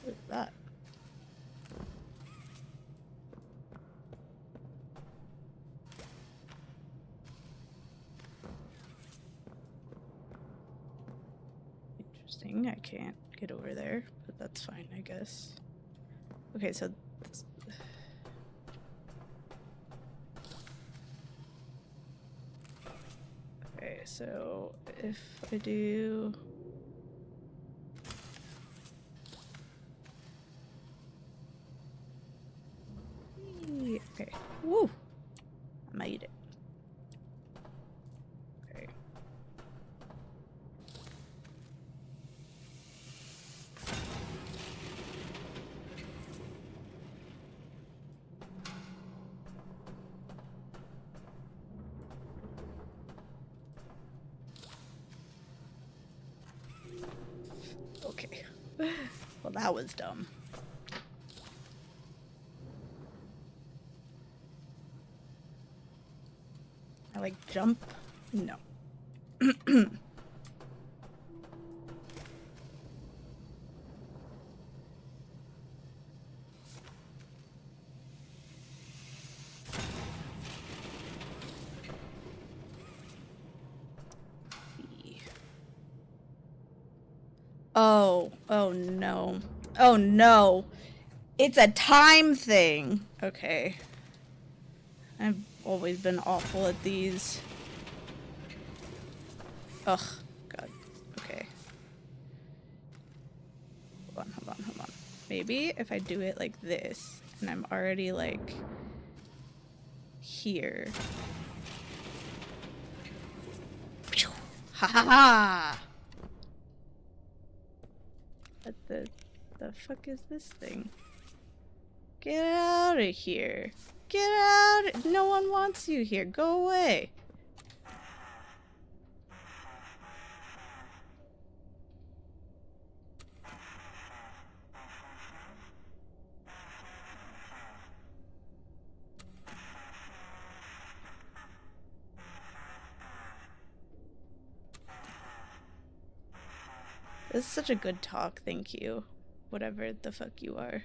Speaker 1: What is that? Interesting. I can't get over there, but that's fine, I guess. Okay, so this... Okay, so if I do... Okay. Woo! I made it. Okay. Okay. Well, that was dumb. I like jump? No. Oh, oh no. Oh no. It's a time thing. Okay. I've always been awful at these. Ugh. God. Okay. Hold on, hold on, hold on. Maybe if I do it like this, and I'm already like here. Ha ha ha! What the fuck is this thing? Get out of here. Get out. No one wants you here. Go away. This is such a good talk. Thank you. Whatever the fuck you are.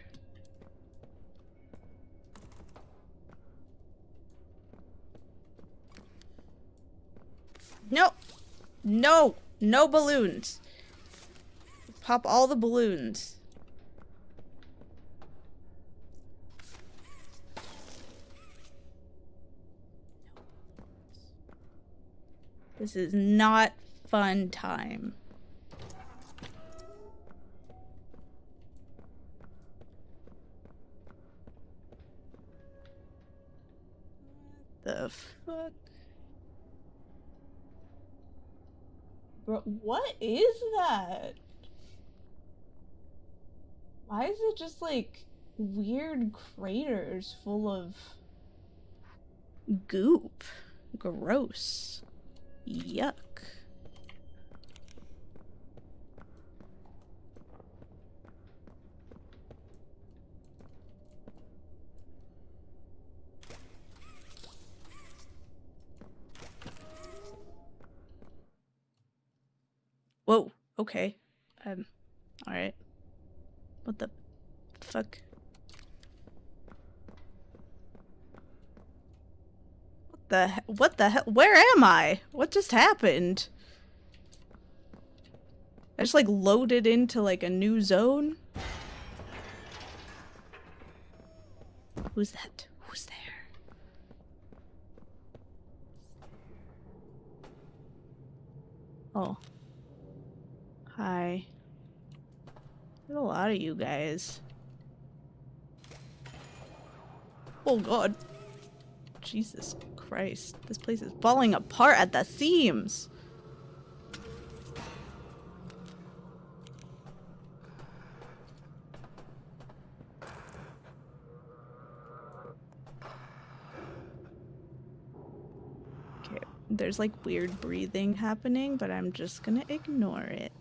Speaker 1: No! No! No balloons! Pop all the balloons. This is not fun time. What the fuck? Bro, what is that? Why is it just like weird craters full of goop? Gross. Yuck. Okay. Alright. What the fuck? What the hell? Where am I? What just happened? I just like loaded into like a new zone? Who's that? Who's there? Oh. Hi. There's a lot of you guys. Oh god. Jesus Christ. This place is falling apart at the seams. Okay, there's like weird breathing happening, but I'm just gonna ignore it.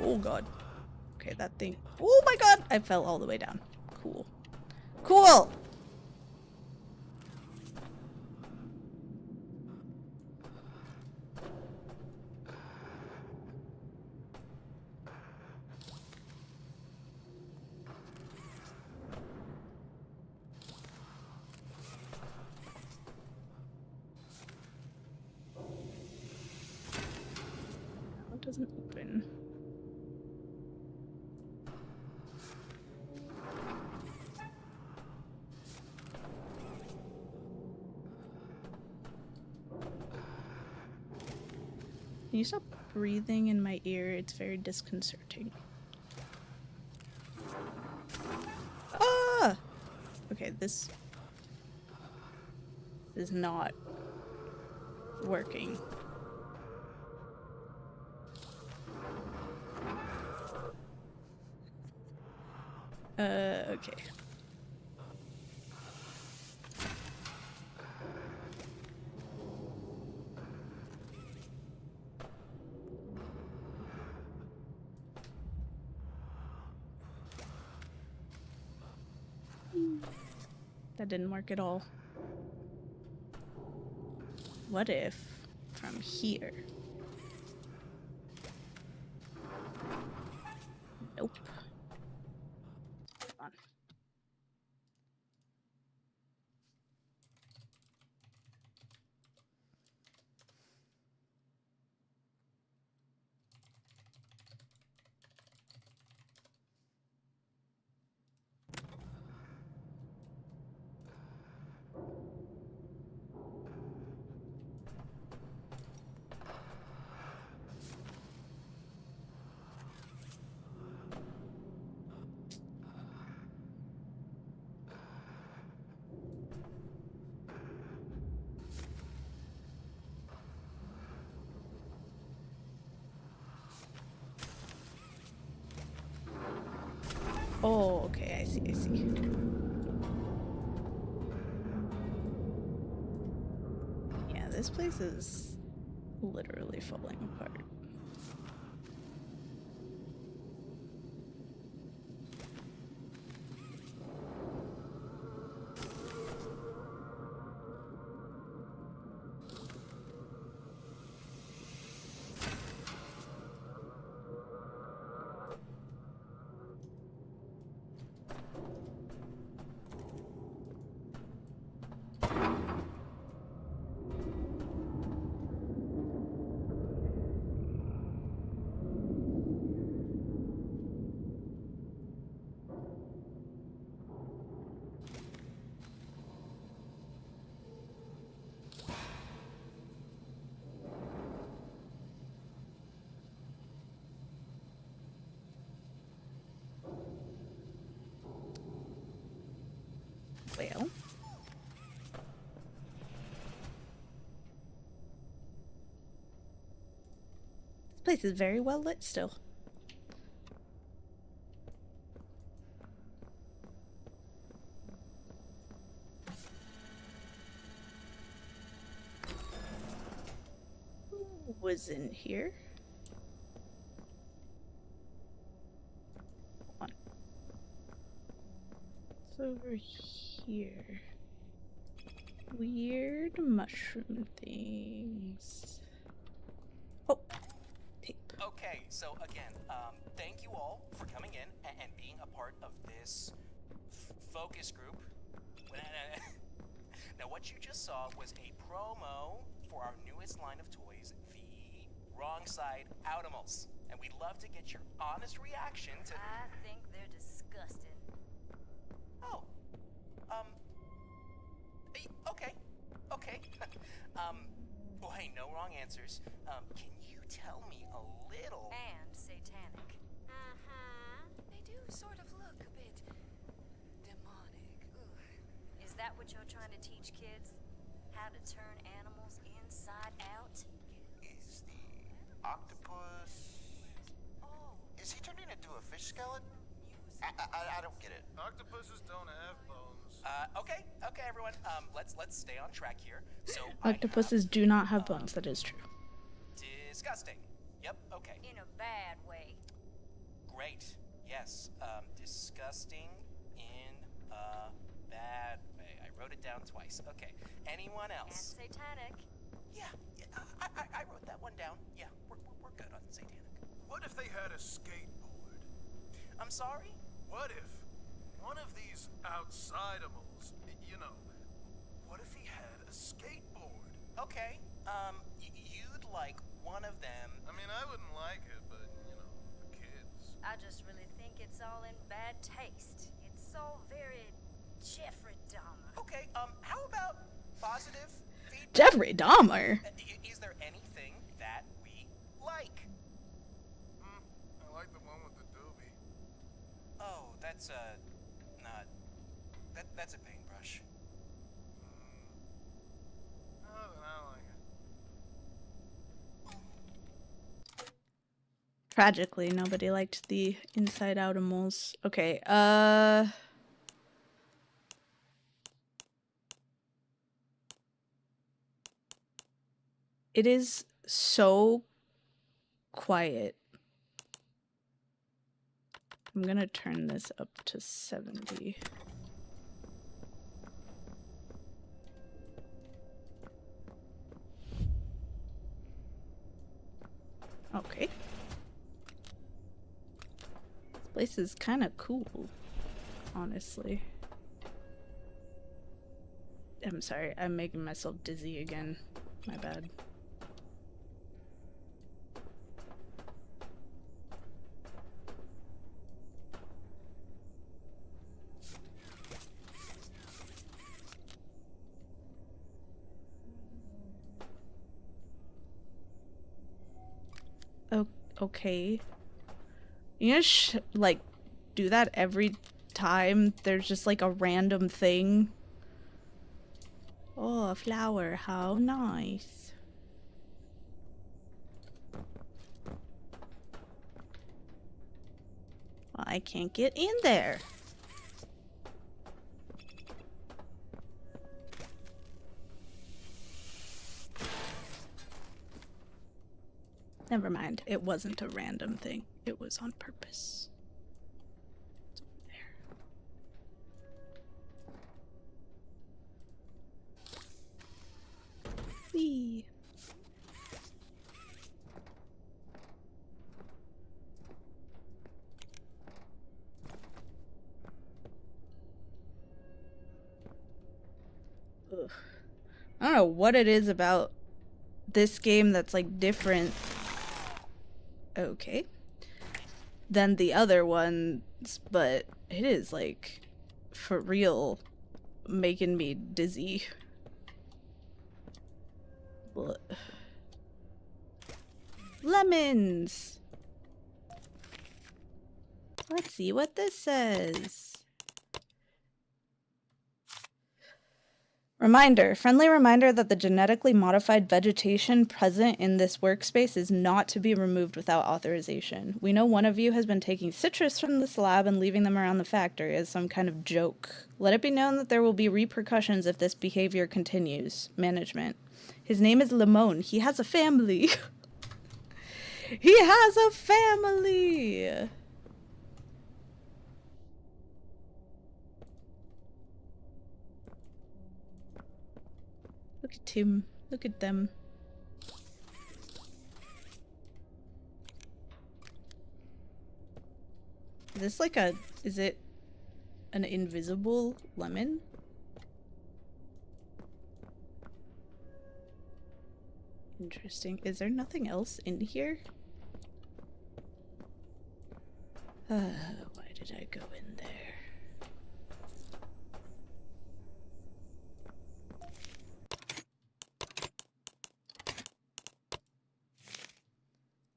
Speaker 1: Oh god. Okay, that thing. Oh my god! I fell all the way down. Cool. Cool! It doesn't open. Can you stop breathing in my ear? It's very disconcerting. Ah! Okay, this is not working. Okay. That didn't work at all. What if from here? Nope. Hold on. Oh, okay, I see, I see. Yeah, this place is literally falling apart. Well. This place is very well lit still. Who was in here? Hold on. over here? Weird mushroom things. Oh, tape.
Speaker 17: Okay, so again, thank you all for coming in and being a part of this focus group. Now, what you just saw was a promo for our newest line of toys, the Wrong Side Outimals. And we'd love to get your honest reaction to...
Speaker 16: I think they're disgusting.
Speaker 17: Oh. Okay. Okay. Well, hey, no wrong answers. Can you tell me a little...
Speaker 16: And satanic. They do sort of look a bit... demonic. Ugh. Is that what you're trying to teach kids? How to turn animals inside out?
Speaker 18: Is the octopus...
Speaker 16: Oh.
Speaker 18: Is he turning into a fish skeleton? I don't get it.
Speaker 19: Octopuses don't have bones.
Speaker 17: Okay, everyone. Let's stay on track here. So
Speaker 1: Octopuses do not have bones. That is true.
Speaker 17: Disgusting. Yep. Okay.
Speaker 16: In a bad way.
Speaker 17: Great. Yes. Disgusting in a bad way. I wrote it down twice. Okay. Anyone else?
Speaker 16: And satanic.
Speaker 17: Yeah. I wrote that one down. Yeah. We're good on satanic.
Speaker 19: What if they had a skateboard?
Speaker 17: I'm sorry?
Speaker 19: What if one of these outsidimals, you know, what if he had a skateboard?
Speaker 17: Okay, you'd like one of them.
Speaker 19: I mean, I wouldn't like it, but, you know, the kids.
Speaker 16: I just really think it's all in bad taste. It's all very Jeffrey Dahmer.
Speaker 17: Okay, how about positive feedback?
Speaker 1: Jeffrey Dahmer?
Speaker 17: Is there anything that we like?
Speaker 19: I like the one with the doobie.
Speaker 17: Oh, that's not... That's a paintbrush.
Speaker 19: Oh, then I like it.
Speaker 1: Tragically, nobody liked the inside outimals. Okay, it is so quiet. I'm gonna turn this up to 70. Okay. This place is kind of cool, honestly. I'm sorry, I'm making myself dizzy again. My bad. Okay. You know, like, do that every time there's just like a random thing. Oh, a flower. How nice. Well, I can't get in there. Never mind. It wasn't a random thing. It was on purpose. It's over there. Whee! Ugh. I don't know what it is about this game that's like different. Okay. Than the other ones, but it is like for real making me dizzy. Lemons! Let's see what this says. Reminder, friendly reminder that the genetically modified vegetation present in this workspace is not to be removed without authorization. We know one of you has been taking citrus from this lab and leaving them around the factory as some kind of joke. Let it be known that there will be repercussions if this behavior continues. Management. His name is Limon. He has a family. He has a family! Look at him. Look at them. Is this like a... Is it an invisible lemon? Interesting. Is there nothing else in here? Why did I go in there?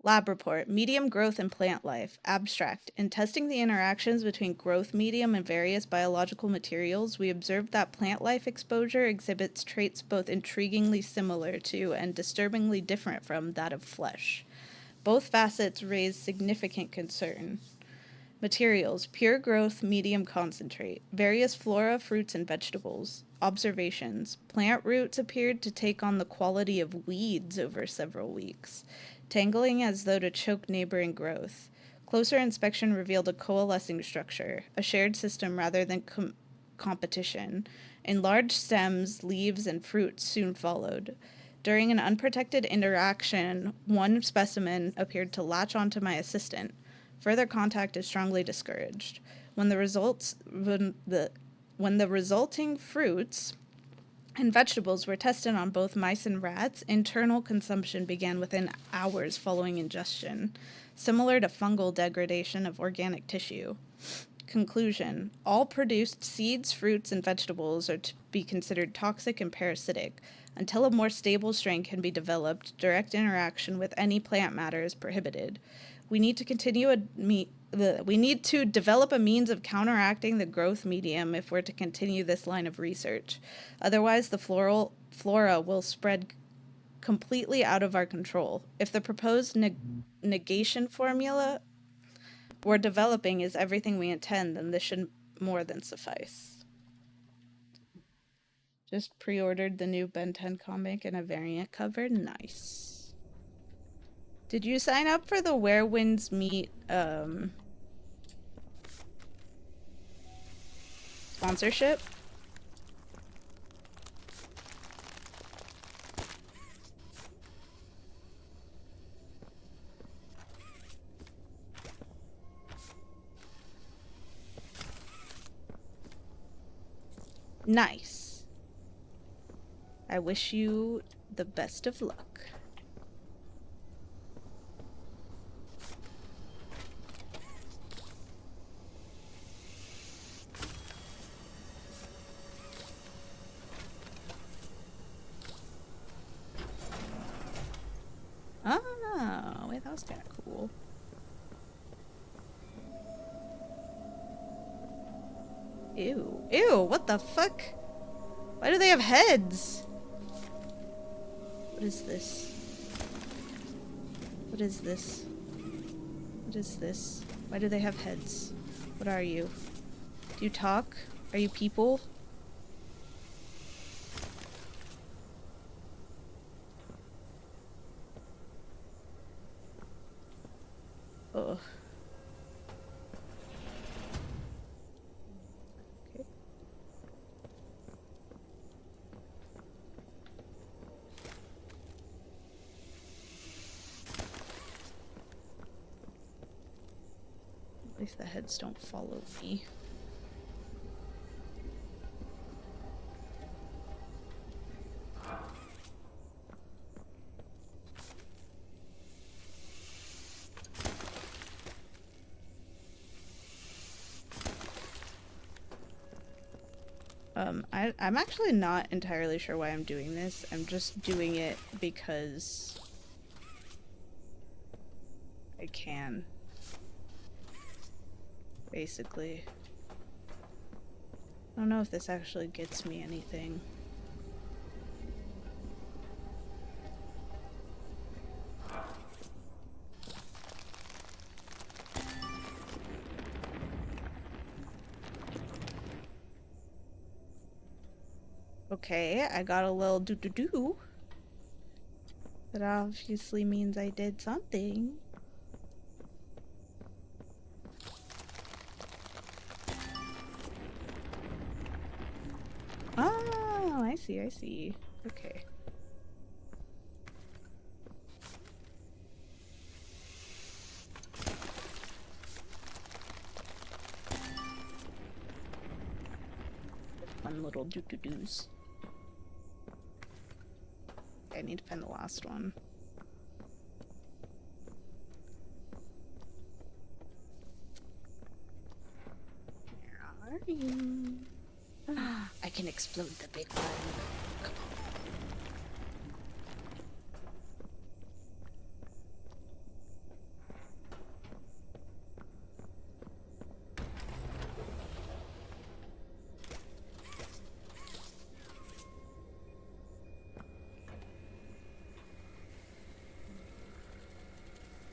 Speaker 1: Lab report, medium growth and plant life. Abstract. In testing the interactions between growth medium and various biological materials, we observed that plant life exposure exhibits traits both intriguingly similar to and disturbingly different from that of flesh. Both facets raise significant concern. Materials, pure growth, medium concentrate. Various flora, fruits, and vegetables. Observations. Plant roots appeared to take on the quality of weeds over several weeks, tangling as though to choke neighboring growth. Closer inspection revealed a coalescing structure, a shared system rather than competition. Enlarged stems, leaves, and fruit soon followed. During an unprotected interaction, one specimen appeared to latch onto my assistant. Further contact is strongly discouraged. When the resulting fruits and vegetables were tested on both mice and rats, internal consumption began within hours following ingestion, similar to fungal degradation of organic tissue. Conclusion: all produced seeds, fruits, and vegetables are to be considered toxic and parasitic. Until a more stable strain can be developed, direct interaction with any plant matter is prohibited. We need to develop a means of counteracting the growth medium if we're to continue this line of research. Otherwise, the flora will spread completely out of our control. If the proposed negation formula we're developing is everything we intend, then this should more than suffice. Just pre-ordered the new Ben 10 comic and a variant cover. Nice. Did you sign up for the Where Winds Meet sponsorship? Nice. I wish you the best of luck. Oh, wait, that was kind of cool. Ew. Ew, what the fuck? Why do they have heads? What is this? What is this? What is this? Why do they have heads? What are you? Do you talk? Are you people? Ugh. Okay. At least the heads don't follow me. I'm actually not entirely sure why I'm doing this. I'm just doing it because I can. Basically. I don't know if this actually gets me anything. Okay, I got a little do-do-do. That obviously means I did something. Oh, I see, I see. Okay. Fun little doo-doo-doos. I need to find the last one. Where are you? I can explode the big one. Come on.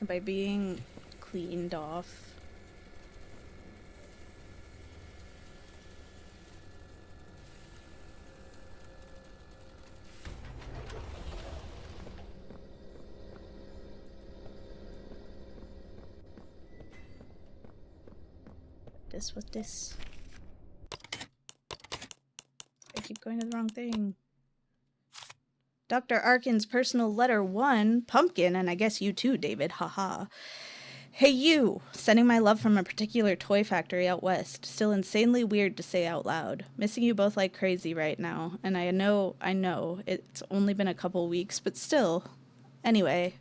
Speaker 1: By being cleaned off. This was this. I keep going to the wrong thing. Dr. Arkin's personal letter 1, Pumpkin, and I guess you too, David, haha. Hey you! Sending my love from a particular toy factory out west. Still insanely weird to say out loud. Missing you both like crazy right now. And I know, it's only been a couple weeks, but still. Anyway,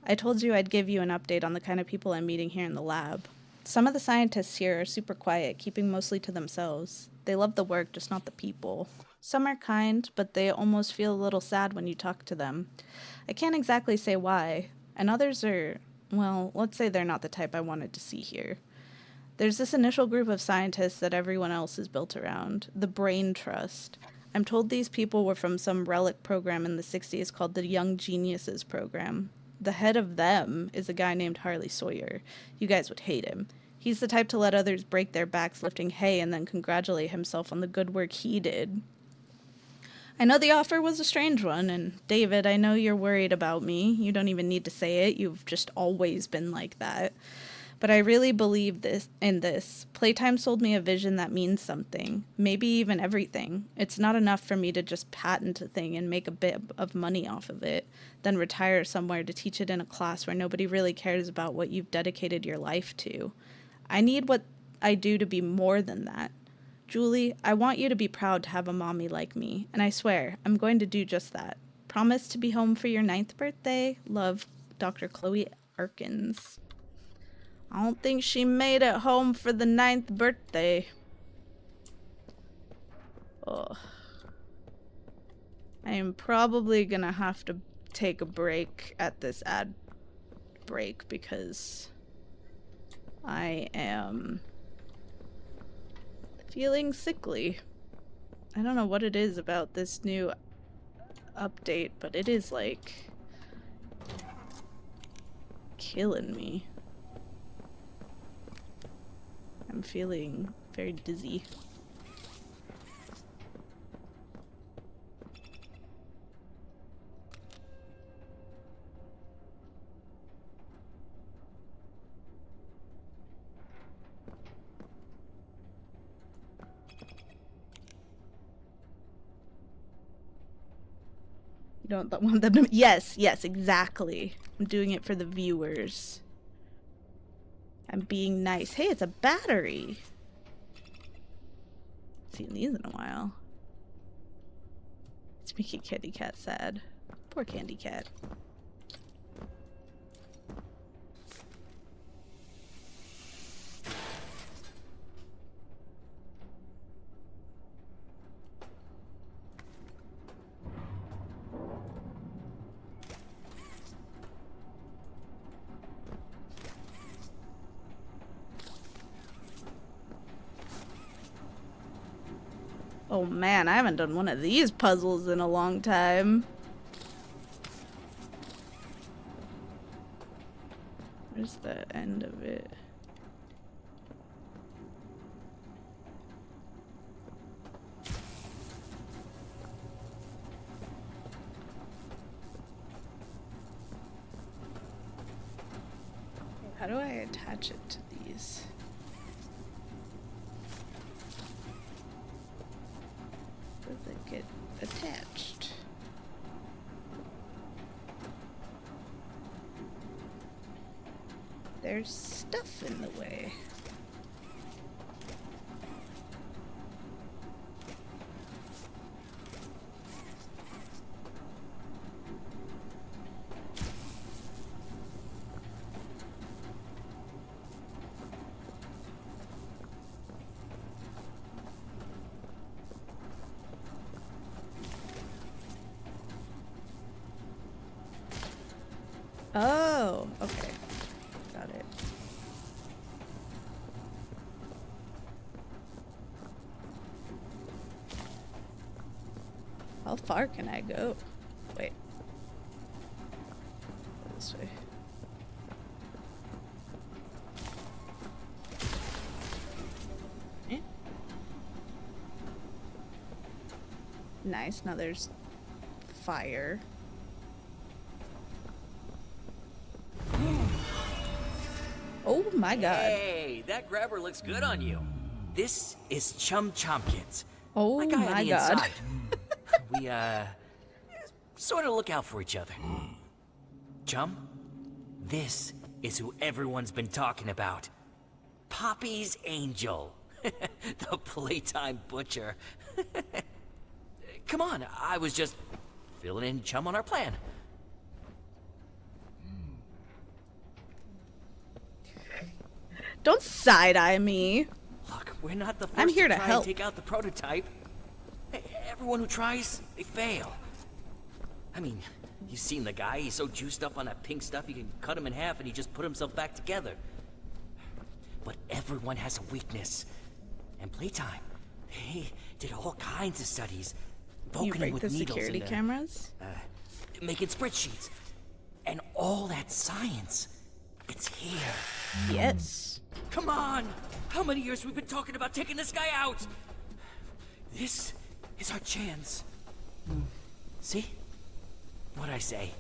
Speaker 1: I told you I'd give you an update on the kind of people I'm meeting here in the lab. Some of the scientists here are super quiet, keeping mostly to themselves. They love the work, just not the people. Some are kind, but they almost feel a little sad when you talk to them. I can't exactly say why. And others are, well, let's say they're not the type I wanted to see here. There's this initial group of scientists that everyone else is built around, the Brain Trust. I'm told these people were from some relic program in the 60s called the Young Geniuses Program. The head of them is a guy named Harley Sawyer. You guys would hate him. He's the type to let others break their backs lifting hay and then congratulate himself on the good work he did. I know the offer was a strange one, and David, I know you're worried about me. You don't even need to say it. You've just always been like that. But I really believe in this. Playtime sold me a vision that means something. Maybe even everything. It's not enough for me to just patent a thing and make a bit of money off of it, then retire somewhere to teach it in a class where nobody really cares about what you've dedicated your life to. I need what I do to be more than that. Julie, I want you to be proud to have a mommy like me, and I swear, I'm going to do just that. Promise to be home for your 9th birthday. Love, Dr. Chloe Arkins. I don't think she made it home for the 9th birthday. Oh. I am probably gonna have to take a break at this ad break because I am feeling sickly. I don't know what it is about this new update, but it is like killing me. I'm feeling very dizzy. You don't want them to— Yes, exactly. I'm doing it for the viewers. I'm being nice. Hey, it's a battery. Seen these in a while. It's making Candy Cat sad. Poor Candy Cat. Oh man, I haven't done one of these puzzles in a long time. Where's the end of it? How do I attach it to these? Does it get attached? there's stuff in the way. Oh, okay. Got it. How far can I go? Wait. Go this way. Eh? Nice. Now there's fire. Oh my god.
Speaker 15: Hey, that grabber looks good on you. This is Chum Chompkins.
Speaker 1: Oh
Speaker 15: my guy on
Speaker 1: my
Speaker 15: the
Speaker 1: god.
Speaker 15: inside. We, sort of look out for each other. Chum, this is who everyone's been talking about. Poppy's Angel. The Playtime Butcher. Come on, I was just filling in Chum on our plan.
Speaker 1: Don't side-eye me.
Speaker 15: Look, we're not the 1st
Speaker 1: I'm here
Speaker 15: to
Speaker 1: to
Speaker 15: try
Speaker 1: help.
Speaker 15: and take out the prototype. Hey, everyone who tries, they fail. I mean, you've seen the guy. He's so juiced up on that pink stuff, you can cut him in half and he just put himself back together. But everyone has a weakness. And Playtime, they did all kinds of studies.
Speaker 1: You
Speaker 15: Poking him
Speaker 1: break
Speaker 15: with
Speaker 1: the
Speaker 15: needles
Speaker 1: security
Speaker 15: and,
Speaker 1: cameras?
Speaker 15: making spreadsheets. And all that science, it's here.
Speaker 1: Yes.
Speaker 15: Come on! How many years we've been talking about taking this guy out? This is our chance. See? What'd I say?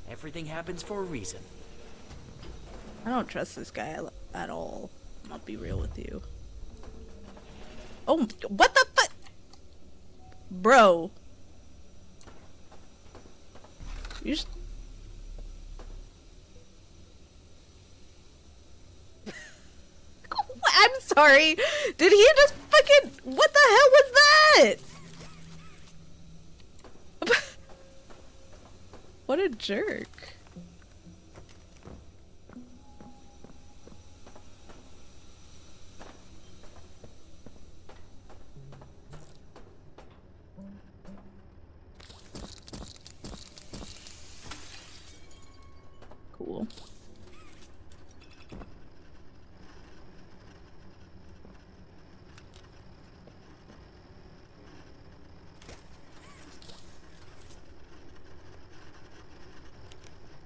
Speaker 15: Everything happens for a reason.
Speaker 1: I don't trust this guy at all. I'll be real with you. Oh, what the fuck? Bro. You just... I'm sorry. Did he just fucking... What the hell was that? What a jerk. Cool.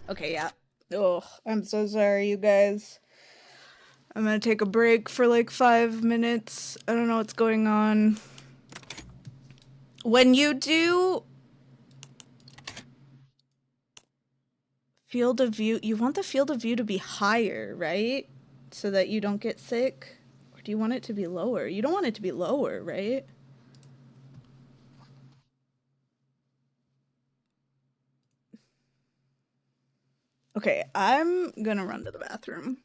Speaker 1: Okay, yeah. Oh, I'm so sorry, you guys. I'm gonna take a break for like 5 minutes. I don't know what's going on. When you do field of view, you want the field of view to be higher, right? So that you don't get sick? Or do you want it to be lower? You don't want it to be lower, right? Okay, I'm gonna run to the bathroom.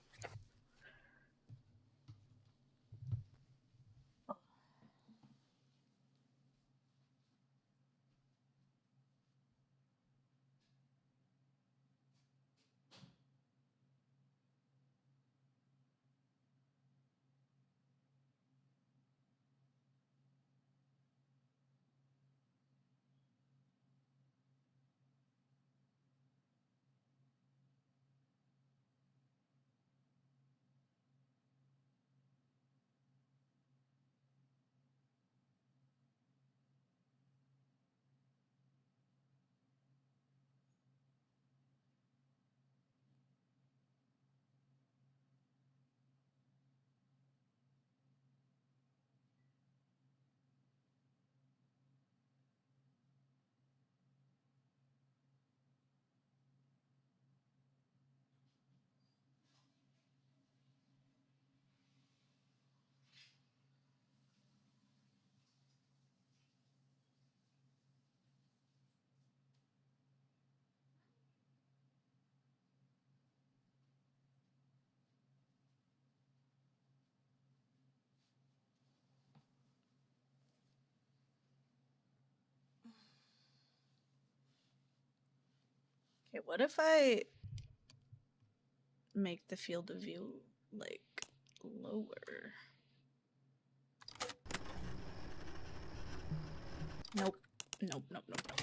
Speaker 1: Okay, what if I make the field of view, like, lower? Nope. Nope, nope, nope, nope,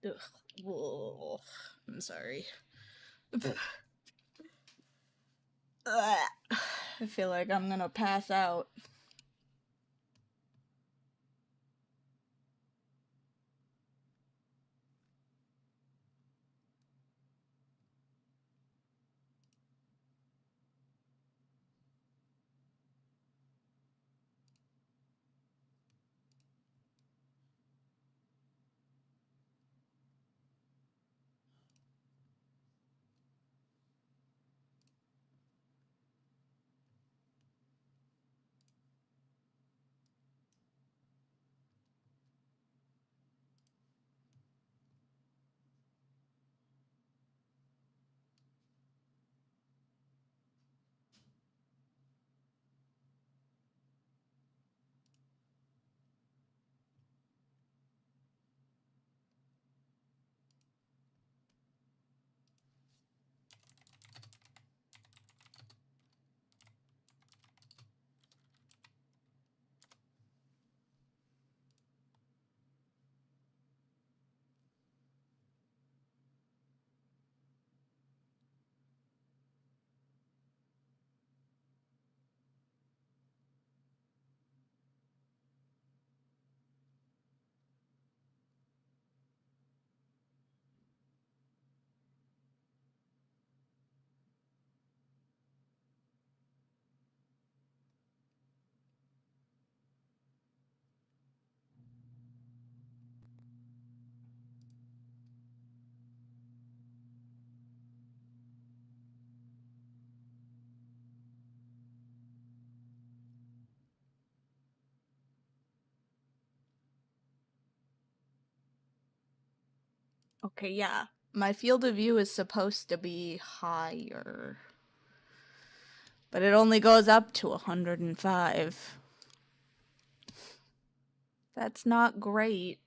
Speaker 1: nope. Ugh. Whoa. I'm sorry. I feel like I'm gonna pass out. Okay, yeah. My field of view is supposed to be higher. But it only goes up to 105. That's not great.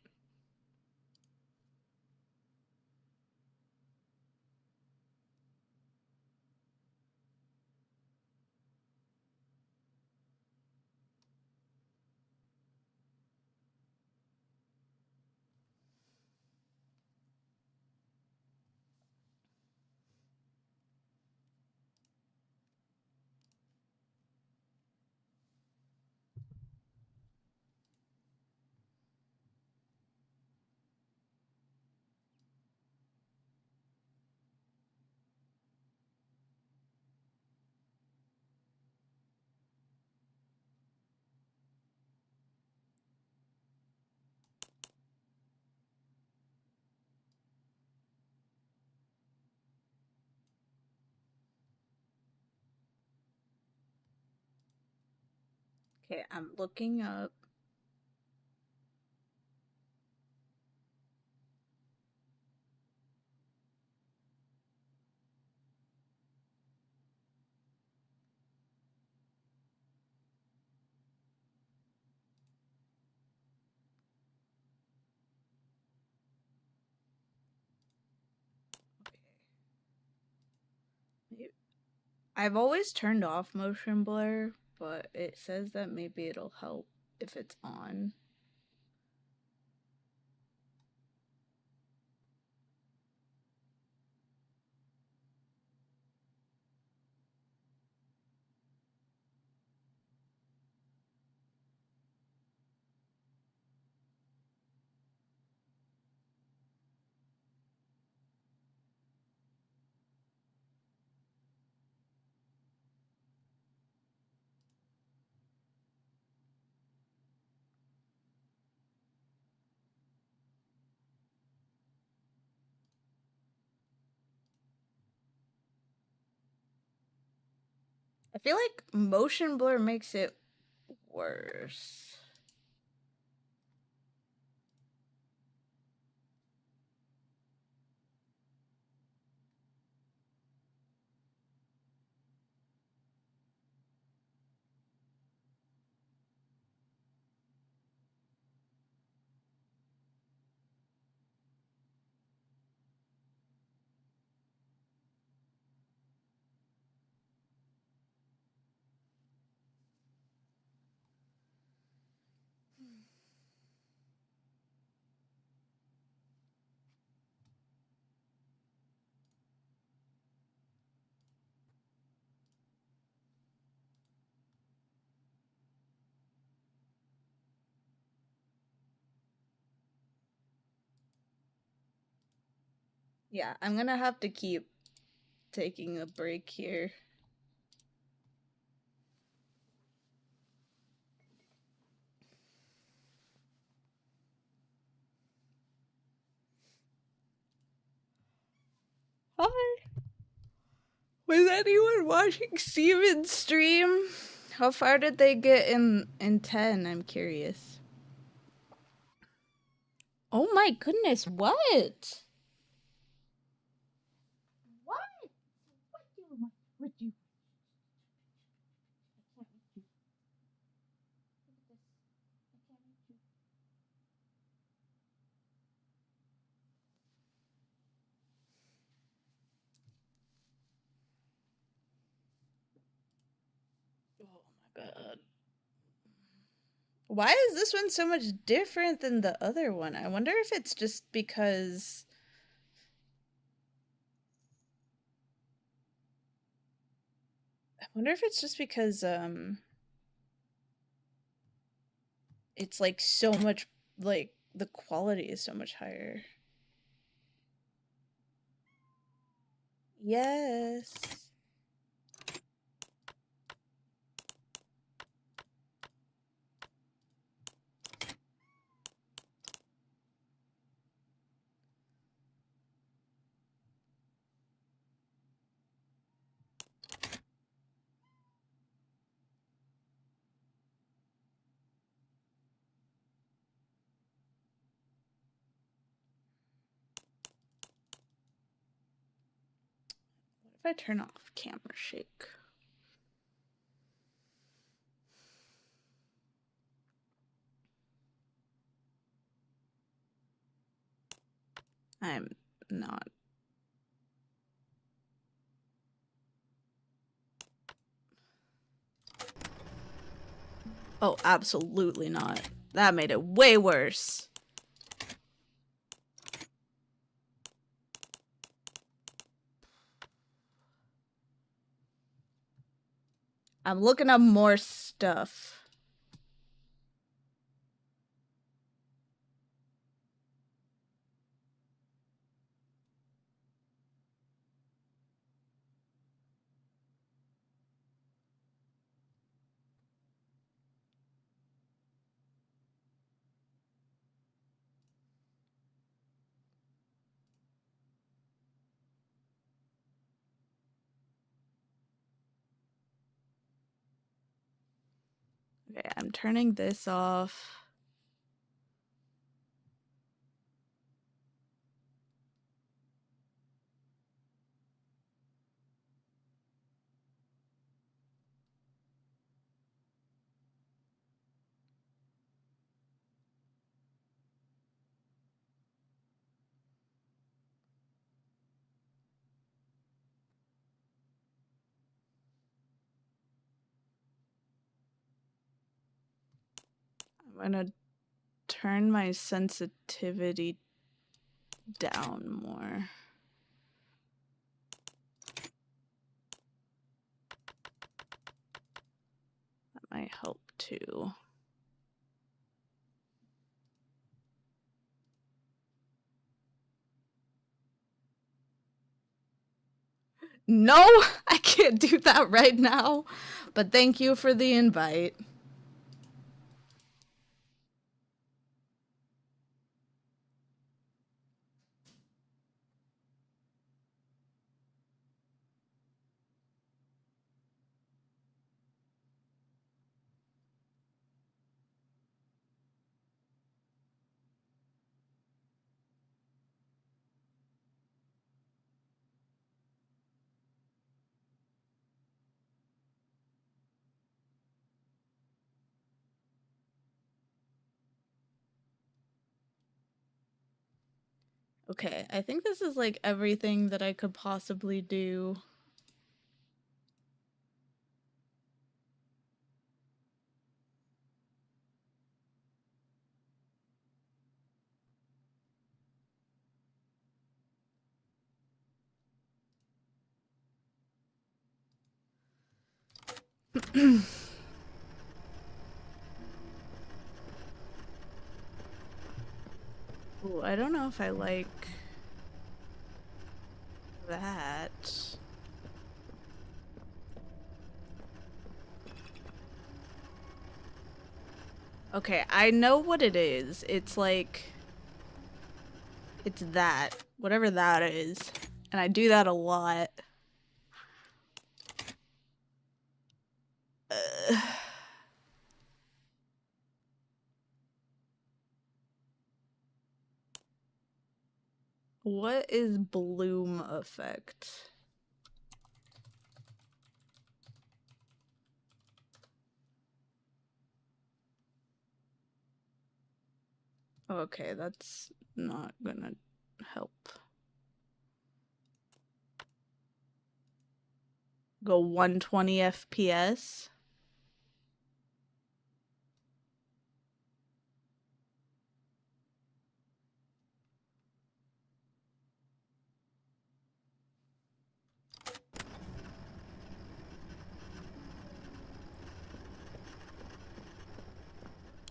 Speaker 1: Okay, I'm looking up. I've always turned off motion blur, but it says that maybe it'll help if it's on. I feel like motion blur makes it worse. Yeah, I'm gonna have to keep taking a break here. Hi. Was anyone watching Steven's stream? How far did they get in 10? I'm curious. Oh my goodness, what? What? What do you God. Why is this one so much different than the other one? I wonder if it's just because it's like so much, like the quality is so much higher. Yes. What if I turn off camera shake? I'm not. Oh, absolutely not. That made it way worse. I'm looking up more stuff. Okay, I'm turning this off. I'm gonna turn my sensitivity down more. That might help too. No, I can't do that right now, but thank you for the invite. Okay, I think this is like everything that I could possibly do. Ooh, I don't know if I like... that. Okay, I know what it is. It's like... It's that. Whatever that is. And I do that a lot. What is bloom effect? Okay, that's not gonna help. Go 120 FPS.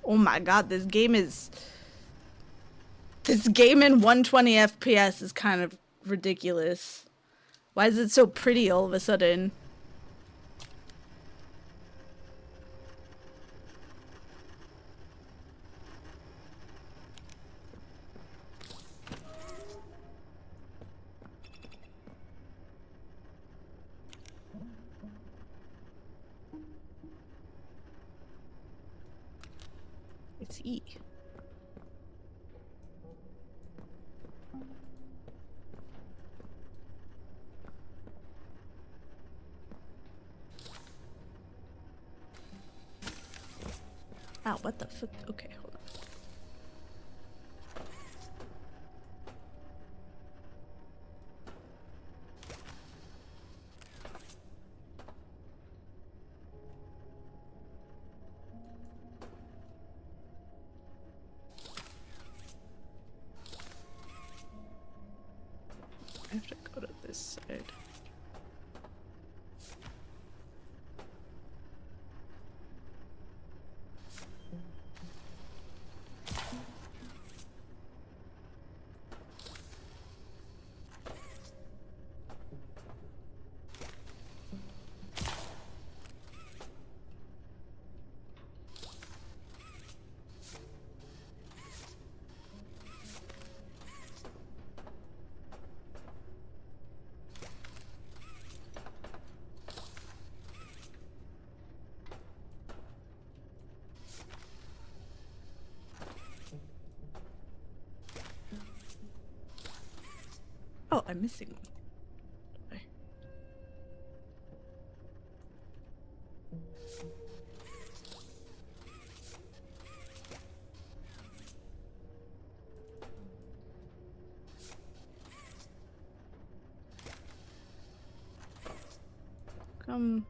Speaker 1: Oh my god, this game in 120 FPS is kind of ridiculous. Why is it so pretty all of a sudden? It's E. Ow, what the fuck? Okay, hold on. I have to go to this side. Oh, I'm missing one. Okay. Come.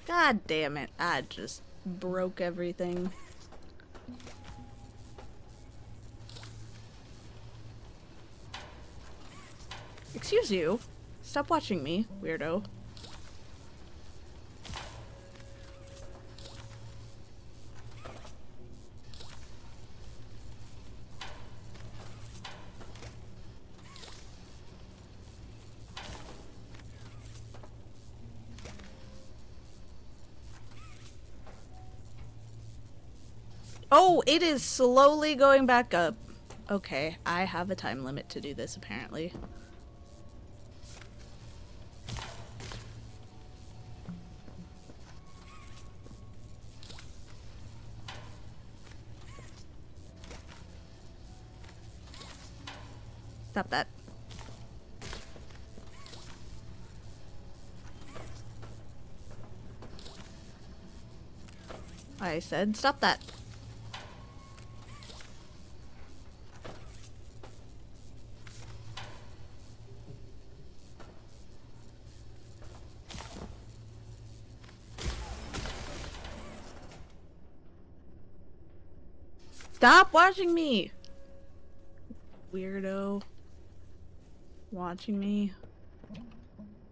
Speaker 1: God damn it. I just broke everything. Excuse you. Stop watching me, weirdo. Oh, it is slowly going back up. Okay, I have a time limit to do this, apparently. Stop that. I said stop that. Stop watching me! Weirdo. Watching me.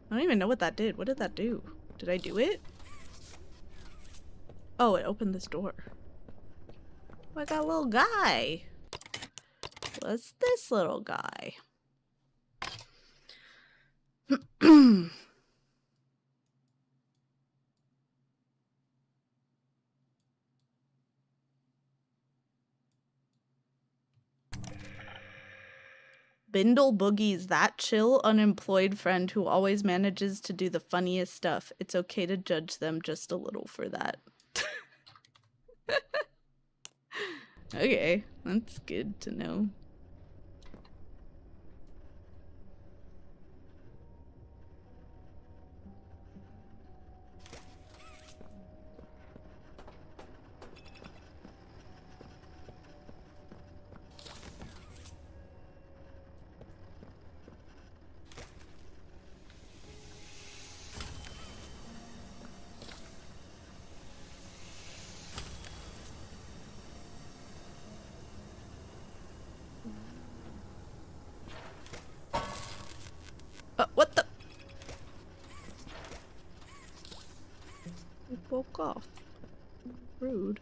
Speaker 1: I don't even know what that did. What did that do? Did I do it? Oh, it opened this door. Oh, I got a little guy. What's this little guy? Bindle Boogie's that chill, unemployed friend who always manages to do the funniest stuff. It's okay to judge them just a little for that. Okay, that's good to know. What the? It woke off. Rude.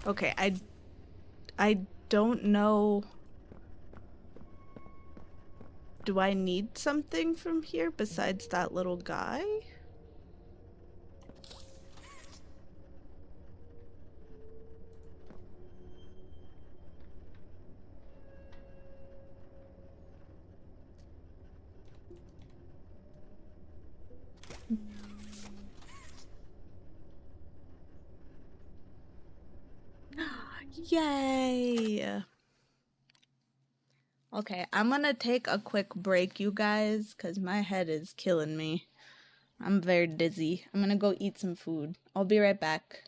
Speaker 1: Okay, I don't know. Do I need something from here besides that little guy? Yay! Okay, I'm gonna take a quick break, you guys, because my head is killing me. I'm very dizzy. I'm gonna go eat some food. I'll be right back.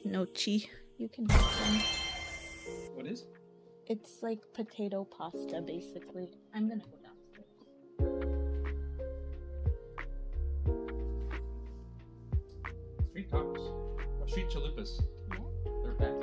Speaker 1: Nochi. You can have some.
Speaker 20: What is?
Speaker 1: It's like potato pasta, basically. I'm gonna go downstairs.
Speaker 20: Street tacos. Or street chalupas.
Speaker 1: Yeah.
Speaker 20: They're back.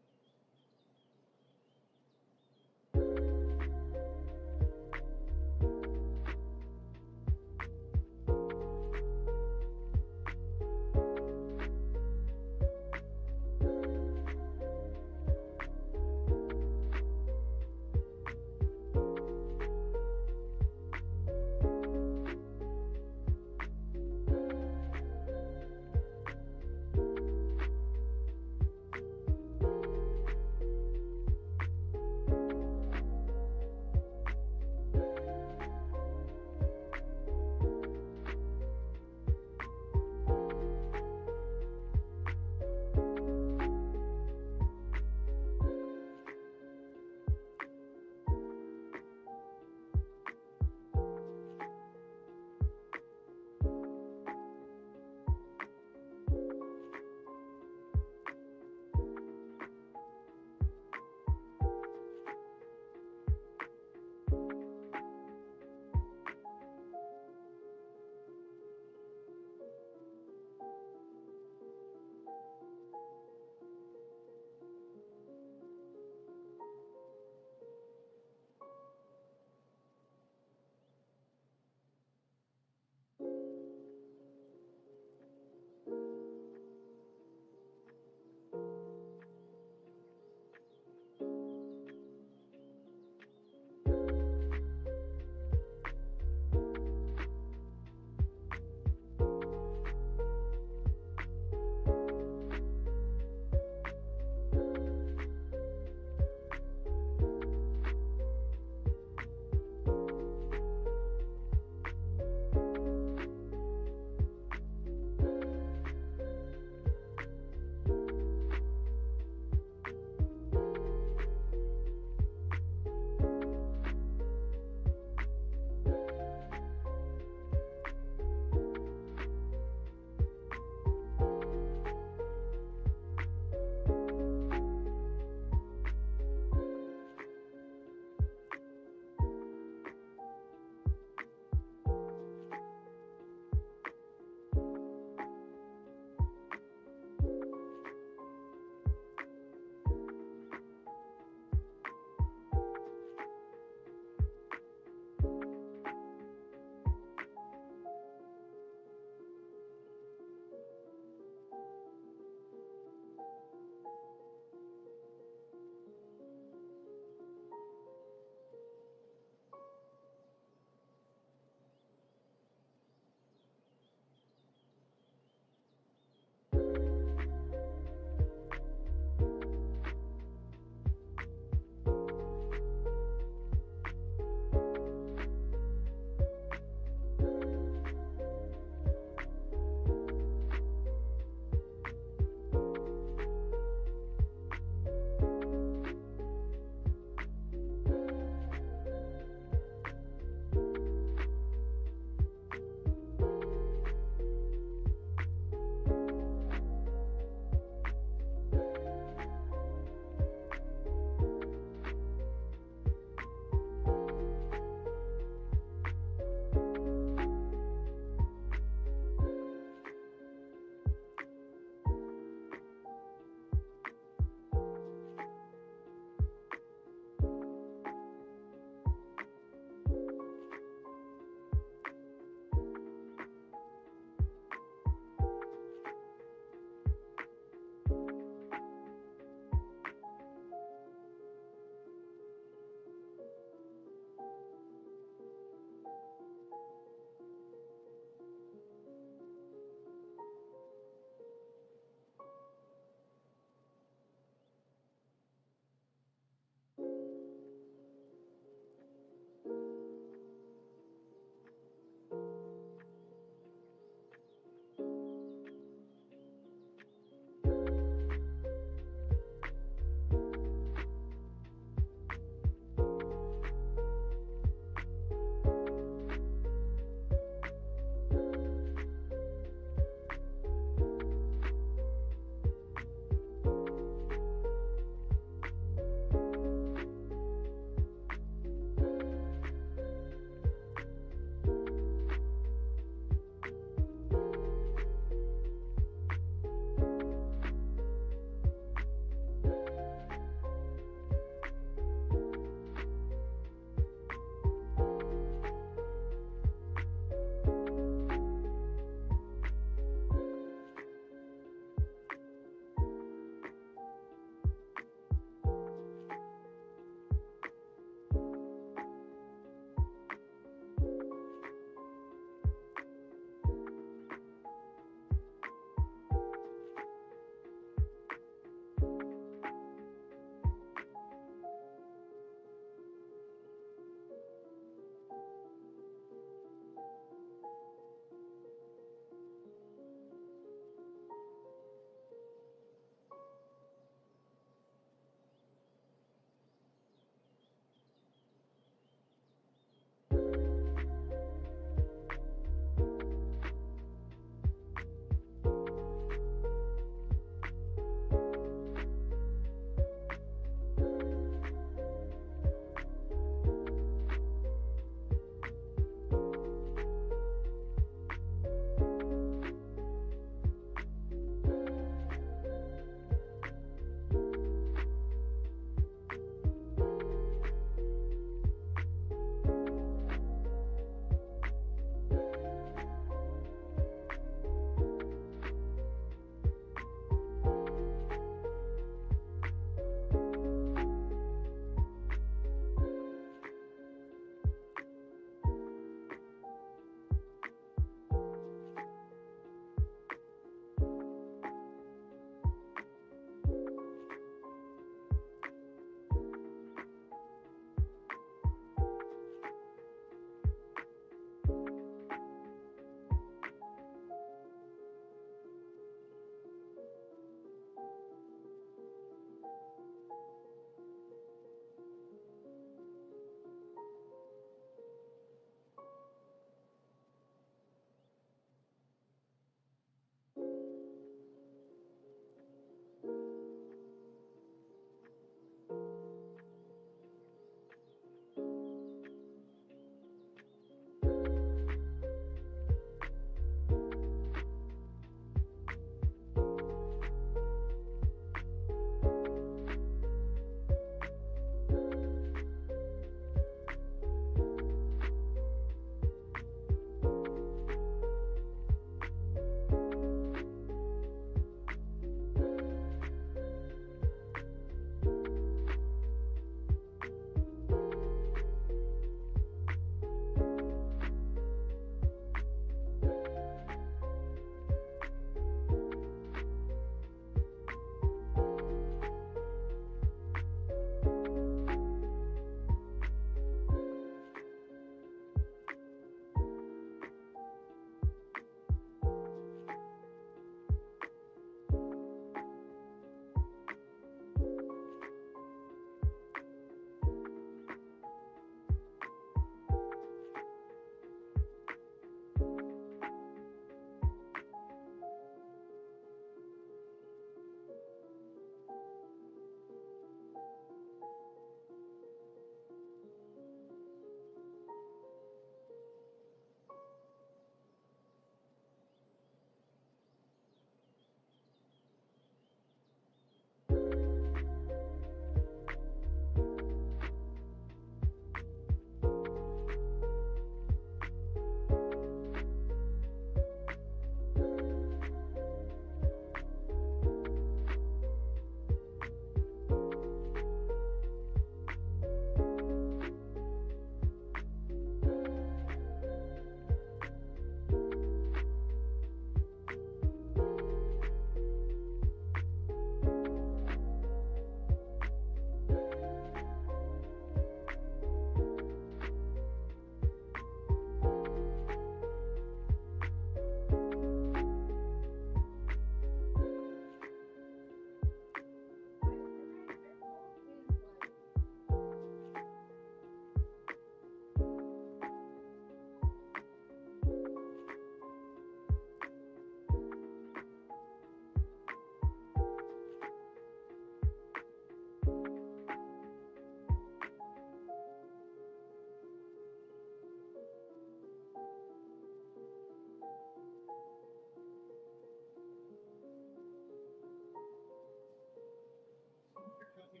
Speaker 1: See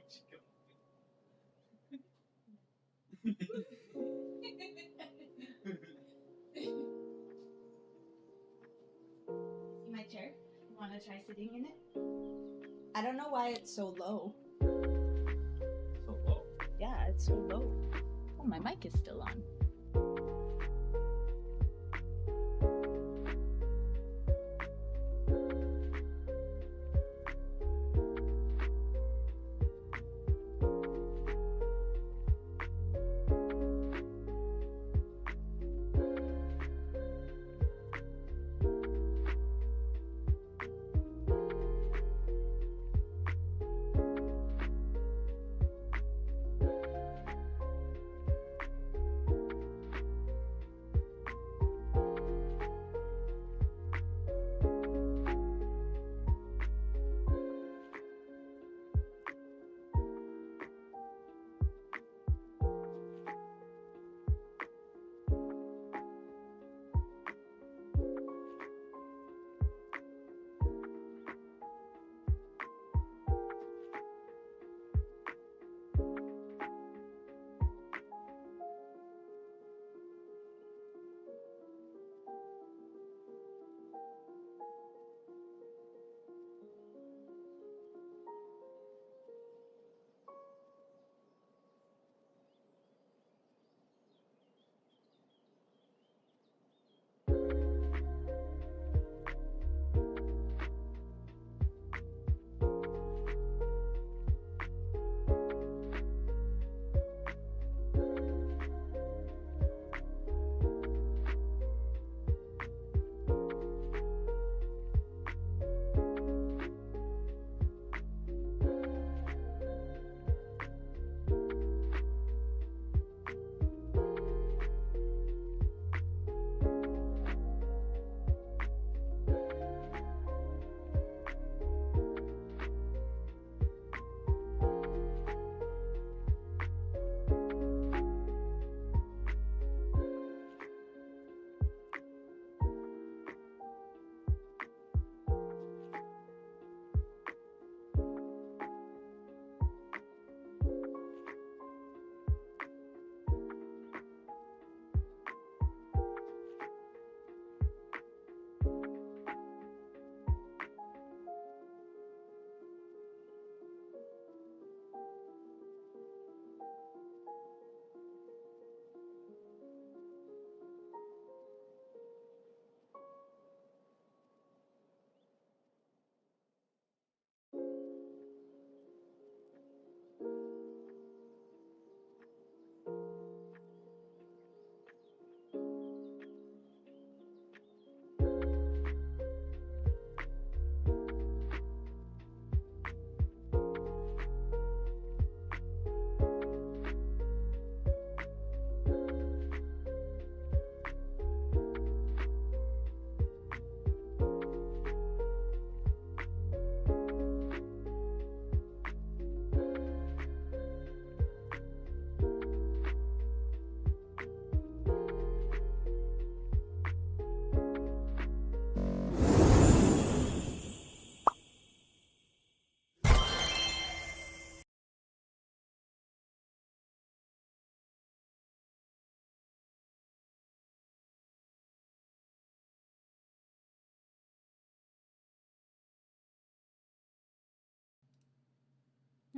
Speaker 1: my chair? You want to try sitting in it? I don't know why it's so low.
Speaker 20: So low?
Speaker 1: Yeah, it's so low. Oh, my mic is still on.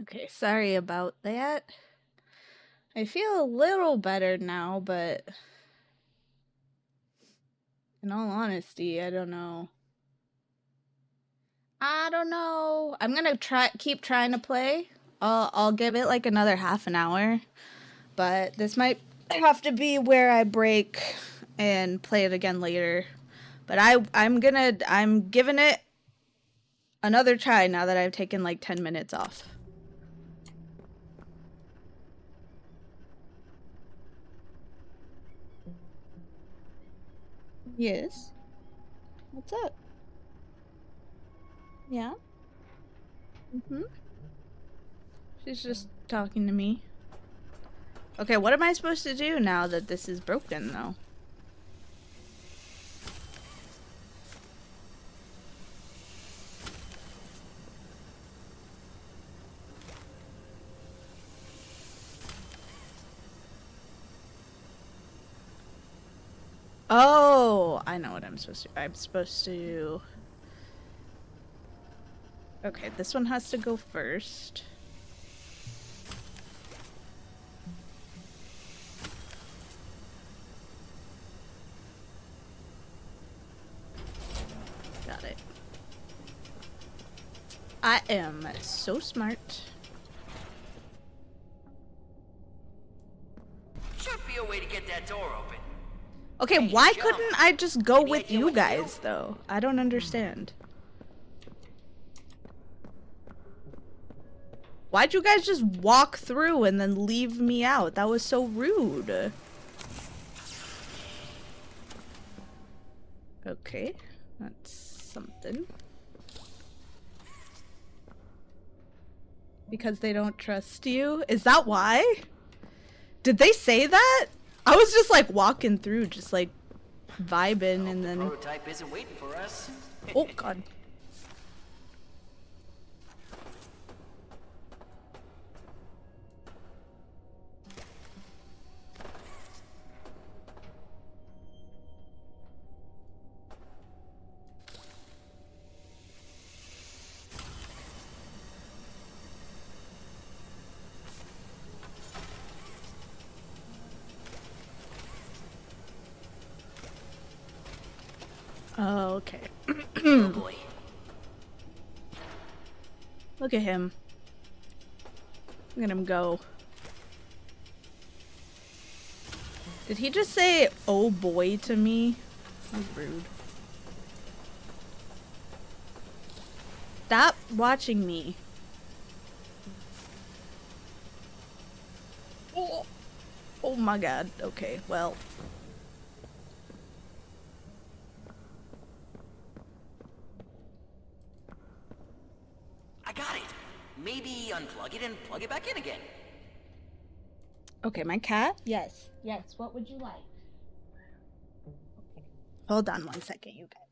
Speaker 1: Okay, sorry about that. I feel a little better now, but in all honesty, I don't know. I'm gonna keep trying to play. I'll give it like another half an hour, but this might have to be where I break and play it again later. But I'm giving it another try now that I've taken like 10 minutes off. Yes. What's up? Yeah? Mm-hmm. She's just talking to me. Okay, what am I supposed to do now that this is broken, though? Oh, I know what I'm supposed to do. I'm supposed to... Okay, this one has to go first. Got it. I am so smart.
Speaker 15: Should be a way to get that door open.
Speaker 1: Okay,
Speaker 15: Hey,
Speaker 1: why
Speaker 15: Joe.
Speaker 1: couldn't I just go
Speaker 15: Any
Speaker 1: with
Speaker 15: idea
Speaker 1: you
Speaker 15: what to do?
Speaker 1: guys, though? I don't understand. Why'd you guys just walk through and then leave me out? That was so rude. Okay, that's something. Because they don't trust you? Is that why? Did they say that? I was just like walking through, just like vibing and then...
Speaker 15: Prototype isn't waiting for us.
Speaker 1: Oh, God. Oh, okay.
Speaker 15: Oh boy.
Speaker 1: Look at him. Look at him go. Did he just say, oh boy, to me? That's rude. Stop watching me. Oh, oh my god. Okay, well.
Speaker 15: I got it. Maybe unplug it and plug it back in again.
Speaker 1: Okay, my cat? Yes. Yes, what would you like? Okay. Hold on 1 second, you guys.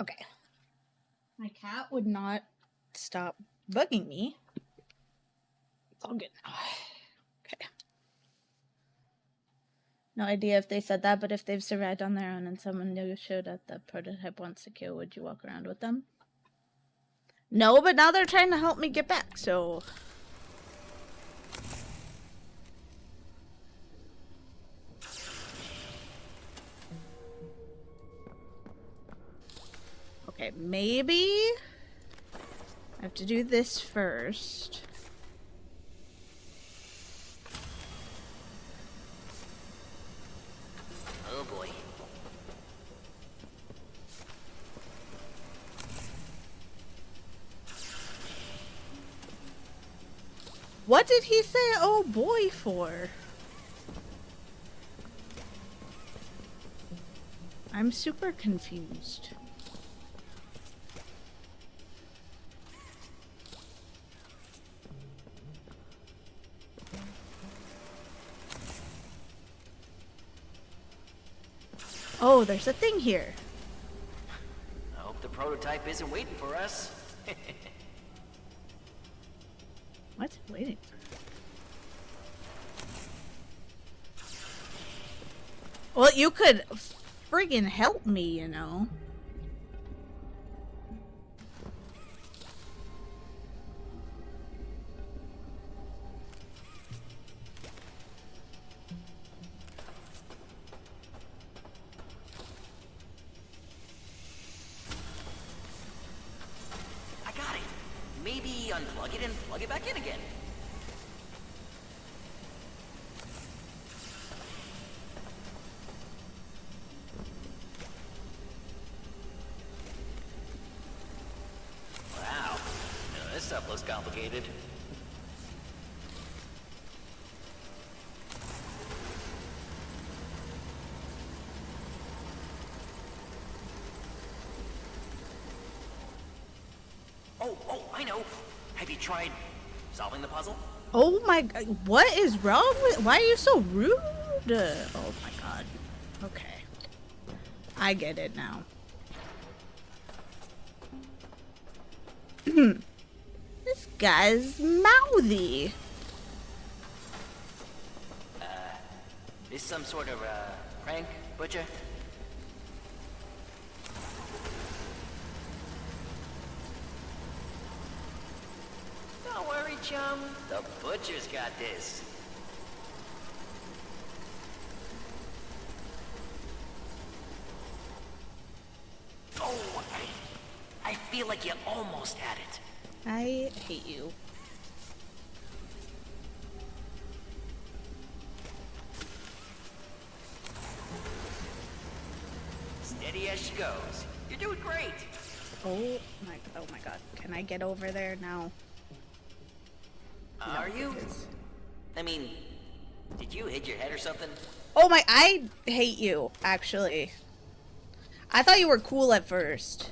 Speaker 1: Okay. My cat would not stop bugging me. It's all good now. Okay. No idea if they said that, but if they've survived on their own and someone new showed up that prototype wants to kill, would you walk around with them? No, but now they're trying to help me get back, so... Okay, maybe I have to do this first.
Speaker 15: Oh boy.
Speaker 1: What did he say oh boy for? I'm super confused. Oh, there's a thing here.
Speaker 15: I hope the prototype isn't waiting for us.
Speaker 1: What's it waiting for? Well, you could friggin' help me, you know.
Speaker 15: I got it. Maybe unplug it and plug it back in again.
Speaker 12: looks complicated. Oh, I know. Have you tried solving the puzzle?
Speaker 1: Oh my god, what is wrong with, why are you so rude? Oh my god. Okay. I get it now. This guy's mouthy.
Speaker 12: Is some sort of, prank, Butcher? Don't worry, chum. The Butcher's got this. Oh, I feel like you almost had it.
Speaker 1: I hate you.
Speaker 12: Steady as she goes. You're doing great.
Speaker 1: Oh my god. Can I get over there now?
Speaker 12: Are you? I mean, did you hit your head or something?
Speaker 1: Oh my, I hate you, actually. I thought you were cool at first.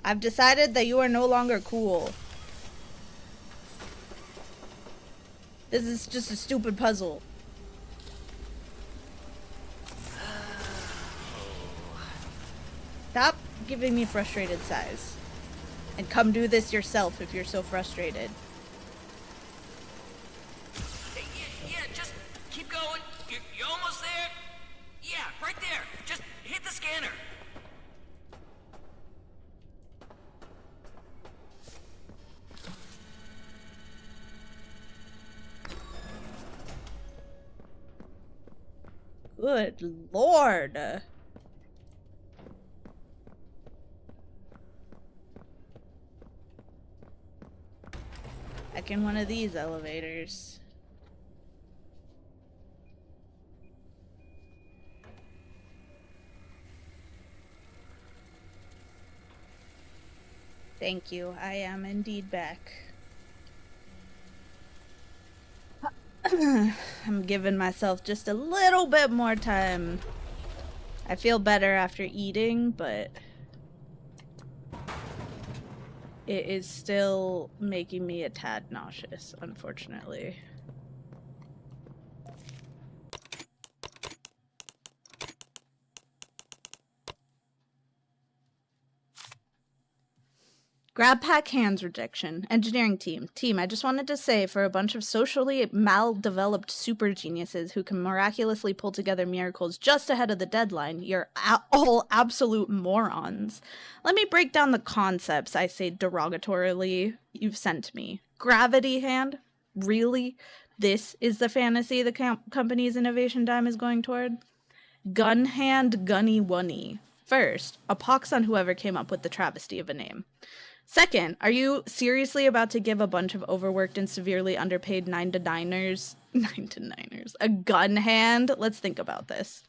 Speaker 1: I've decided that you are no longer cool. This is just a stupid puzzle. Stop giving me frustrated sighs. And come do this yourself if you're so frustrated.
Speaker 12: Yeah, just keep going. You're almost there. Yeah, right there. Just hit the scanner.
Speaker 1: Good lord. Back in one of these elevators. Thank you. I am indeed back. I'm giving myself just a little bit more time. I feel better after eating, but it is still making me a tad nauseous, unfortunately. Grab pack hands rejection. Engineering team. Team, I just wanted to say for a bunch of socially mal-developed super geniuses who can miraculously pull together miracles just ahead of the deadline, you're all absolute morons. Let me break down the concepts I say derogatorily you've sent me. Gravity hand? Really? This is the fantasy the company's innovation dime is going toward? Gun hand gunny wunny. First, a pox on whoever came up with the travesty of a name. Second, are you seriously about to give a bunch of overworked and severely underpaid 9-to-9ers a gun hand? Let's think about this.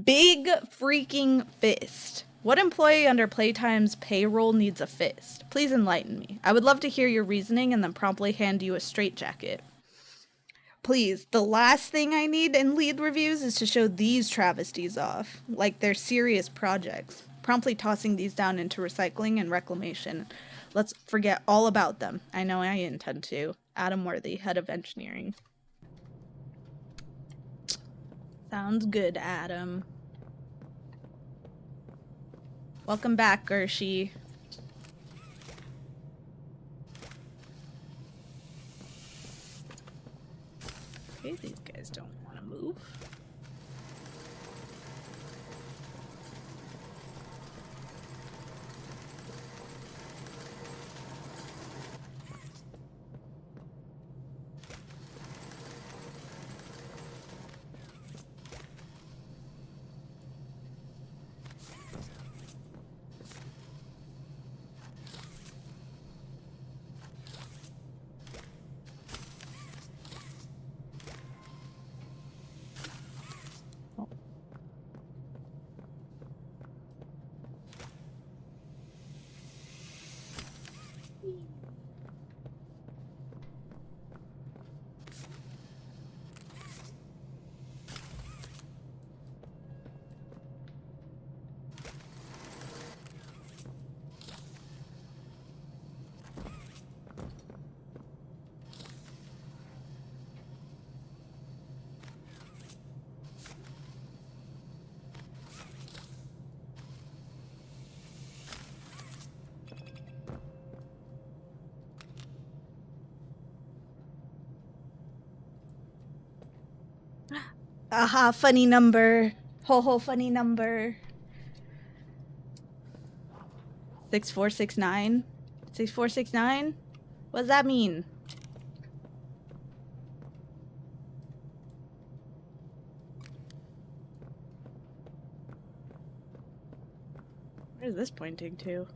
Speaker 1: Big freaking fist. What employee under Playtime's payroll needs a fist? Please enlighten me. I would love to hear your reasoning and then promptly hand you a straitjacket. Please, the last thing I need in lead reviews is to show these travesties off, like they're serious projects. Promptly tossing these down into recycling and reclamation. Let's forget all about them. I know I intend to. Adam Worthy, head of engineering. Sounds good, Adam. Welcome back, Gershie. Okay, these guys don't want to move. Aha, funny number. Ho ho, funny number. 6469? 6469? What does that mean? Where is this pointing to?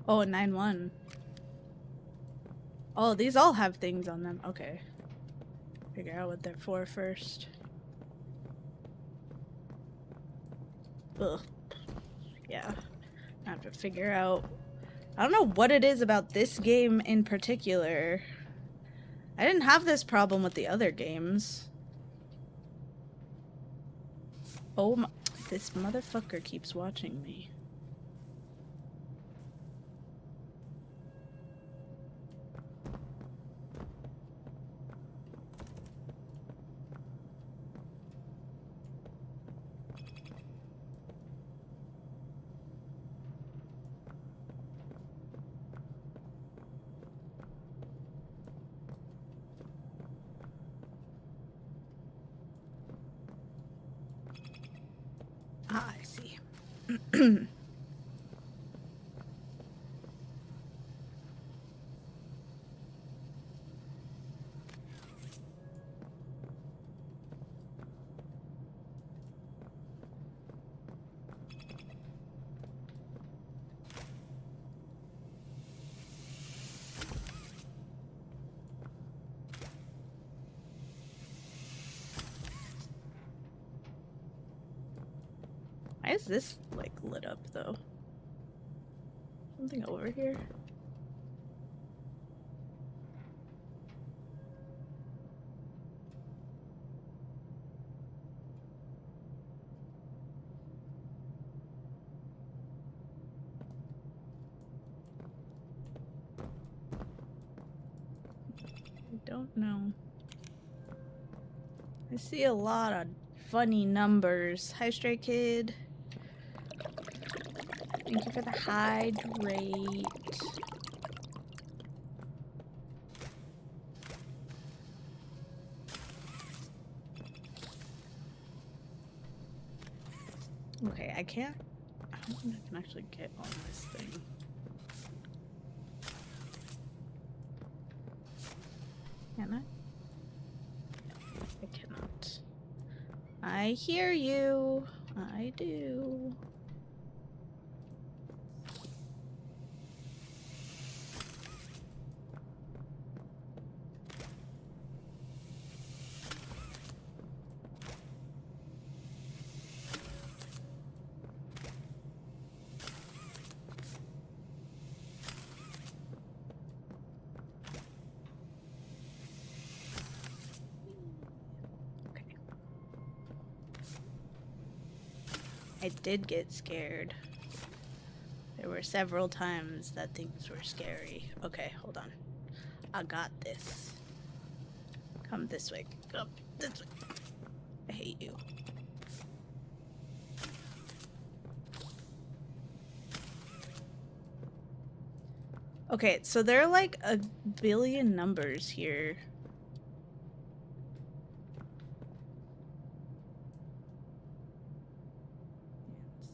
Speaker 1: Oh, 91. Oh, these all have things on them. Okay. Figure out what they're for first. Ugh. Yeah. I have to figure out. I don't know what it is about this game in particular. I didn't have this problem with the other games. Oh my. This motherfucker keeps watching me. Ah, I see. Why is this, like, lit up, though? Something over here? I don't know. I see a lot of funny numbers. Hi, Stray Kid. Thank you for the hydrate. Okay, I can't. I don't think I can actually get on this thing. Can I? I cannot. I hear you. I do. I did get scared. There were several times that things were scary. Okay, hold on. I got this. Come this way. Come this way. I hate you. Okay, so there are like a billion numbers here.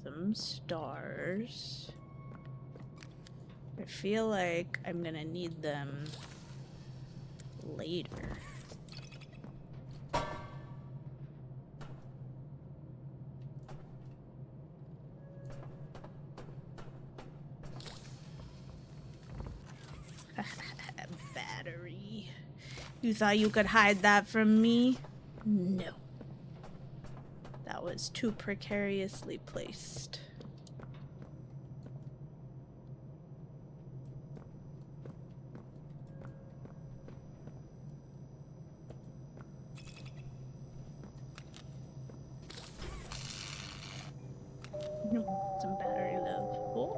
Speaker 1: Some stars. I feel like I'm gonna need them later. Battery. You thought you could hide that from me? No. That was too precariously placed. Some battery love. Oh.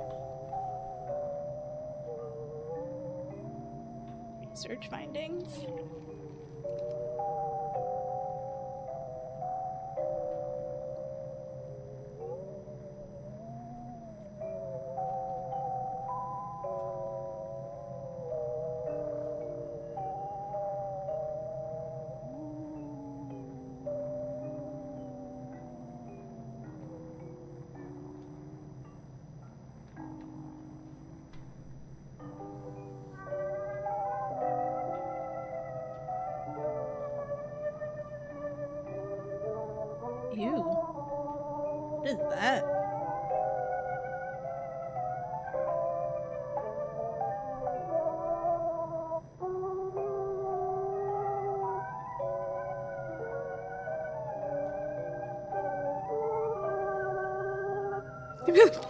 Speaker 1: Research findings. Ew. What is that?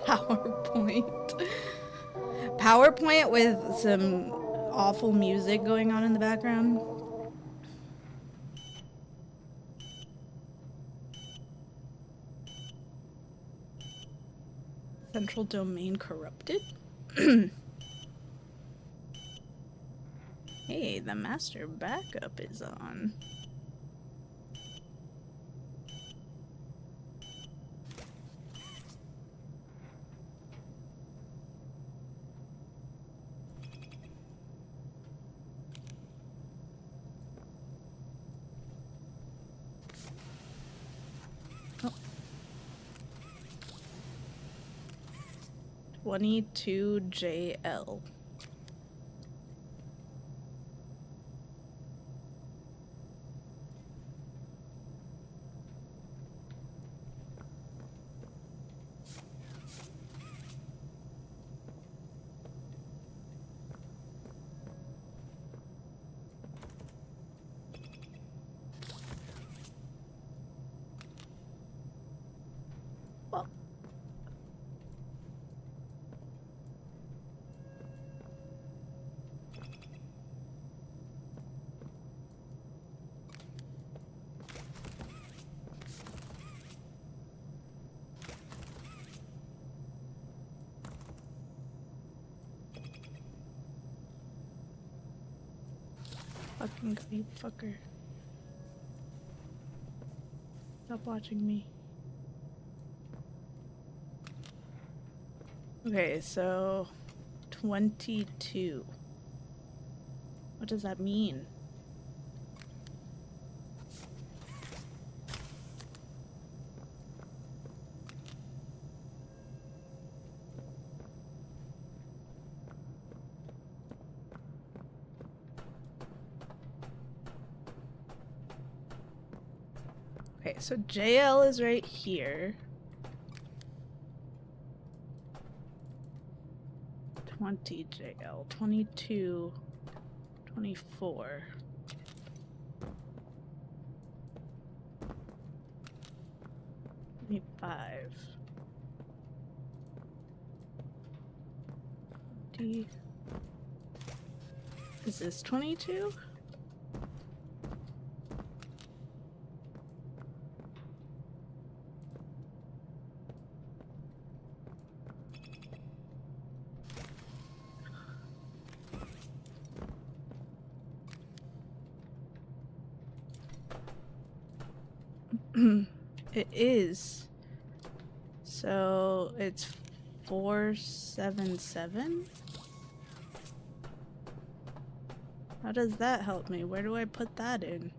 Speaker 1: PowerPoint. PowerPoint with some awful music going on in the background. Central domain corrupted? Hey, the master backup is on. Oh. 22JL. Well. Fucking go, you fucker. Stop watching me. Okay, so 22. What does that mean? Okay, so JL is right here. 20 JL, 22, 24. Five. Is this 22? It is. So it's 477? How does that help me? Where do I put that in?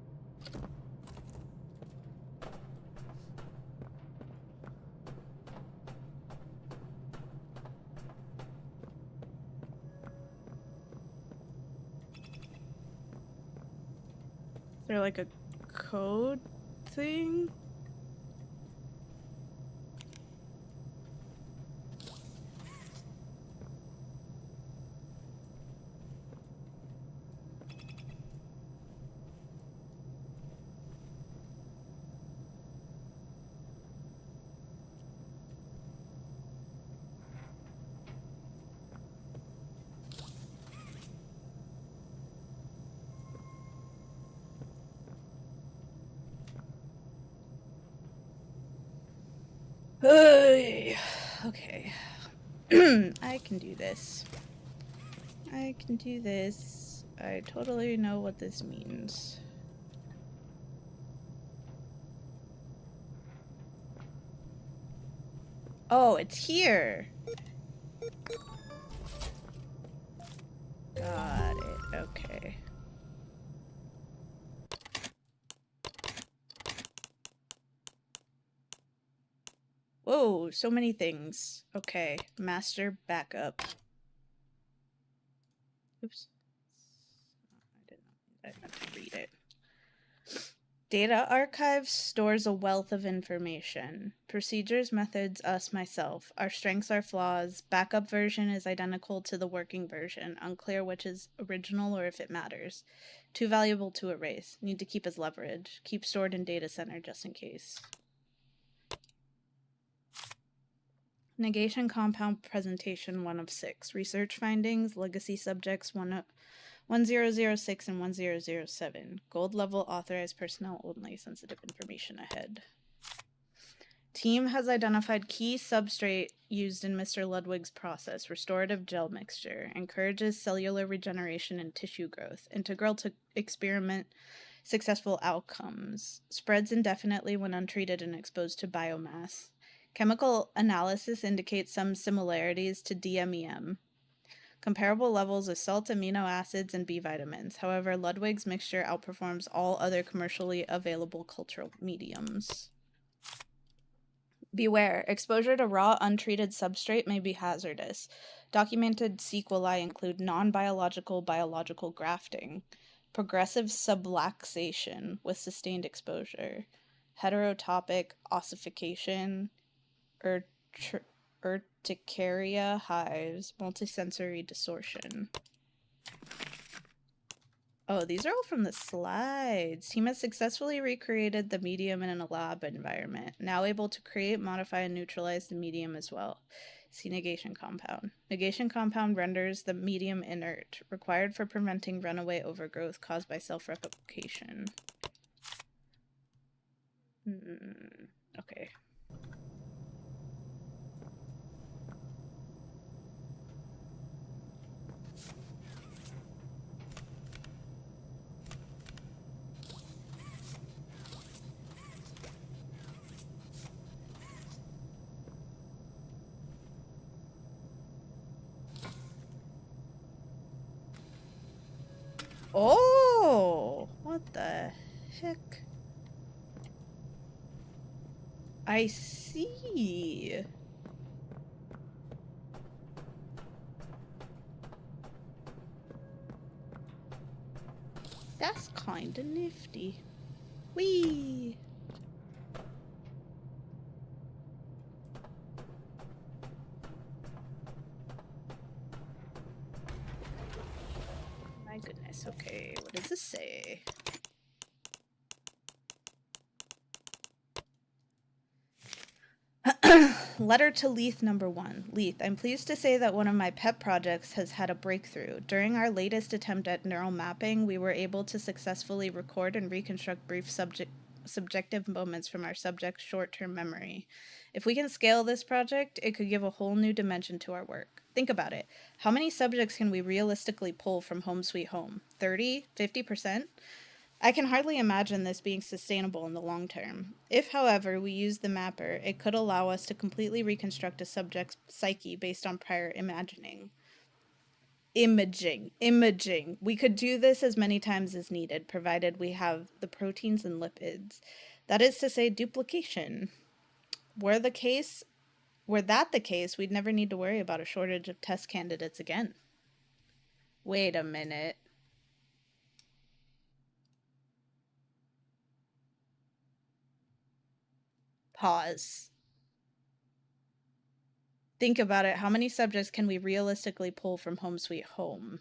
Speaker 1: Is there like a code thing? Okay. I can do this. I can do this. I totally know what this means. Oh, it's here. Got it. Okay. Whoa, so many things. Okay, master backup. Oops. I didn't have to read it. Data archive stores a wealth of information. Procedures, methods, us, myself. Our strengths, our flaws. Backup version is identical to the working version. Unclear which is original or if it matters. Too valuable to erase. Need to keep as leverage. Keep stored in data center just in case. Negation compound presentation 1 of 6. Research findings, legacy subjects 1006 and 1007. Gold level authorized personnel only. Sensitive information ahead. Team has identified key substrate used in Mr. Ludwig's process. Restorative gel mixture. Encourages cellular regeneration and tissue growth. Integral to experiment successful outcomes. Spreads indefinitely when untreated and exposed to biomass. Chemical analysis indicates some similarities to DMEM. Comparable levels of salt, amino acids, and B vitamins. However, Ludwig's mixture outperforms all other commercially available cultural mediums. Beware, exposure to raw, untreated substrate may be hazardous. Documented sequelae include non-biological biological grafting, progressive subluxation with sustained exposure, heterotopic ossification, urticaria hives, multisensory distortion. Oh, these are all from the slides. Team has successfully recreated the medium in a lab environment. Now able to create, modify, and neutralize the medium as well. See negation compound. Negation compound renders the medium inert, required for preventing runaway overgrowth caused by self-replication. Okay. Oh, what the heck? I see. That's kinda nifty. Whee! My goodness, okay, what does this say? Letter to Leith number 1. Leith, I'm pleased to say that one of my pet projects has had a breakthrough. During our latest attempt at neural mapping, we were able to successfully record and reconstruct brief subjective moments from our subject's short-term memory. If we can scale this project, it could give a whole new dimension to our work. Think about it. How many subjects can we realistically pull from Home Sweet Home? 30? 50%? I can hardly imagine this being sustainable in the long term. If, however, we use the mapper, it could allow us to completely reconstruct a subject's psyche based on prior imaging. We could do this as many times as needed, provided we have the proteins and lipids. That is to say, duplication. Were that the case, we'd never need to worry about a shortage of test candidates again. Wait a minute. Pause. Think about it. How many subjects can we realistically pull from Home Sweet Home?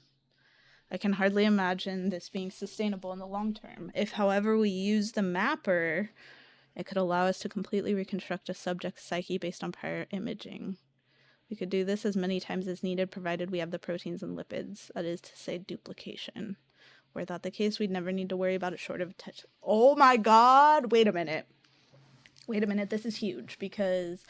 Speaker 1: I can hardly imagine this being sustainable in the long term. If, however, we use the mapper, it could allow us to completely reconstruct a subject's psyche based on prior imaging. We could do this as many times as needed, provided we have the proteins and lipids. That is to say, duplication. Were that the case, we'd never need to worry about a shortage of test. Oh my god! Wait a minute, this is huge, because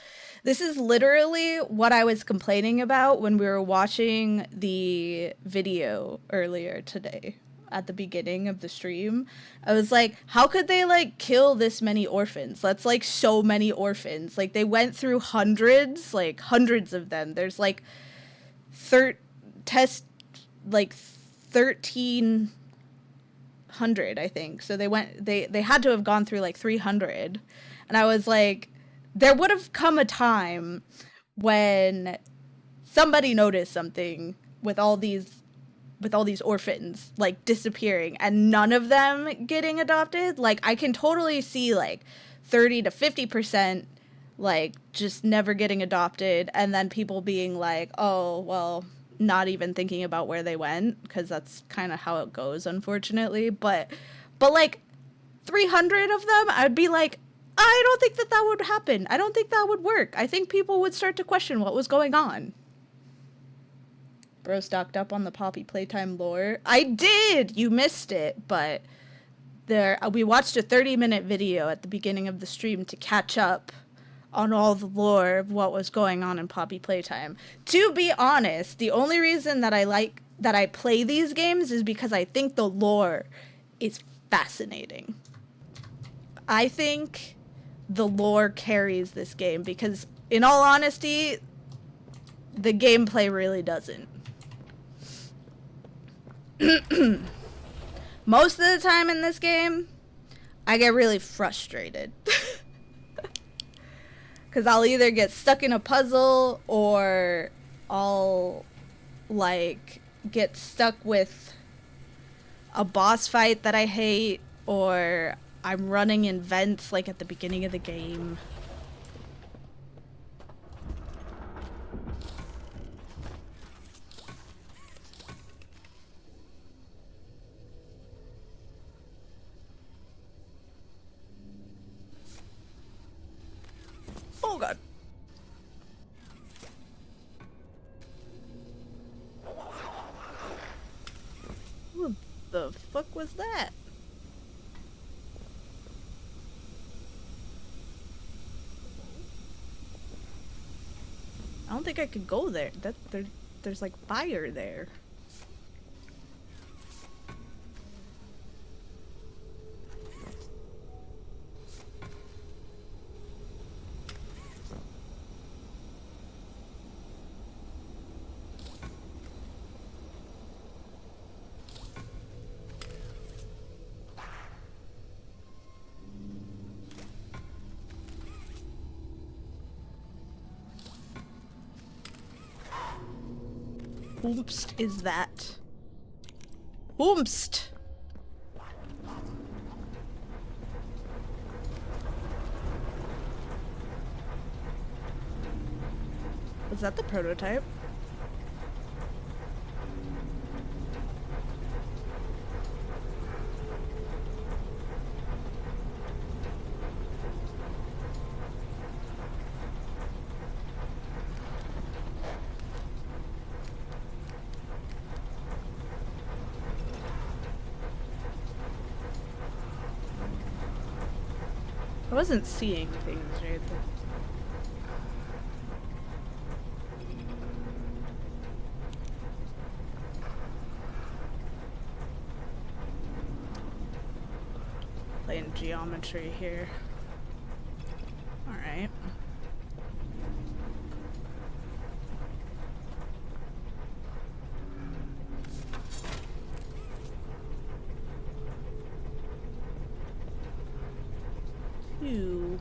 Speaker 1: this is literally what I was complaining about when we were watching the video earlier today at the beginning of the stream. I was like, how could they, like, kill this many orphans? That's, like, so many orphans. Like, they went through hundreds of them. There's, like, 1,300, I think. So they had to have gone through, like, 300. And I was like, there would have come a time when somebody noticed something with all these with all these orphans like disappearing and none of them getting adopted. Like I can totally see like 30 to 50% like just never getting adopted, and then people being like, oh well, not even thinking about where they went, because that's kind of how it goes, unfortunately. But like 300 of them, I'd be like, I don't think that would happen. I don't think that would work. I think people would start to question what was going on. Bro stocked up on the Poppy Playtime lore. I did! You missed it, but we watched a 30-minute video at the beginning of the stream to catch up on all the lore of what was going on in Poppy Playtime. To be honest, the only reason that I play these games is because I think the lore is fascinating. I think the lore carries this game because, in all honesty, the gameplay really doesn't. Most of the time in this game, I get really frustrated. Because I'll either get stuck in a puzzle or I'll, like, get stuck with a boss fight that I hate, or I'm running in vents, like, at the beginning of the game. Oh god. What the fuck was that? I don't think I could go there. There's like fire there. Whoomst is that? Whoomst! Was that the prototype? I wasn't seeing things right there. Playing geometry here. Alright. Two.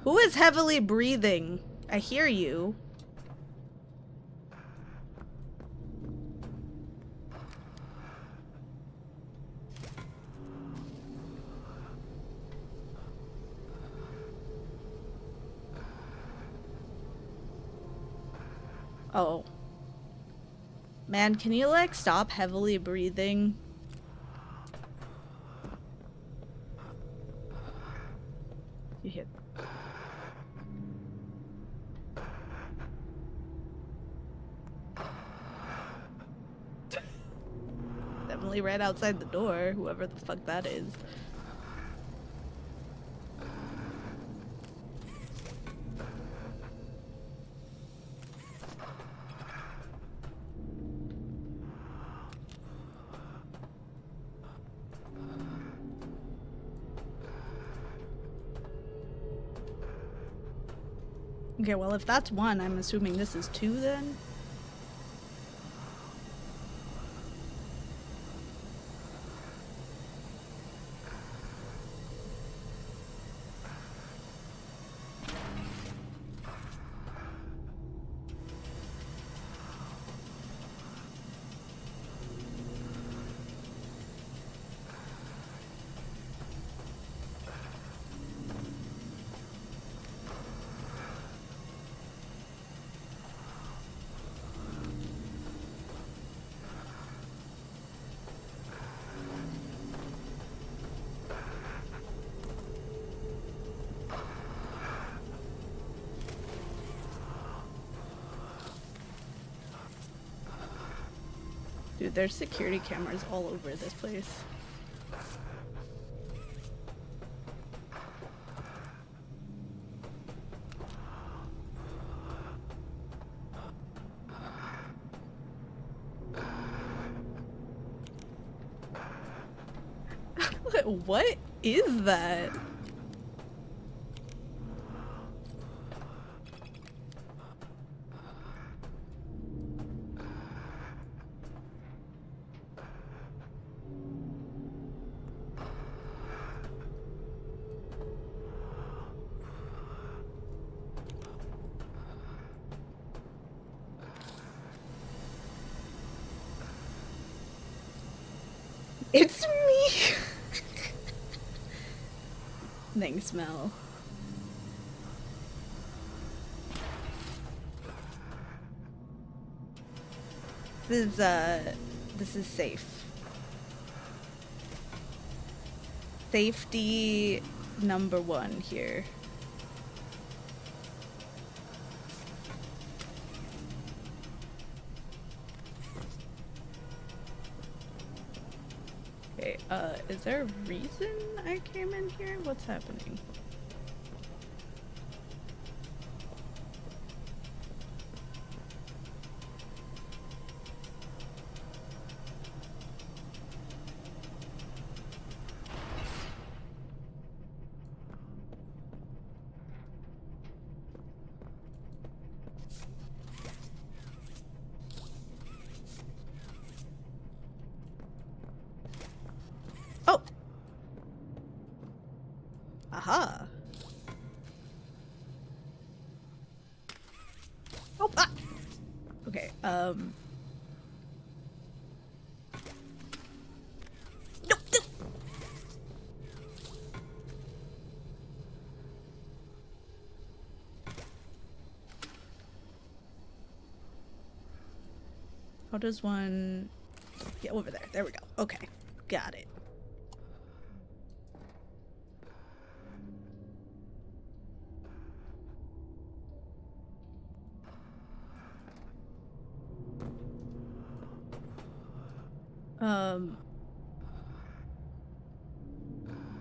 Speaker 1: Who is heavily breathing? I hear you. Oh. Man, can you like stop heavily breathing? You hit. Definitely right outside the door, whoever the fuck that is. Okay, well, if that's one, I'm assuming this is two then? Dude, there's security cameras all over this place. What is that? It's me! Thanks, Mel. This is safe. Safety number one here. Okay, is there a reason I came in here? What's happening? Oh! Aha! Oh, ah! Okay, Nope, nope. How does one... Yeah, over there. There we go. Okay. Got it.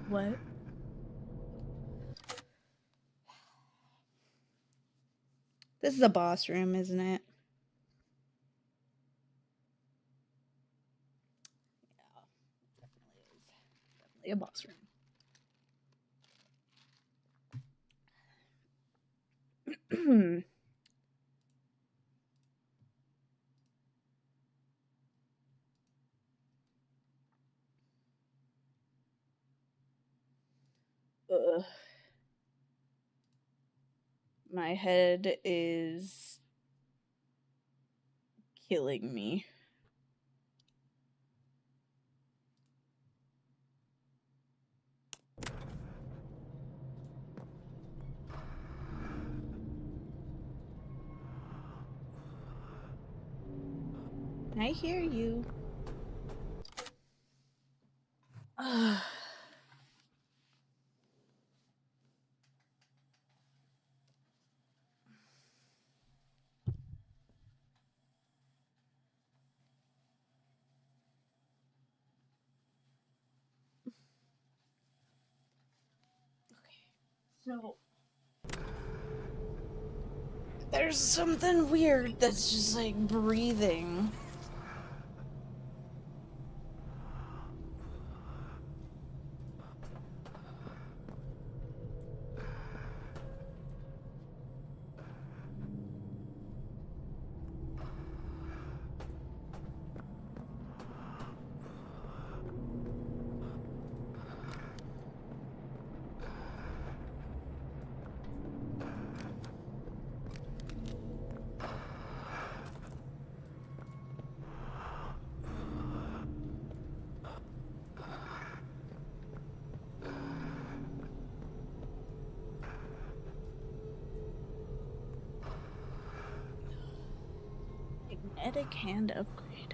Speaker 1: What? This is a boss room, isn't it? Yeah, definitely is. Definitely a boss room. Ugh. My head is killing me. I hear you. Ugh. So there's something weird that's just like breathing. Kinetic hand upgrade.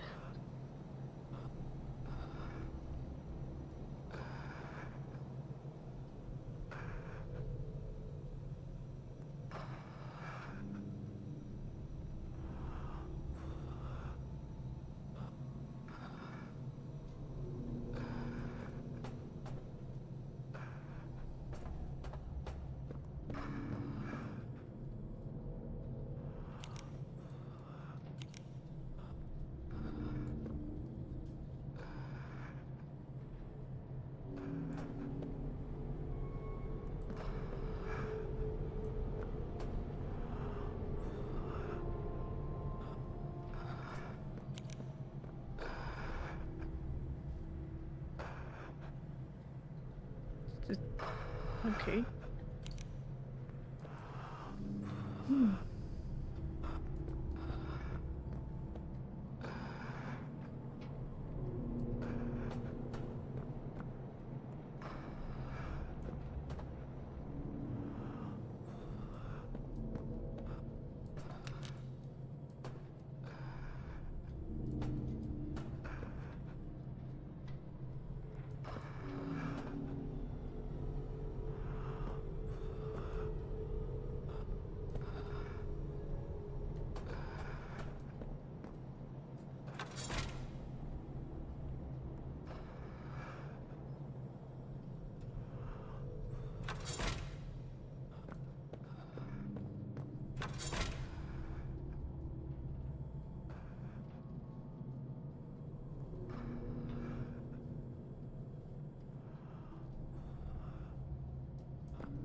Speaker 1: Okay.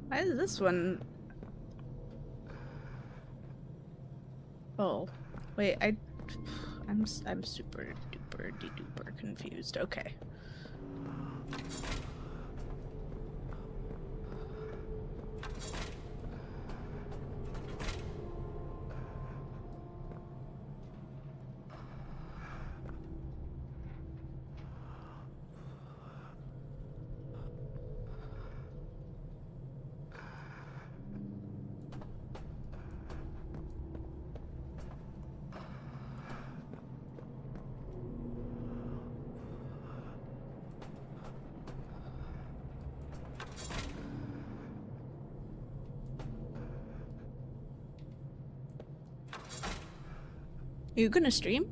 Speaker 1: Why is this one? Oh, wait, I'm super duper duper confused. Okay. Are you gonna stream?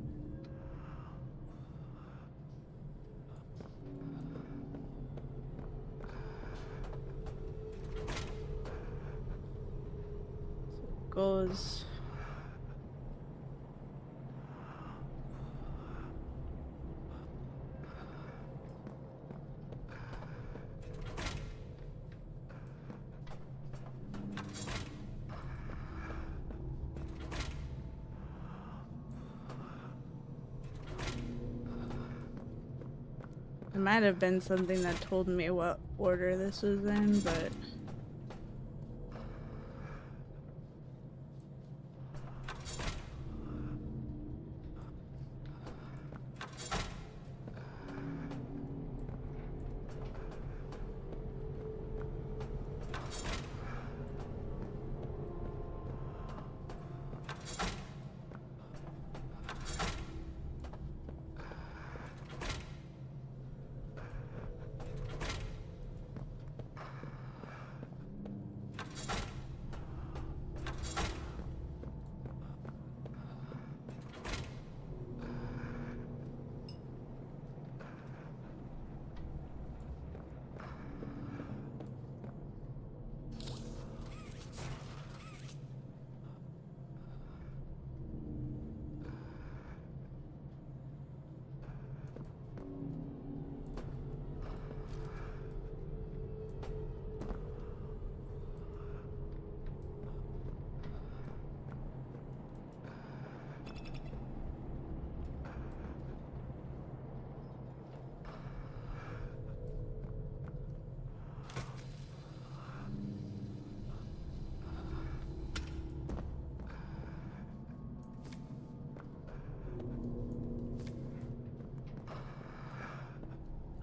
Speaker 1: Goes. It might have been something that told me what order this was in, but...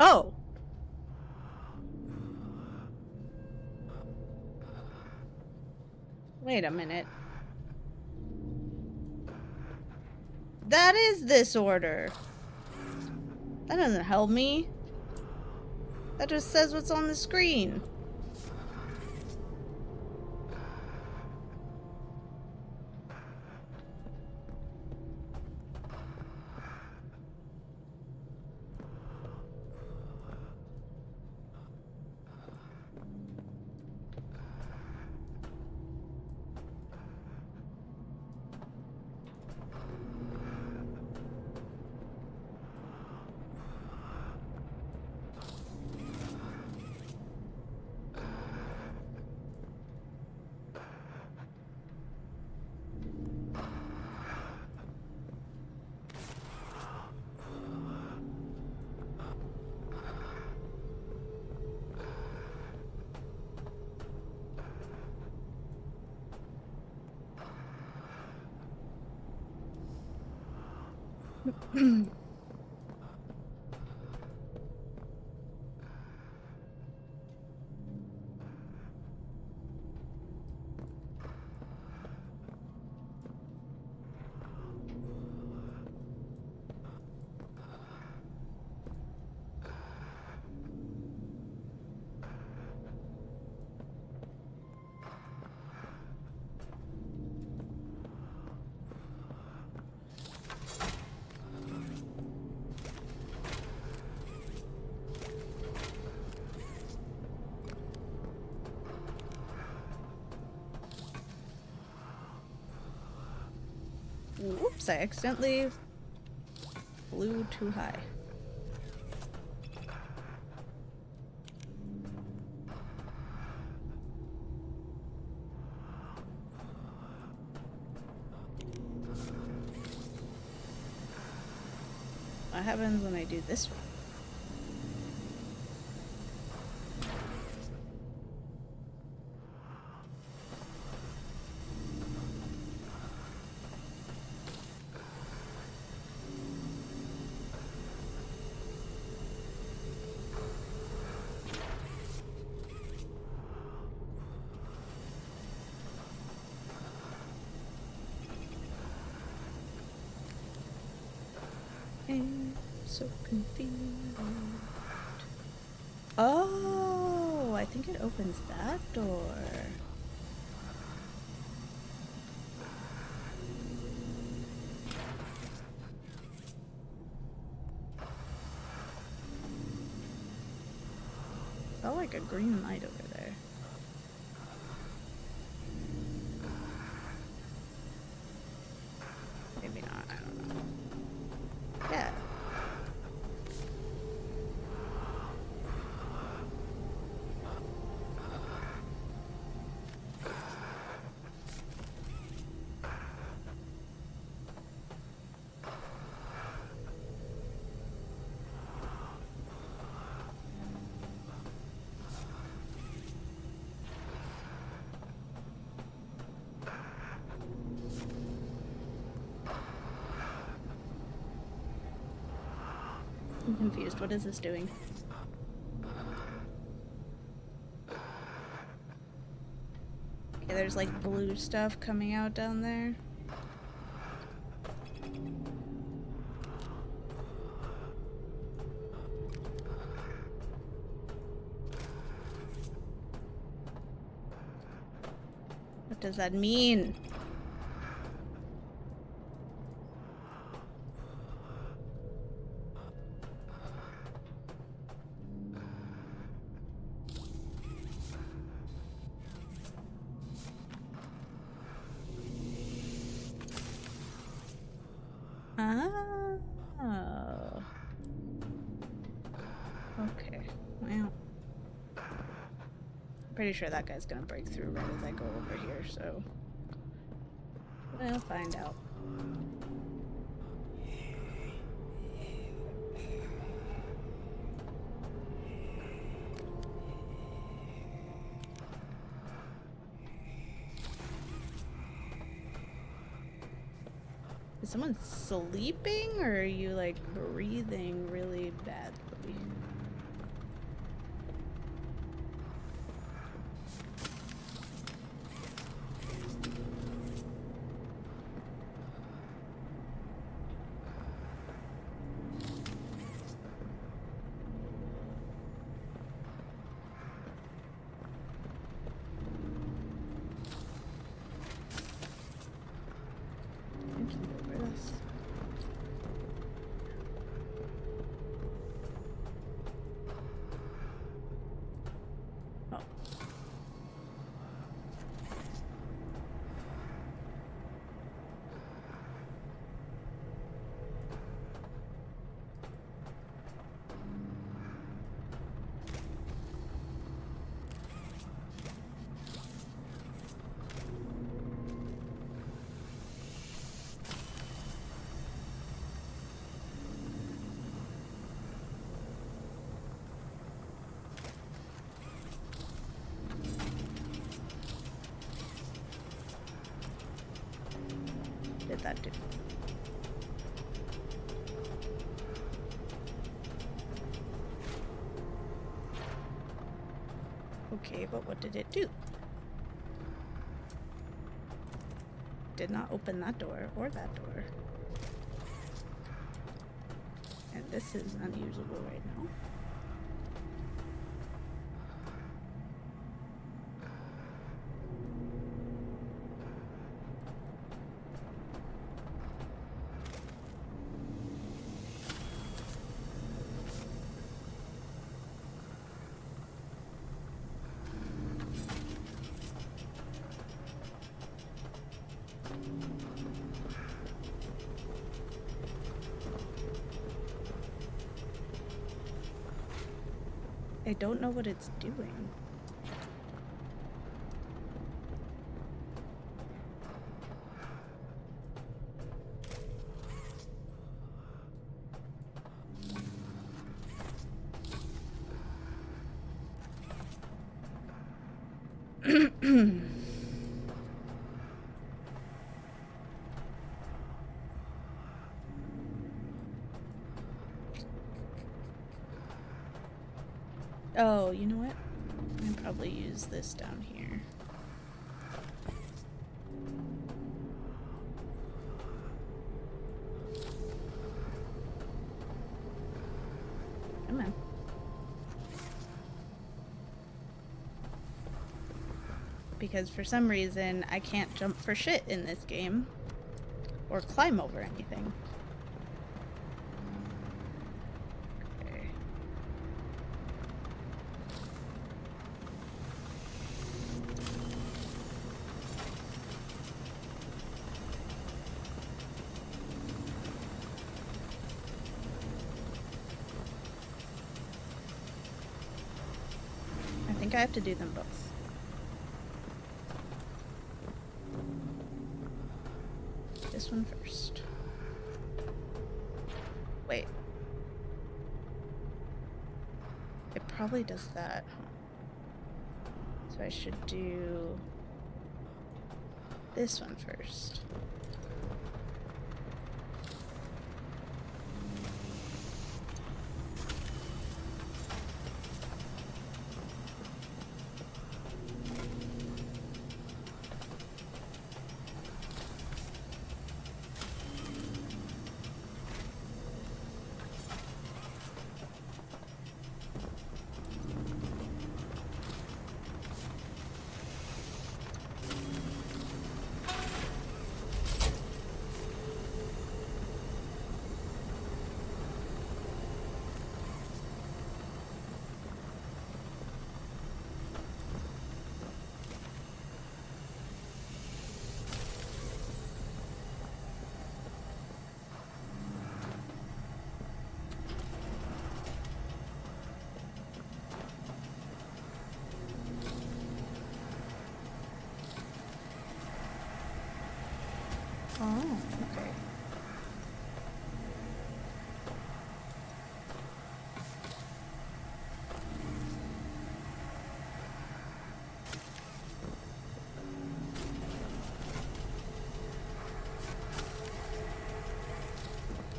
Speaker 1: Oh! Wait a minute. That is this order. That doesn't help me. That just says what's on the screen. Oops, I accidentally flew too high. What happens when I do this one? I'm so confused. Oh, I think it opens that door. Felt like a green light over there. Maybe not, I don't know. Yeah. I'm confused. What is this doing? Okay, there's like blue stuff coming out down there. What does that mean? Oh. Okay. Well. Pretty sure that guy's gonna break through right as I go over here, so we'll find out. Is someone sleeping, or are you like breathing really badly? that do? Okay, but what did it do? Did not open that door or that door. And this is unusable right now. I don't know what it's doing. Oh, you know what? I can probably use this down here. Come on. Because for some reason, I can't jump for shit in this game. Or climb over anything. I think I have to do them both. This one first. Wait. It probably does that. So I should do this one first. Oh, okay.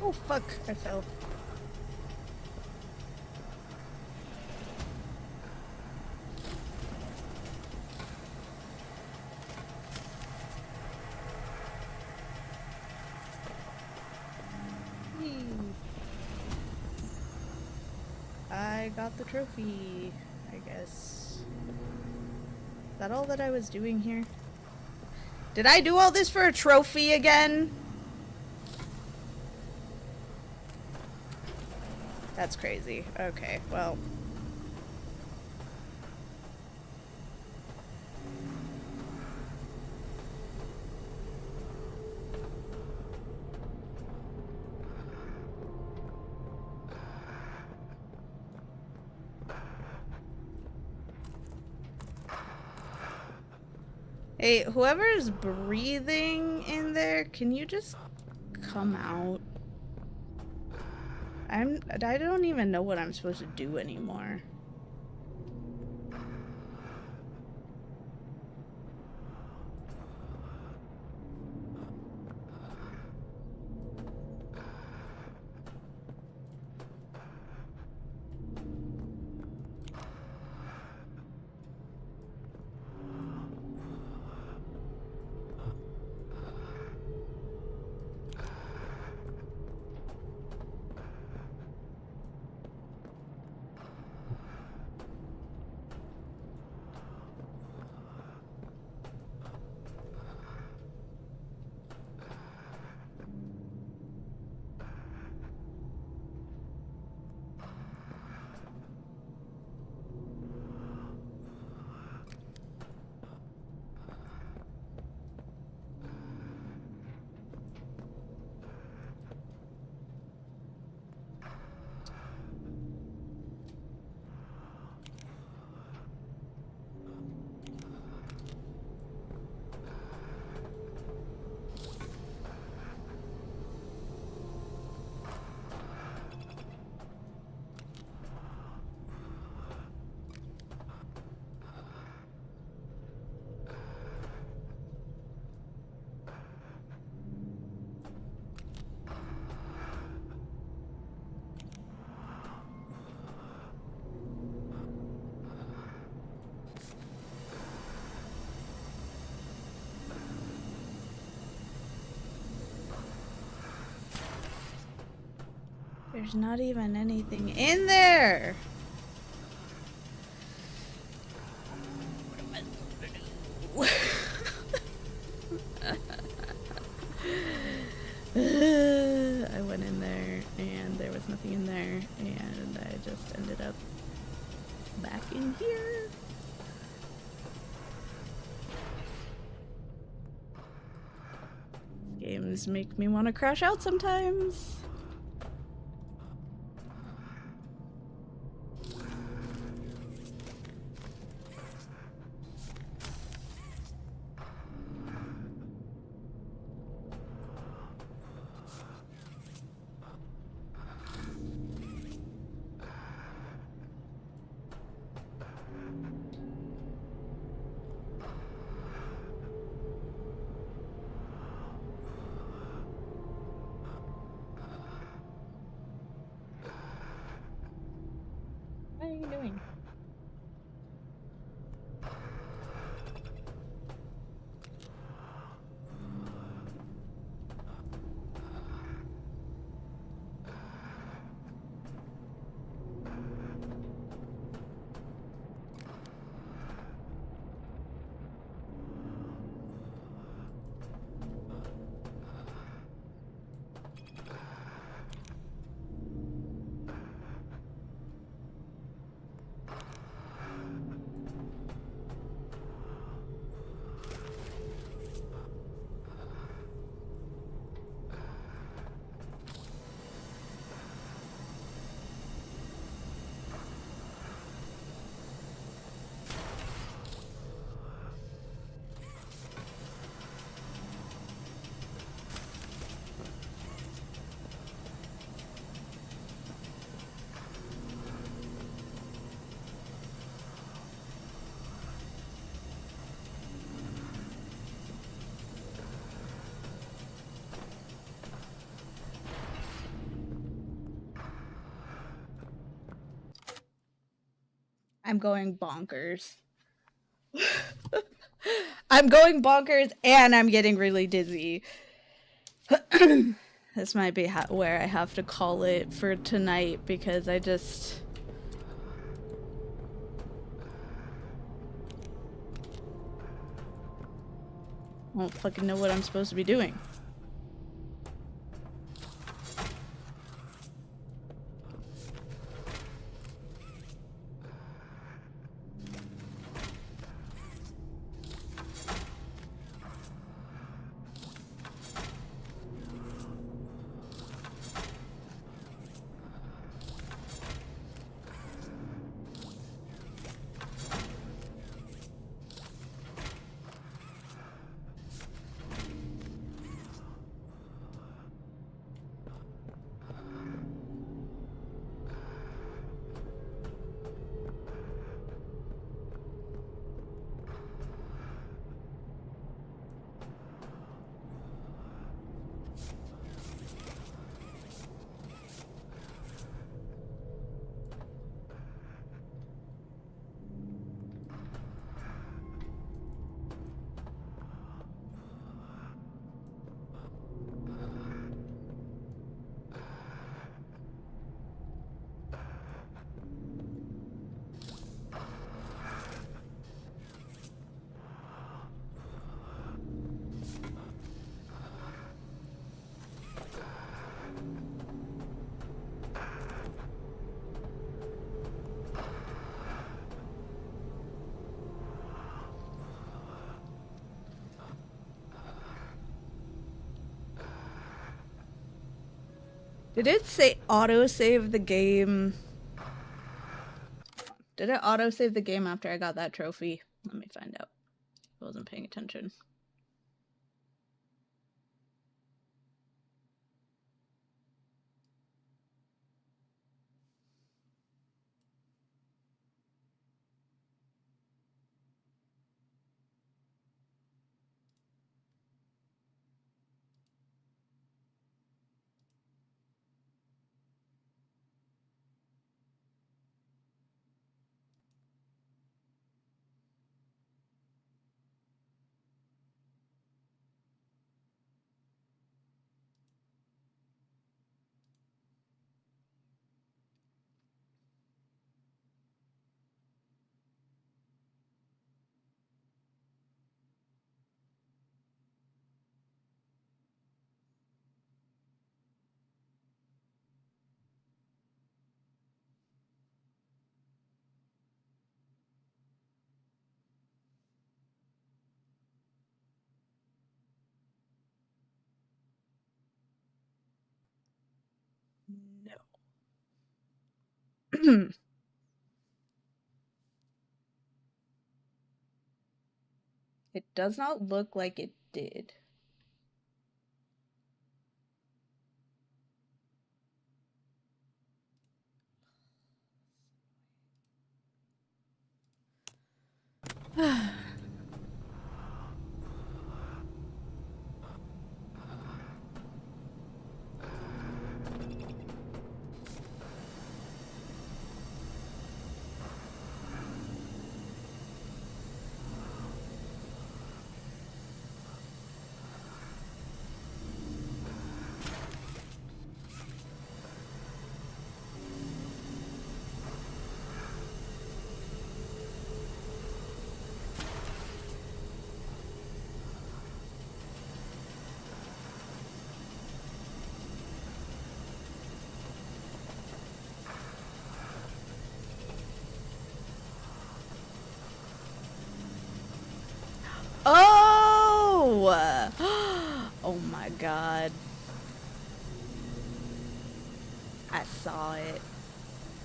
Speaker 1: Oh fuck, I fell. I got the trophy, I guess. Is that all that I was doing here? Did I do all this for a trophy again? That's crazy. Okay, well. Hey, whoever's breathing in there, can you just come out? I don't even know what I'm supposed to do anymore. There's not even anything in there. What am I I went in there and there was nothing in there and I just ended up back in here. Games make me want to crash out sometimes. What are you doing? I'm going bonkers. I'm going bonkers and I'm getting really dizzy. This might be where I have to call it for tonight because I just... don't fucking know what I'm supposed to be doing. Did it say auto-save the game? Did it auto-save the game after I got that trophy? Let me find out. I wasn't paying attention. No. It does not look like it did. Oh! Oh my god. I saw it.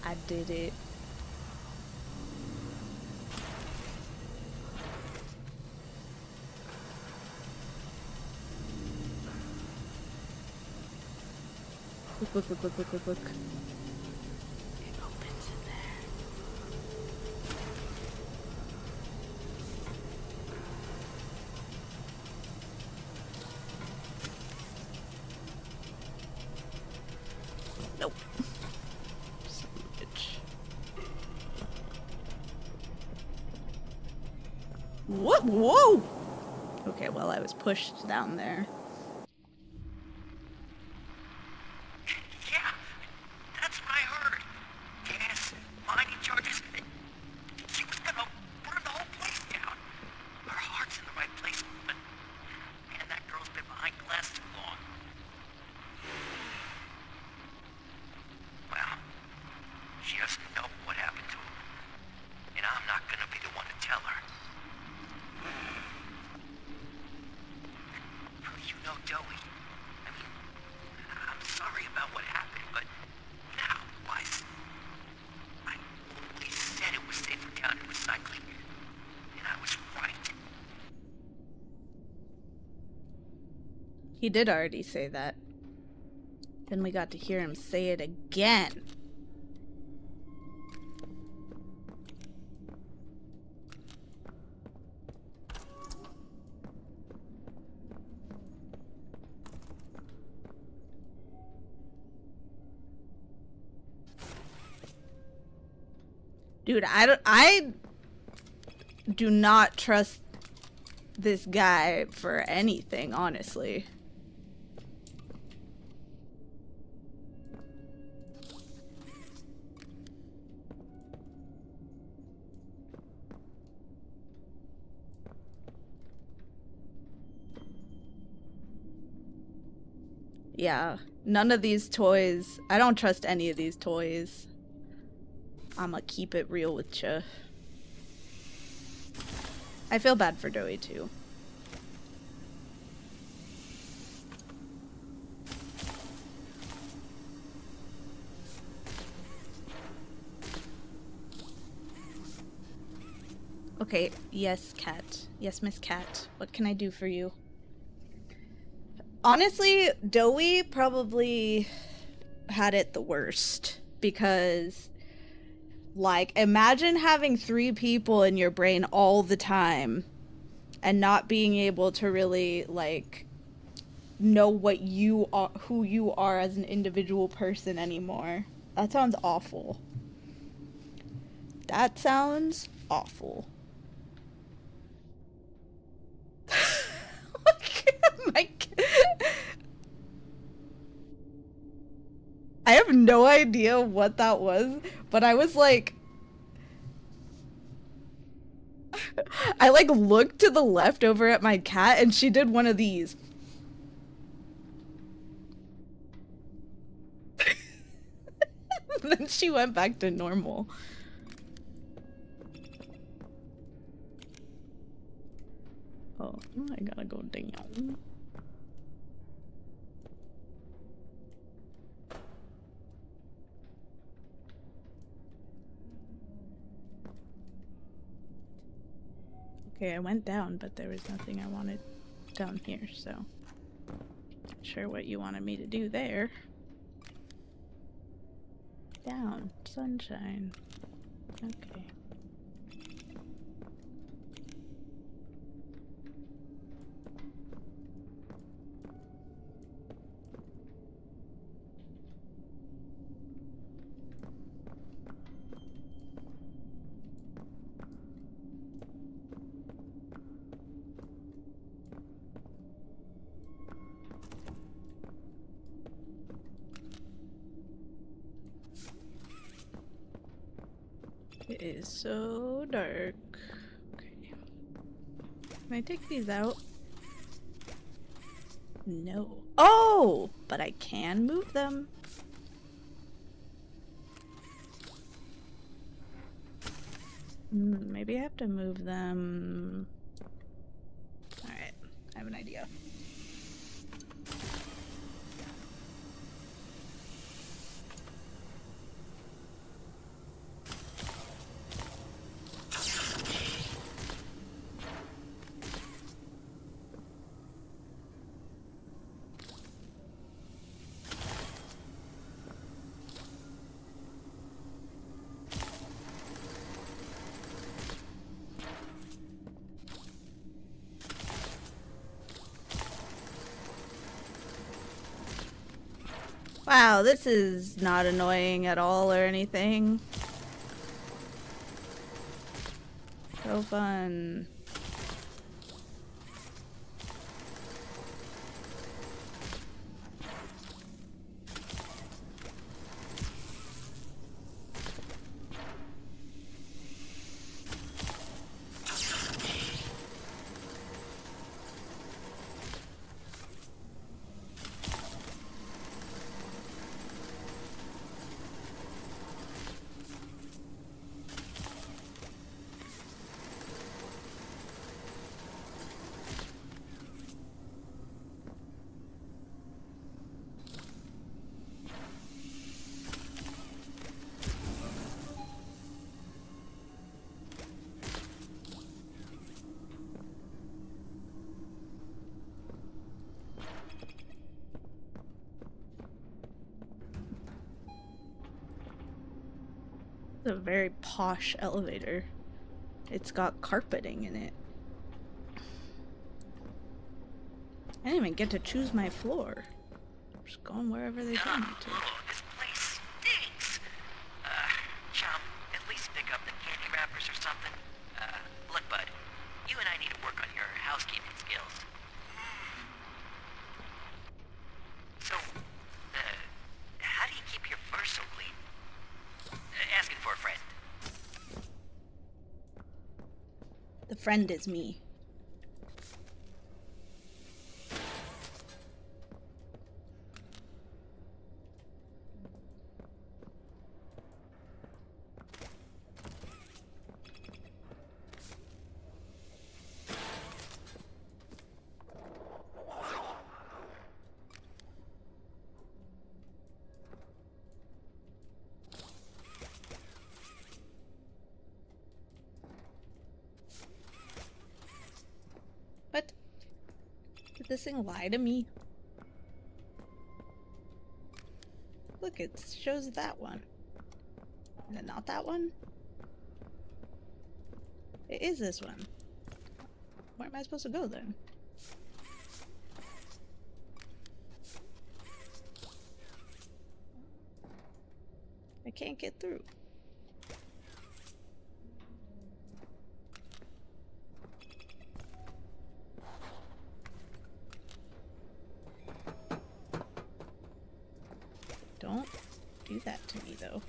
Speaker 1: I did it. Look, look, look, look, look, look, look. It opens in there. Nope. Son of a bitch. What? Whoa! Okay, well, I was pushed down there.
Speaker 12: Yeah, that's what I heard. Gas, mining charges. She was gonna burn the whole place down. Her heart's in the right place, but man, that girl's been behind glass too long. Well, she doesn't know what happened to her, and I'm not gonna be the one to tell her. You know Joey. I mean, I'm sorry about what happened, but now, wise. I always said it was safer down in recycling, and I was right.
Speaker 1: He did already say that. Then we got to hear him say it again. Dude, I do not trust this guy for anything, honestly. Yeah, none of these toys. I don't trust any of these toys. I'ma keep it real with Ch. I feel bad for Joey too. Okay, yes, Cat. Yes, Miss Cat. What can I do for you? Honestly, Joey probably had it the worst because, like, imagine having 3 people in your brain all the time and not being able to really, like, know what you are, who you are as an individual person anymore. That sounds awful. That sounds awful. I have no idea what that was, but I was like, I like looked to the left over at my cat and she did one of these. Then she went back to normal. Oh, I gotta go down. Okay, I went down, but there was nothing I wanted down here, so... Not sure what you wanted me to do there. Down. Sunshine. Okay. It is so dark. Okay. Can I take these out? No. Oh! But I can move them. Maybe I have to move them. Alright, I have an idea. Wow, this is not annoying at all or anything. So fun. It's a very posh elevator. It's got carpeting in it. I didn't even get to choose my floor. I'm just going wherever they tell me to.
Speaker 12: This place stinks. Chum, at least pick up the candy wrappers or something. Look, bud, you and I need to work on your housekeeping skills. So, how do you keep your fur so clean? Asking for a friend.
Speaker 1: The friend is me. What? Did this thing lie to me? Look, it shows that one. Is it not that one? It is this one. Where am I supposed to go then? I can't get through. Don't do that to me, though.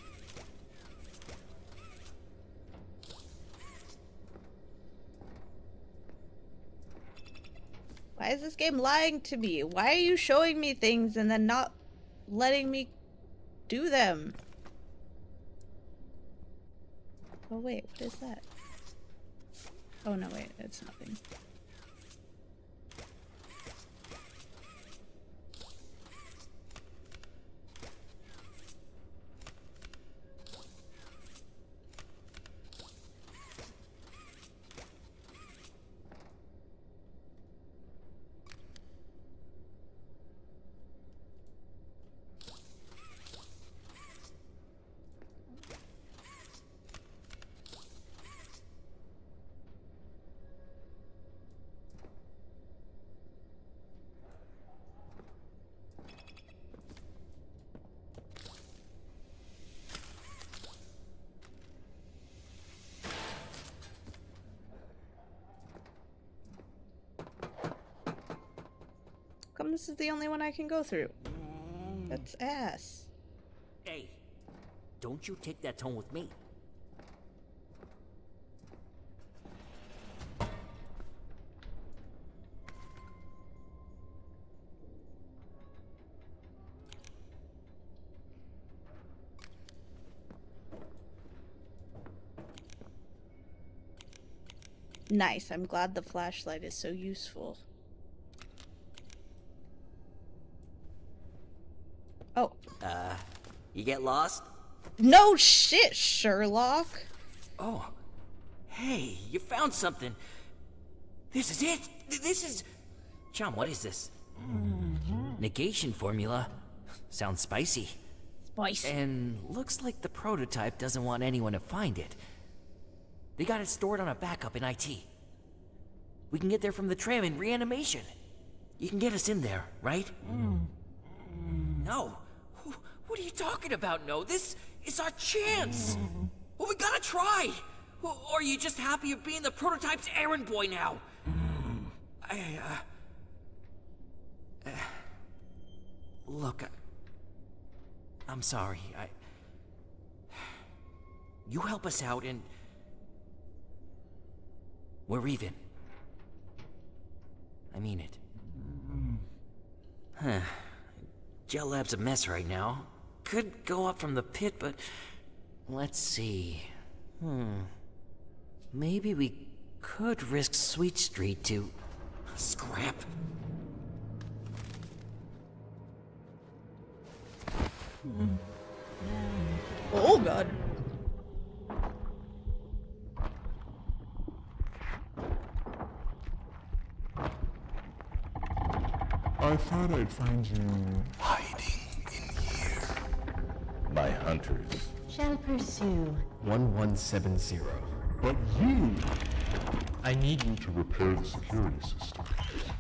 Speaker 1: Why is this game lying to me? Why are you showing me things and then not letting me do them? Oh wait, what is that? Oh no, wait, it's nothing. And this is the only one I can go through. That's ass.
Speaker 15: Hey, don't you take that tone with me.
Speaker 1: Nice, I'm glad the flashlight is so useful. Oh.
Speaker 15: You get lost?
Speaker 1: No shit, Sherlock!
Speaker 15: Oh. Hey, you found something. This is it! This is... Chum, what is this? Negation formula. Sounds spicy.
Speaker 1: Spicy.
Speaker 15: And looks like the prototype doesn't want anyone to find it. They got it stored on a backup in IT. We can get there from the tram in reanimation. You can get us in there, right? No. What are you talking about, No? This is our chance. Well, we gotta try. Or are you just happy of being the prototype's errand boy now? Look, I'm sorry. You help us out and... we're even. I mean it. Huh. Gel Lab's a mess right now. Could go up from the pit, but... let's see. Maybe we could risk Sweet Street to... scrap.
Speaker 1: Oh god.
Speaker 21: I thought I'd find you hiding in here. My hunters.
Speaker 22: Shall pursue.
Speaker 7: 1170.
Speaker 21: But you... I need you to repair the security system.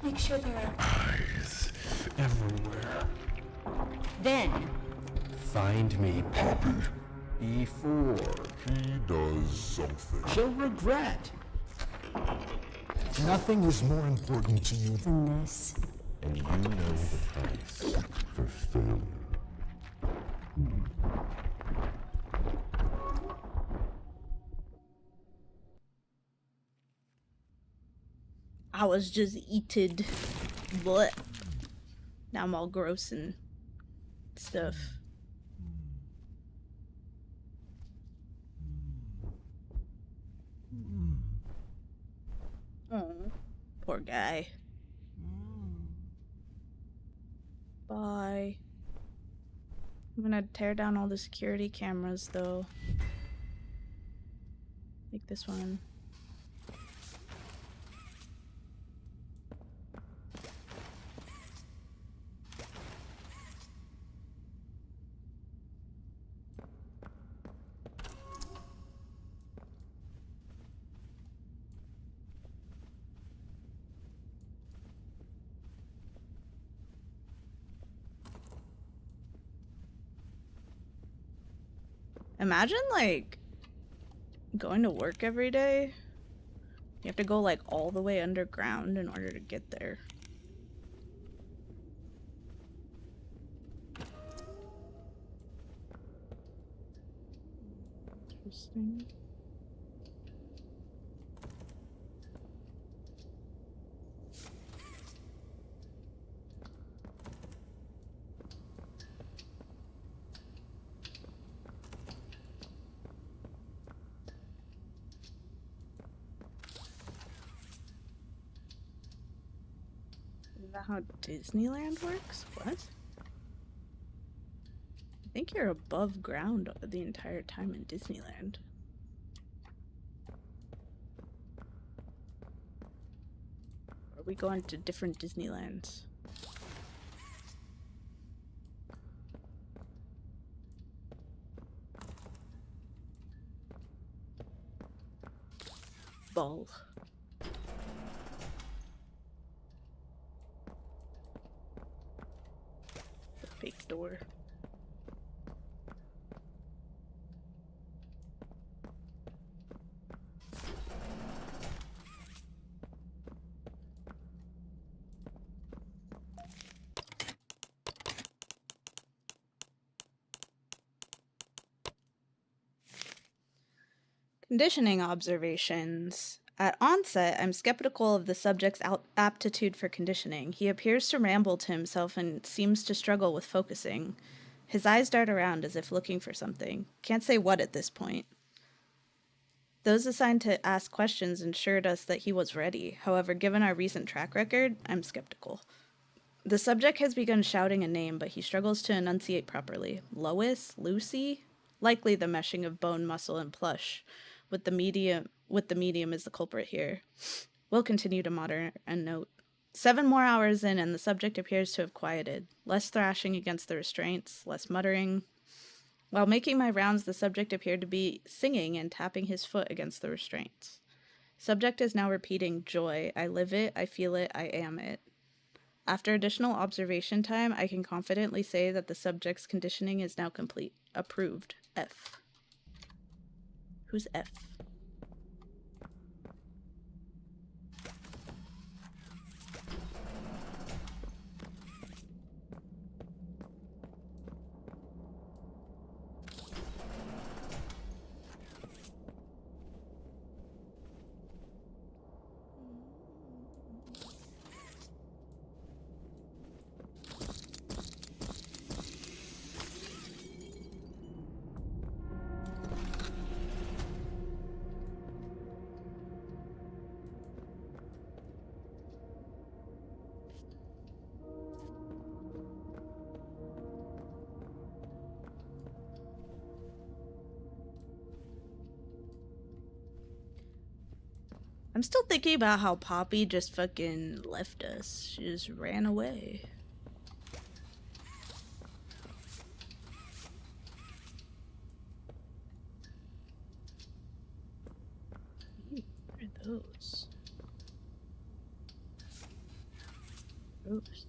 Speaker 22: Make sure there are
Speaker 21: Eyes everywhere.
Speaker 22: Then
Speaker 7: Find me,
Speaker 21: Poppy.
Speaker 7: before
Speaker 21: He does something.
Speaker 7: she'll regret.
Speaker 21: Nothing is more important to you
Speaker 22: than this.
Speaker 21: And you know the price for failure.
Speaker 1: I was just eated. But now I'm all gross and stuff. Oh, poor guy. Bye. I'm gonna tear down all the security cameras though. Like this one. Imagine, like, going to work every day. You have to go, like, all the way underground in order to get there. Interesting. Is that how Disneyland works? What? I think you're above ground the entire time in Disneyland. Are we going to different Disneylands? Ball. Fake door. Conditioning observations. At onset, I'm skeptical of the subject's aptitude for conditioning. He appears to ramble to himself and seems to struggle with focusing. His eyes dart around as if looking for something. Can't say what at this point. Those assigned to ask questions assured us that he was ready. However, given our recent track record, I'm skeptical. The subject has begun shouting a name, but he struggles to enunciate properly. Lois? Lucy? Likely the meshing of bone, muscle, and plush, with the medium as the culprit here. We'll continue to monitor and note. 7 more hours in, and the subject appears to have quieted. Less thrashing against the restraints, less muttering. While making my rounds, the subject appeared to be singing and tapping his foot against the restraints. Subject is now repeating, joy. I live it, I feel it, I am it. After additional observation time, I can confidently say that the subject's conditioning is now complete. Approved. F. Who's F? I'm still thinking about how Poppy just fucking left us. She just ran away. Ooh, what are those? Gross.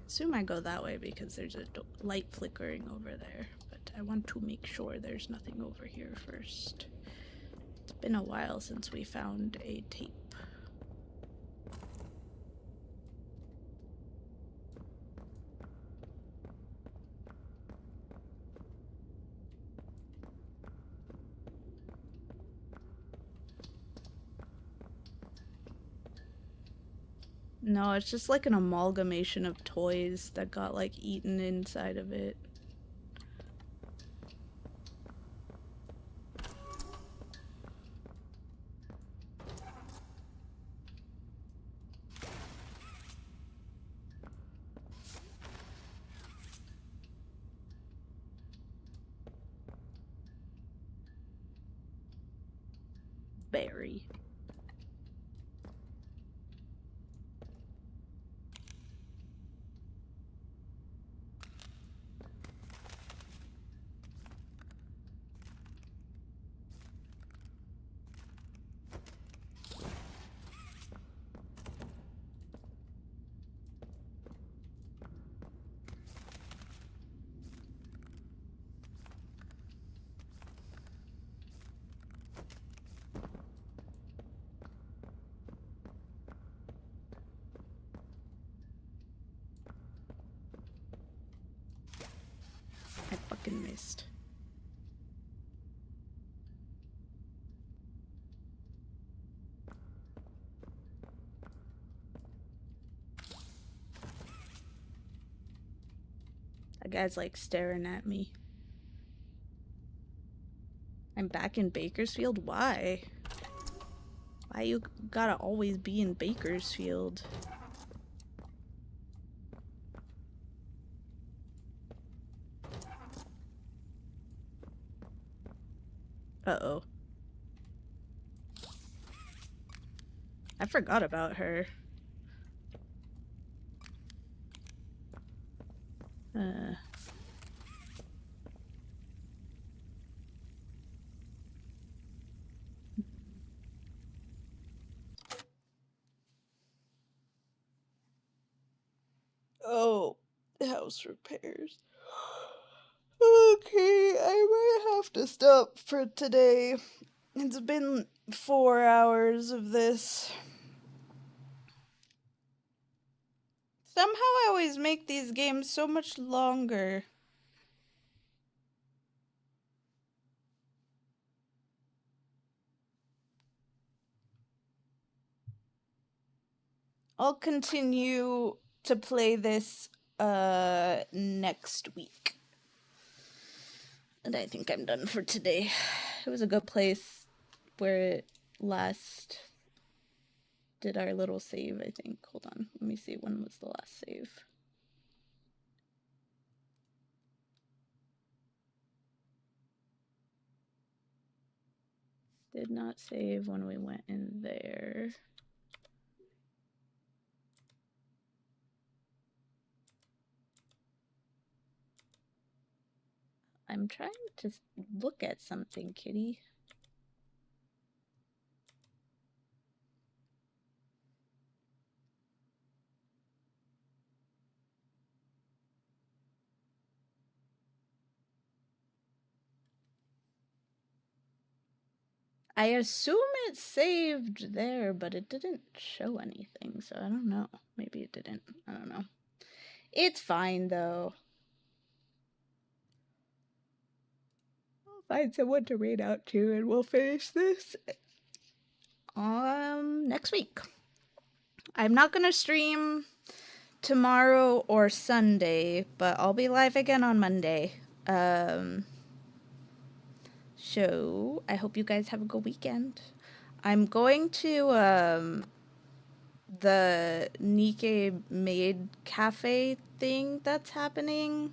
Speaker 1: Assume I go that way because there's a light flickering over there, but I want to make sure there's nothing over here first. It's been a while since we found a tape. No, it's just like an amalgamation of toys that got like eaten inside of it. Berry. I fucking missed. That guy's like staring at me. I'm back in Bakersfield? Why? Why you gotta always be in Bakersfield? Uh-oh. I forgot about her. Oh, house repairs. Okay, I might have to stop for today. It's been 4 hours of this. Somehow I always make these games so much longer. I'll continue to play this next week. And I think I'm done for today. It was a good place where it last did our little save, I think. Hold on. Let me see. When was the last save? Did not save when we went in there. I'm trying to look at something, kitty. I assume it saved there, but it didn't show anything, so I don't know. Maybe it didn't. I don't know. It's fine, though. I'll find someone to raid out to, and we'll finish this next week. I'm not gonna stream tomorrow or Sunday, but I'll be live again on Monday. So I hope you guys have a good weekend. I'm going to the Nikkei Maid Cafe thing that's happening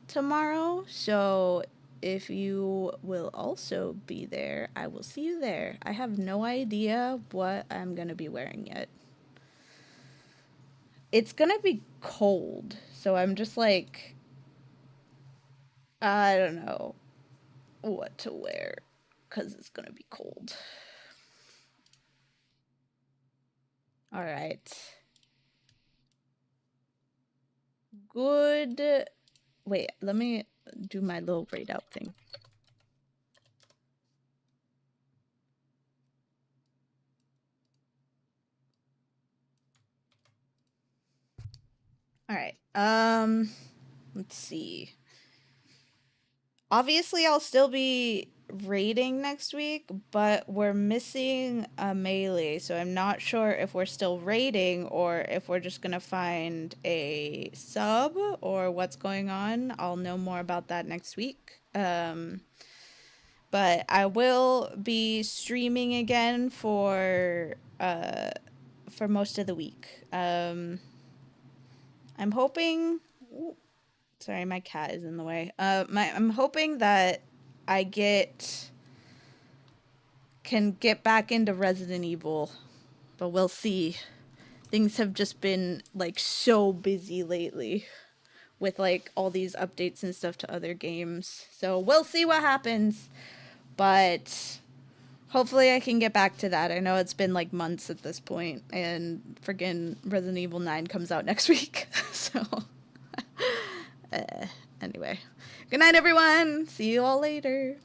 Speaker 1: tomorrow. So if you will also be there, I will see you there. I have no idea what I'm gonna be wearing yet. It's gonna be cold, so I'm just like, I don't know what to wear because it's gonna be cold. All right. Good. Wait, let me do my little braid out thing. All right. Let's see. Obviously, I'll still be raiding next week, but we're missing a melee, so I'm not sure if we're still raiding or if we're just gonna find a sub or what's going on. I'll know more about that next week. But I will be streaming again for most of the week. I'm hoping. Ooh, sorry, my cat is in the way. I'm hoping that I can get back into Resident Evil, but we'll see. Things have just been like so busy lately with like all these updates and stuff to other games. So we'll see what happens, but hopefully I can get back to that. I know it's been like months at this point, and friggin' Resident Evil 9 comes out next week. So anyway, good night, everyone. See you all later.